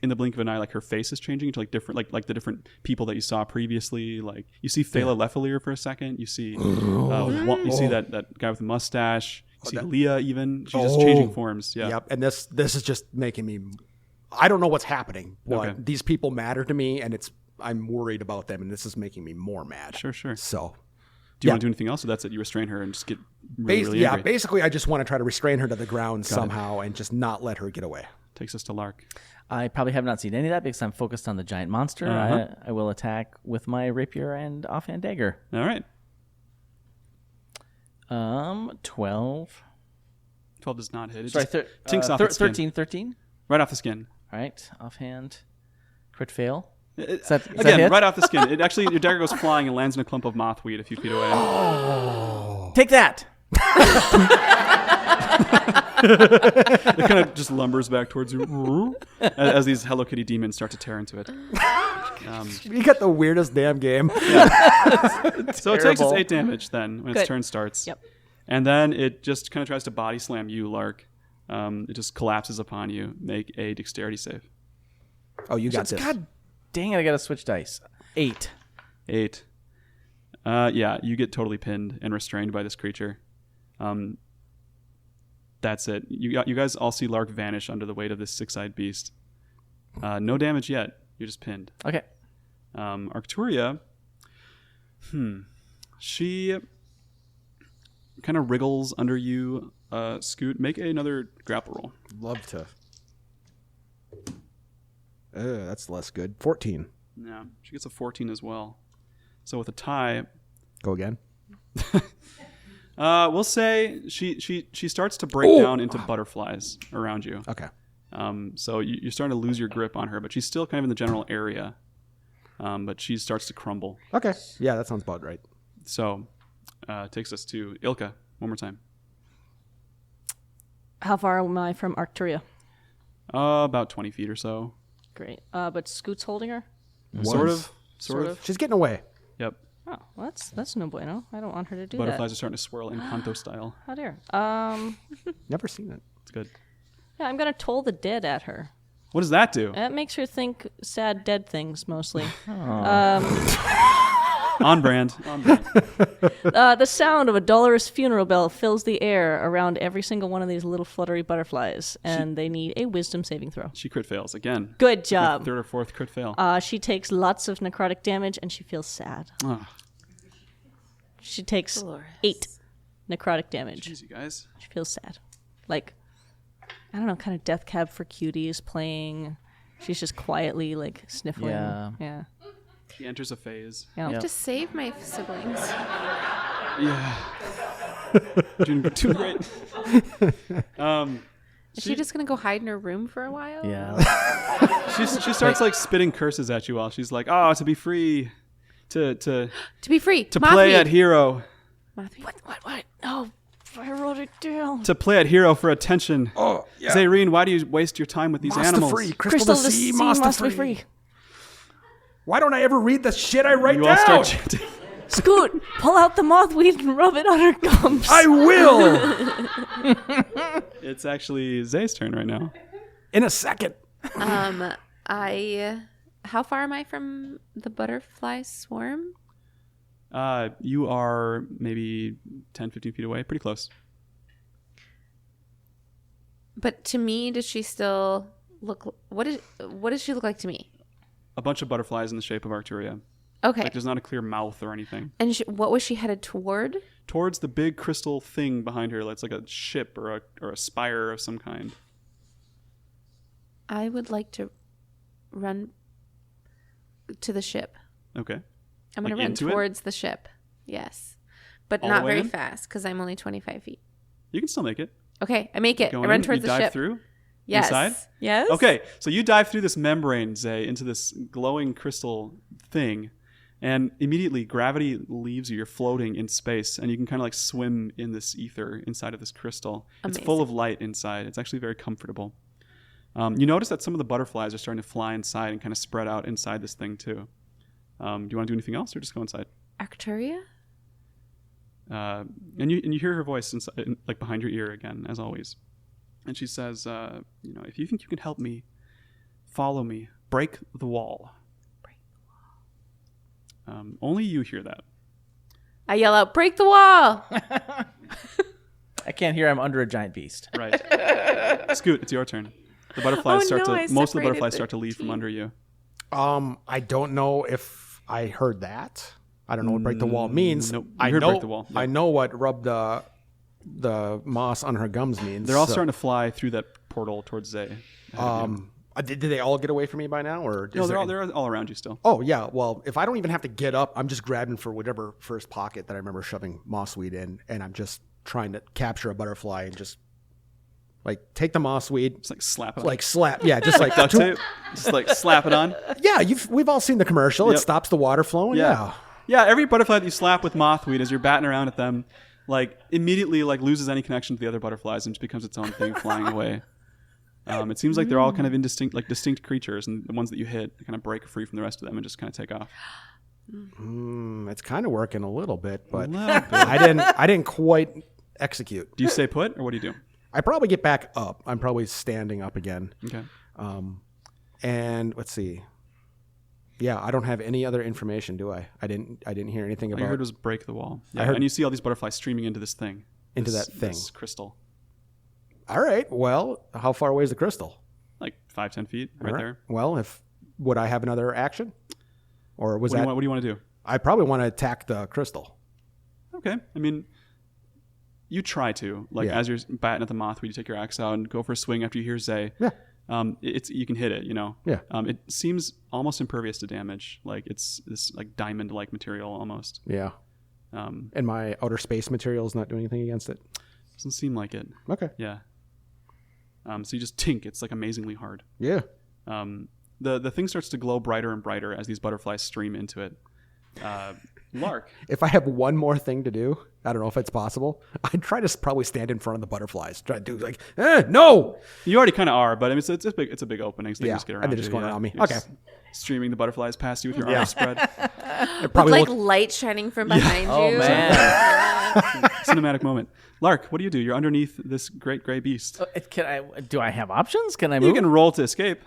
in the blink of an eye. Like her face is changing into like different, like the different people that you saw previously. Like you see Phala Lefalier for a second. You see, you see that guy with the mustache. You see Leah even. She's just changing forms. Yeah. Yep. And this is just making me. I don't know what's happening, but Okay. these people matter to me, and I'm worried about them, and this is making me more mad. Sure. So. Do you want to do anything else, or that's it? You restrain her and just get really angry. Basically, I just want to try to restrain her to the ground somehow and just not let her get away. Takes us to Lark. I probably have not seen any of that because I'm focused on the giant monster. Uh-huh. I will attack with my rapier and offhand dagger. All right. 12. 12 does not hit. It Sorry, just tinks off its skin. 13. Right off the skin. All right, offhand. Crit fail. It- Is that Again, hit? right off the skin. It actually, your dagger goes flying and lands in a clump of mothweed a few feet away. Take that. It kind of just lumbers back towards you as these Hello Kitty demons start to tear into it. You got the weirdest damn game. So it takes its Terrible. 8 damage then when its Good. turn starts. Yep. And then it just kind of tries to body slam you, Lark. It just collapses upon you. Make a dexterity save. Oh, you got this. God dang it! I got to switch dice. 8. 8. Yeah, you get totally pinned and restrained by this creature. That's it. You guys all see Lark vanish under the weight of this 6-eyed beast. No damage yet. You're just pinned. Okay. Arcturia, she kind of wriggles under you. Scoot, make another grapple roll. Love to. That's less good. 14. Yeah, she gets a 14 as well. So with a tie, Go again. We'll say she starts to break down into butterflies around you. Okay. So you're starting to lose your grip on her, but she's still kind of in the general area. But she starts to crumble. Okay. Yeah, that sounds about right. So takes us to Ilka one more time. How far am I from Arcturia? About 20 feet or so. Great. But Scoot's holding her? Sort of. She's getting away. Yep. Oh, well, that's no bueno. I don't want her to do Butterflies that. are starting to swirl Encanto style. How dare. Never seen it. It's good. Yeah, I'm going to toll the dead at her. What does that do? That makes her think sad dead things, mostly. On brand. The sound of a dolorous funeral bell fills the air around every single one of these little fluttery butterflies, and they need a wisdom saving throw. She crit fails again. Good job. Third or fourth crit fail. She takes lots of necrotic damage, and she feels sad. Oh, She takes 8 necrotic damage. jeez, you guys. She feels sad. Like, I don't know, kind of Death Cab for Cuties playing. She's just quietly, like, sniffling. Yeah. She enters a phase. Yeah. I have to save my siblings. Yeah. Doing great. Is she just gonna go hide in her room for a while? Yeah. She starts like spitting curses at you while she's like, "Oh, to be free, to To be free. to play at hero, What? Oh, I wrote it down. to play at hero for attention." Oh, yeah. Zayreen, why do you waste your time with these animals? Free. Crystal to the sea, sea monster must free. be free. Why don't I ever read the shit I write You down? all start chanting. Scoot, pull out the mothweed and rub it on her gums. I will. It's actually Zay's turn right now. In a second. How far am I from the butterfly swarm? You are maybe 10, 15 feet away. Pretty close. But to me, does she still look? What does she look like to me? A bunch of butterflies in the shape of Arcturia. Okay. Like there's not a clear mouth or anything. And what was she headed toward? Towards the big crystal thing behind her. It's like a ship or a spire of some kind. I would like to run to the ship. Okay. I'm going Like to run into it? towards the ship. Yes. But All the not way very in? fast because I'm only 25 feet. You can still make it. Okay, I make it. Go I run in, towards you the dive ship. through? Yes. Inside? Yes. Okay, so you dive through this membrane, Zay, into this glowing crystal thing, and immediately gravity leaves you. You're floating in space, and you can kind of like swim in this ether inside of this crystal. It's full of light inside. It's actually very comfortable. You notice that some of the butterflies are starting to fly inside and kind of spread out inside this thing too. Do you want to do anything else, or just go inside? Arcturia? And you hear her voice inside, like behind your ear again, as always. And she says, if you think you can help me, follow me. Break the wall. Only you hear that. I yell out, break the wall! I can't hear. I'm under a giant beast. Right. Scoot, it's your turn. The butterflies most of the separated butterflies the start to leave from under you. I don't know if I heard that. I don't know what break the wall means. Nope. I You heard know break the wall. I know what rub the moss on her gums means. They're all so- starting to fly through that portal towards Zay. Did they all get away from me by now, or No, is they're there- all around you still. Oh yeah. Well, if I don't even have to get up, I'm just grabbing for whatever first pocket that I remember shoving mossweed in, and I'm just trying to capture a butterfly and just like take the mossweed, Just like slap it on. like slap, yeah, just like duct tape. Just like slap it on. Yeah, we've all seen the commercial. It Yep. stops the water flowing. Yeah. Yeah, every butterfly that you slap with mothweed as you're batting around at them, like immediately like loses any connection to the other butterflies and just becomes its own thing flying away. It seems like they're all kind of distinct creatures, and the ones that you hit kind of break free from the rest of them and just kind of take off. It's kind of working a little bit, but little bit. I didn't quite execute. Do you stay put, or what do you do? I probably get back up. I'm probably standing up again. Okay. And let's see. Yeah, I don't have any other information, do I? I didn't hear anything All about you heard was break the wall. Yeah, heard- and you see all these butterflies streaming into this thing. That thing. This crystal. All right. Well, how far away is the crystal? Like 5-10 feet right All there. Well, would I have another action? Or was What do you want to do? I probably want to attack the crystal. Okay. I mean, you try to. Like, Yeah. as you're batting at the mothweed, you take your axe out and go for a swing after you hear Zay. Yeah. You can hit it, you know? Yeah. It seems almost impervious to damage. Like, it's this, like, diamond-like material almost. Yeah. And my outer space material is not doing anything against it? Doesn't seem like it. Okay. Yeah. So you just tink. It's like amazingly hard. Yeah. The thing starts to glow brighter and brighter as these butterflies stream into it. Lark. If I have one more thing to do, I don't know if it's possible. I'd try to probably stand in front of the butterflies. Try to do like, no! You already kind of are, but I mean, it's a big opening. So they Yeah, just get around and they're just you, going around me. You're Okay. just streaming the butterflies past you with your arms spread. It probably Like look- light shining from behind you. Oh man. Cinematic moment. Lark, what do? You're underneath this great gray beast. Do I have options? Can I You move? can roll to escape.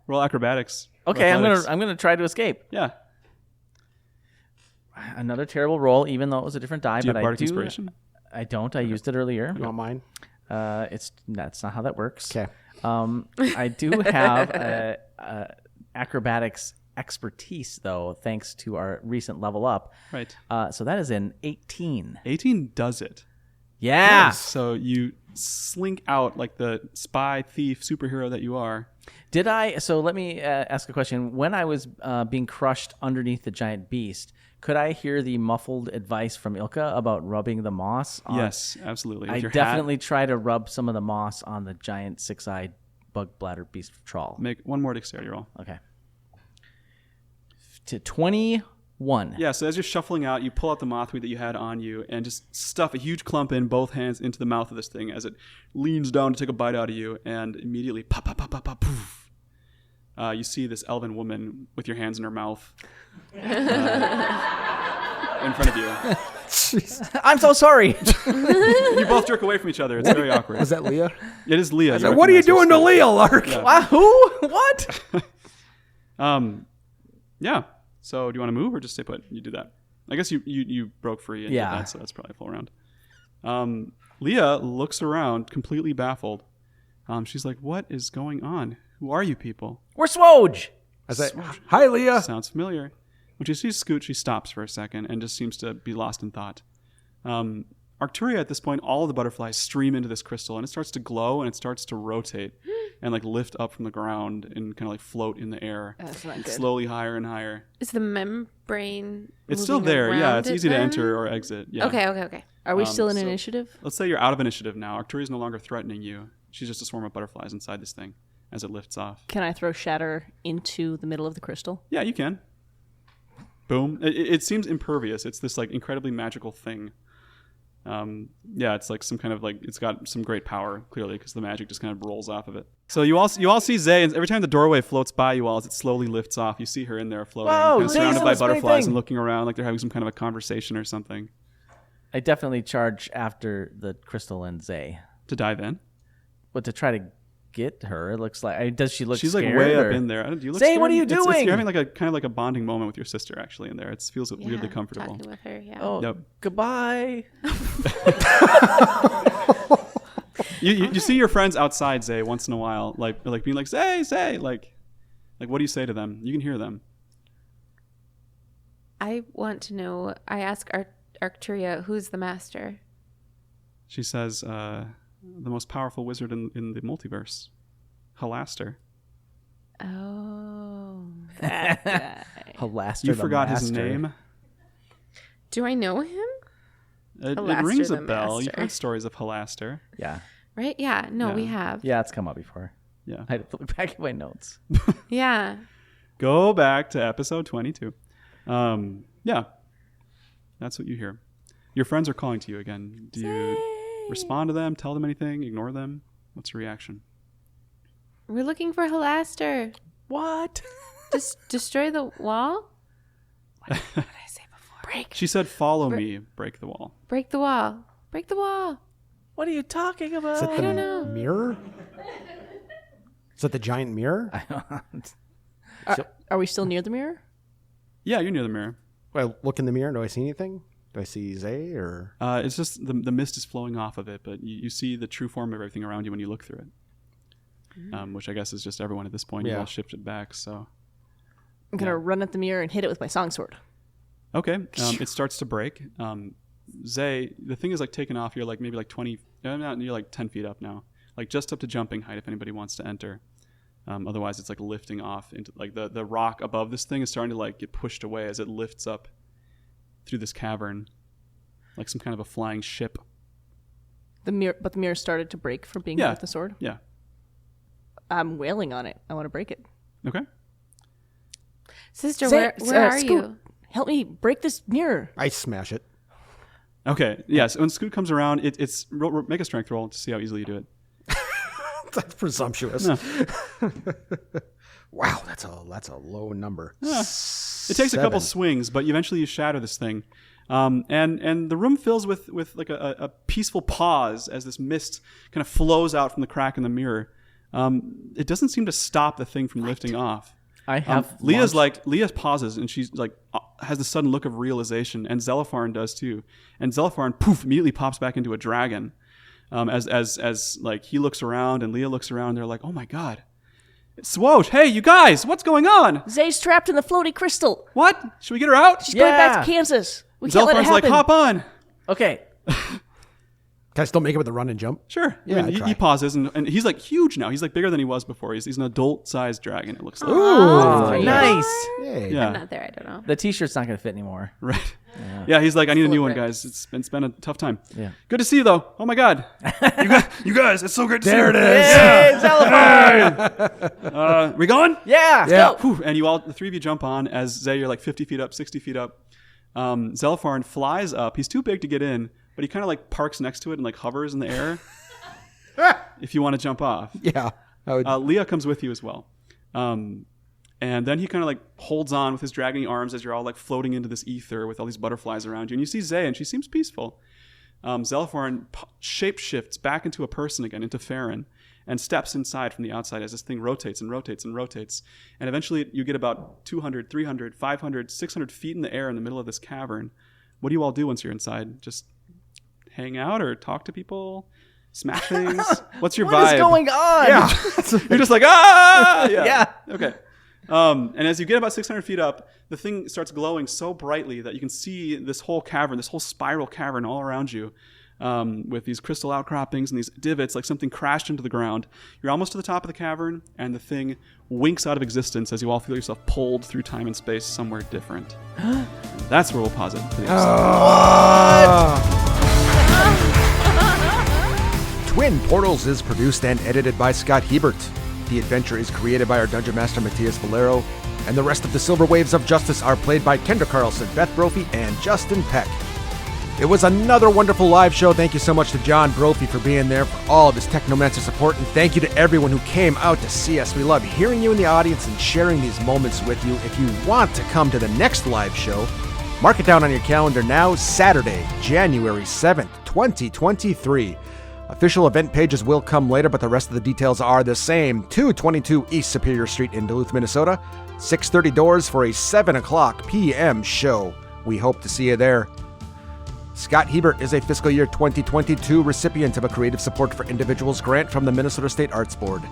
Roll acrobatics. Okay, Athletics. I'm gonna try to escape. Yeah. Another terrible roll, even though it was a different die. Do you but have I bardic do. inspiration? I don't. I used it earlier. You want mine? That's not how that works. Okay. I do have acrobatics expertise, though, thanks to our recent level up. Right. So that is an 18. 18 does it. Yeah. So you slink out like the spy, thief, superhero that you are. Did I? So let me ask a question. When I was being crushed underneath the giant beast, could I hear the muffled advice from Ilka about rubbing the moss on? Yes, absolutely. With I your definitely try to rub some of the moss on the giant six-eyed bug bladder beast trawl. Make one more dexterity roll. Okay. To 21. Yeah, so as you're shuffling out, you pull out the mothweed that you had on you and just stuff a huge clump in both hands into the mouth of this thing as it leans down to take a bite out of you, and immediately pop, pop, pop, pop, pop, poof. You see this elven woman with your hands in her mouth in front of you. I'm so sorry. You both jerk away from each other. It's very awkward. Was that Leah? It is Leah. I said, what are you doing to Leah, Lark? Who? What? Yeah. So do you want to move or just stay put? You do that. I guess you broke free and did Yeah. that, so that's probably a full round. Leah looks around completely baffled. She's like, what is going on? Who are you people? We're SWOJ. I said, hi, Leah. Sounds familiar. When she sees Scoot, she stops for a second and just seems to be lost in thought. Arcturia, at this point, all of the butterflies stream into this crystal, and it starts to glow and it starts to rotate and like lift up from the ground and kind of like float in the air. That's not good. Slowly higher and higher. Is the membrane It's still moving there. Yeah, around it's it easy to then? enter or exit. Yeah. Okay. Are we still in so- initiative? Let's say you're out of initiative now. Arcturia's no longer threatening you. She's just a swarm of butterflies inside this thing as it lifts off. Can I throw Shatter into the middle of the crystal? Yeah, you can. Boom. It seems impervious. It's this like incredibly magical thing. Yeah, it's like some kind of like, it's got some great power, clearly, because the magic just kind of rolls off of it. So you all see Zay, and every time the doorway floats by you all, as it slowly lifts off, you see her in there floating, Whoa, kind of Zay's surrounded on by a spinning butterflies thing. and looking around like they're having some kind of a conversation or something. I definitely charge after the crystal and Zay. To dive in. But to try to get her, it looks like... does she look She's scared? like way or- up in there. Do you look Zay, scared? what are you It's- doing? you're having like a kind of like a bonding moment with your sister actually in there. It feels weirdly comfortable. Talking with her, yeah. Oh, Yep. goodbye. You see your friends outside, Zay, once in a while, like being like, Zay, like what do you say to them? You can hear them. I want to know. I ask Arcturia, who's the master? She says, the most powerful wizard in the multiverse, Halaster. Oh. Halaster You the forgot his master. name. Do I know him? It Halaster rings a the bell. You've master. heard stories of Halaster. Yeah. Right? Yeah. No, we have. Yeah, it's come up before. Yeah. I had to look back at my notes. Yeah. Go back to episode 22. Yeah. That's what you hear. Your friends are calling to you again. Do you respond to them? Tell them anything? Ignore them? What's your reaction? We're looking for Halaster. What? Just destroy the wall? She said, follow me, break the wall. Break the wall. Break the wall. What are you talking about? Is it the don't know. mirror? Is it the giant mirror? Are we still near the mirror? Yeah, you're near the mirror. I look in the mirror. Do I see anything? Do I see Zay or? It's just the mist is flowing off of it, but you see the true form of everything around you when you look through it. Which I guess is just everyone at this point. You Yeah. all shifted back, so. I'm going to run at the mirror and hit it with my song sword. Okay, it starts to break. Zay, the thing is like taken off. You're like maybe like 20, you're like 10 feet up now. Like just up to jumping height if anybody wants to enter. Otherwise, it's like lifting off into like the rock above this thing is starting to like get pushed away as it lifts up through this cavern, like some kind of a flying ship. The mirror started to break from being hit with the sword. Yeah. I'm wailing on it. I want to break it. Okay. Sister, where are Scoot, you? help me break this mirror. I smash it. Okay. Yes. When Scoot comes around, it's make a strength roll to see how easily you do it. That's presumptuous. No. Wow, that's a low number. It takes a couple swings, but eventually you shatter this thing. And the room fills with like a peaceful pause as this mist kind of flows out from the crack in the mirror. It doesn't seem to stop the thing from lifting off. I have Leah pauses and she's like has this sudden look of realization, and Zelipharn does too. And Zelipharn poof immediately pops back into a dragon. As like he looks around and Leah looks around, they're like, oh my god, it's SWOJ. Hey, you guys, what's going on? Zay's trapped in the floaty crystal. What? Should we get her out? She's going back to Kansas. We can't let it Zelipharn's happen. like, hop on. Okay. Can I still make it with the run and jump? Sure. Yeah, I mean, I he pauses, and he's like huge now. He's like bigger than he was before. He's an adult-sized dragon, it looks like. Oh, nice. Yay. Yeah. I'm not there. I don't know. The T-shirt's not going to fit anymore. Right. Yeah, he's like, I need a Full new of one, rips. guys. It's been a tough time. Yeah. Good to see you, though. Oh, my God. you guys, it's so great to see you. There it is. Hey, Zelipharn! We going? Yeah. Yeah. Whew. And the three of you jump on as Zay, you're like 50 feet up, 60 feet up. Zelipharn flies up. He's too big to get in, but he kind of like parks next to it and like hovers in the air if you want to jump off. Yeah. I would, Leah comes with you as well. And then he kind of like holds on with his dragging arms as you're all like floating into this ether with all these butterflies around you. And you see Zay, and she seems peaceful. Zelipharn shape-shifts back into a person again, into Farron, and steps inside from the outside as this thing rotates and rotates and rotates. And eventually you get about 200, 300, 500, 600 feet in the air in the middle of this cavern. What do you all do once you're inside? Just hang out or talk to people? Smash things? What's your vibe? What is going on? yeah. You're just like, ah! Yeah. Okay. And as you get about 600 feet up, the thing starts glowing so brightly that you can see this whole cavern, this whole spiral cavern all around you, with these crystal outcroppings and these divots, like something crashed into the ground. You're almost to the top of the cavern, and the thing winks out of existence as you all feel yourself pulled through time and space somewhere different. And that's where we'll pause it for the episode. Twin Portals is produced and edited by Scott Hebert. The adventure is created by our Dungeon Master Matthias Valero, and the rest of the Silver Waves of Justice are played by Kendra Carlson, Beth Brophy, and Justin Peck. It was another wonderful live show. Thank you so much to John Brophy for being there, for all of his Technomancer support, and thank you to everyone who came out to see us. We love hearing you in the audience and sharing these moments with you. If you want to come to the next live show, mark it down on your calendar now, Saturday, January 7th, 2023. Official event pages will come later, but the rest of the details are the same. 222 East Superior Street in Duluth, Minnesota. 6:30 doors for a 7 o'clock p.m. show. We hope to see you there. Scott Hebert is a fiscal year 2022 recipient of a Creative Support for Individuals grant from the Minnesota State Arts Board.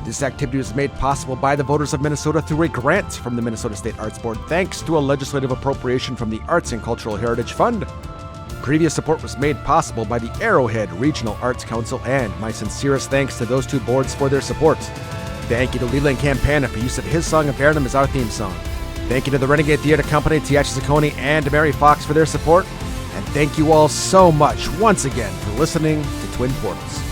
This activity was made possible by the voters of Minnesota through a grant from the Minnesota State Arts Board, thanks to a legislative appropriation from the Arts and Cultural Heritage Fund. Previous support was made possible by the Arrowhead Regional Arts Council, and my sincerest thanks to those two boards for their support. Thank you to Leland Campana for use of his song of Barenum as our theme song. Thank you to the Renegade Theater Company, Tiachi Zacconi, and Mary Fox for their support. And thank you all so much once again for listening to Twin Portals.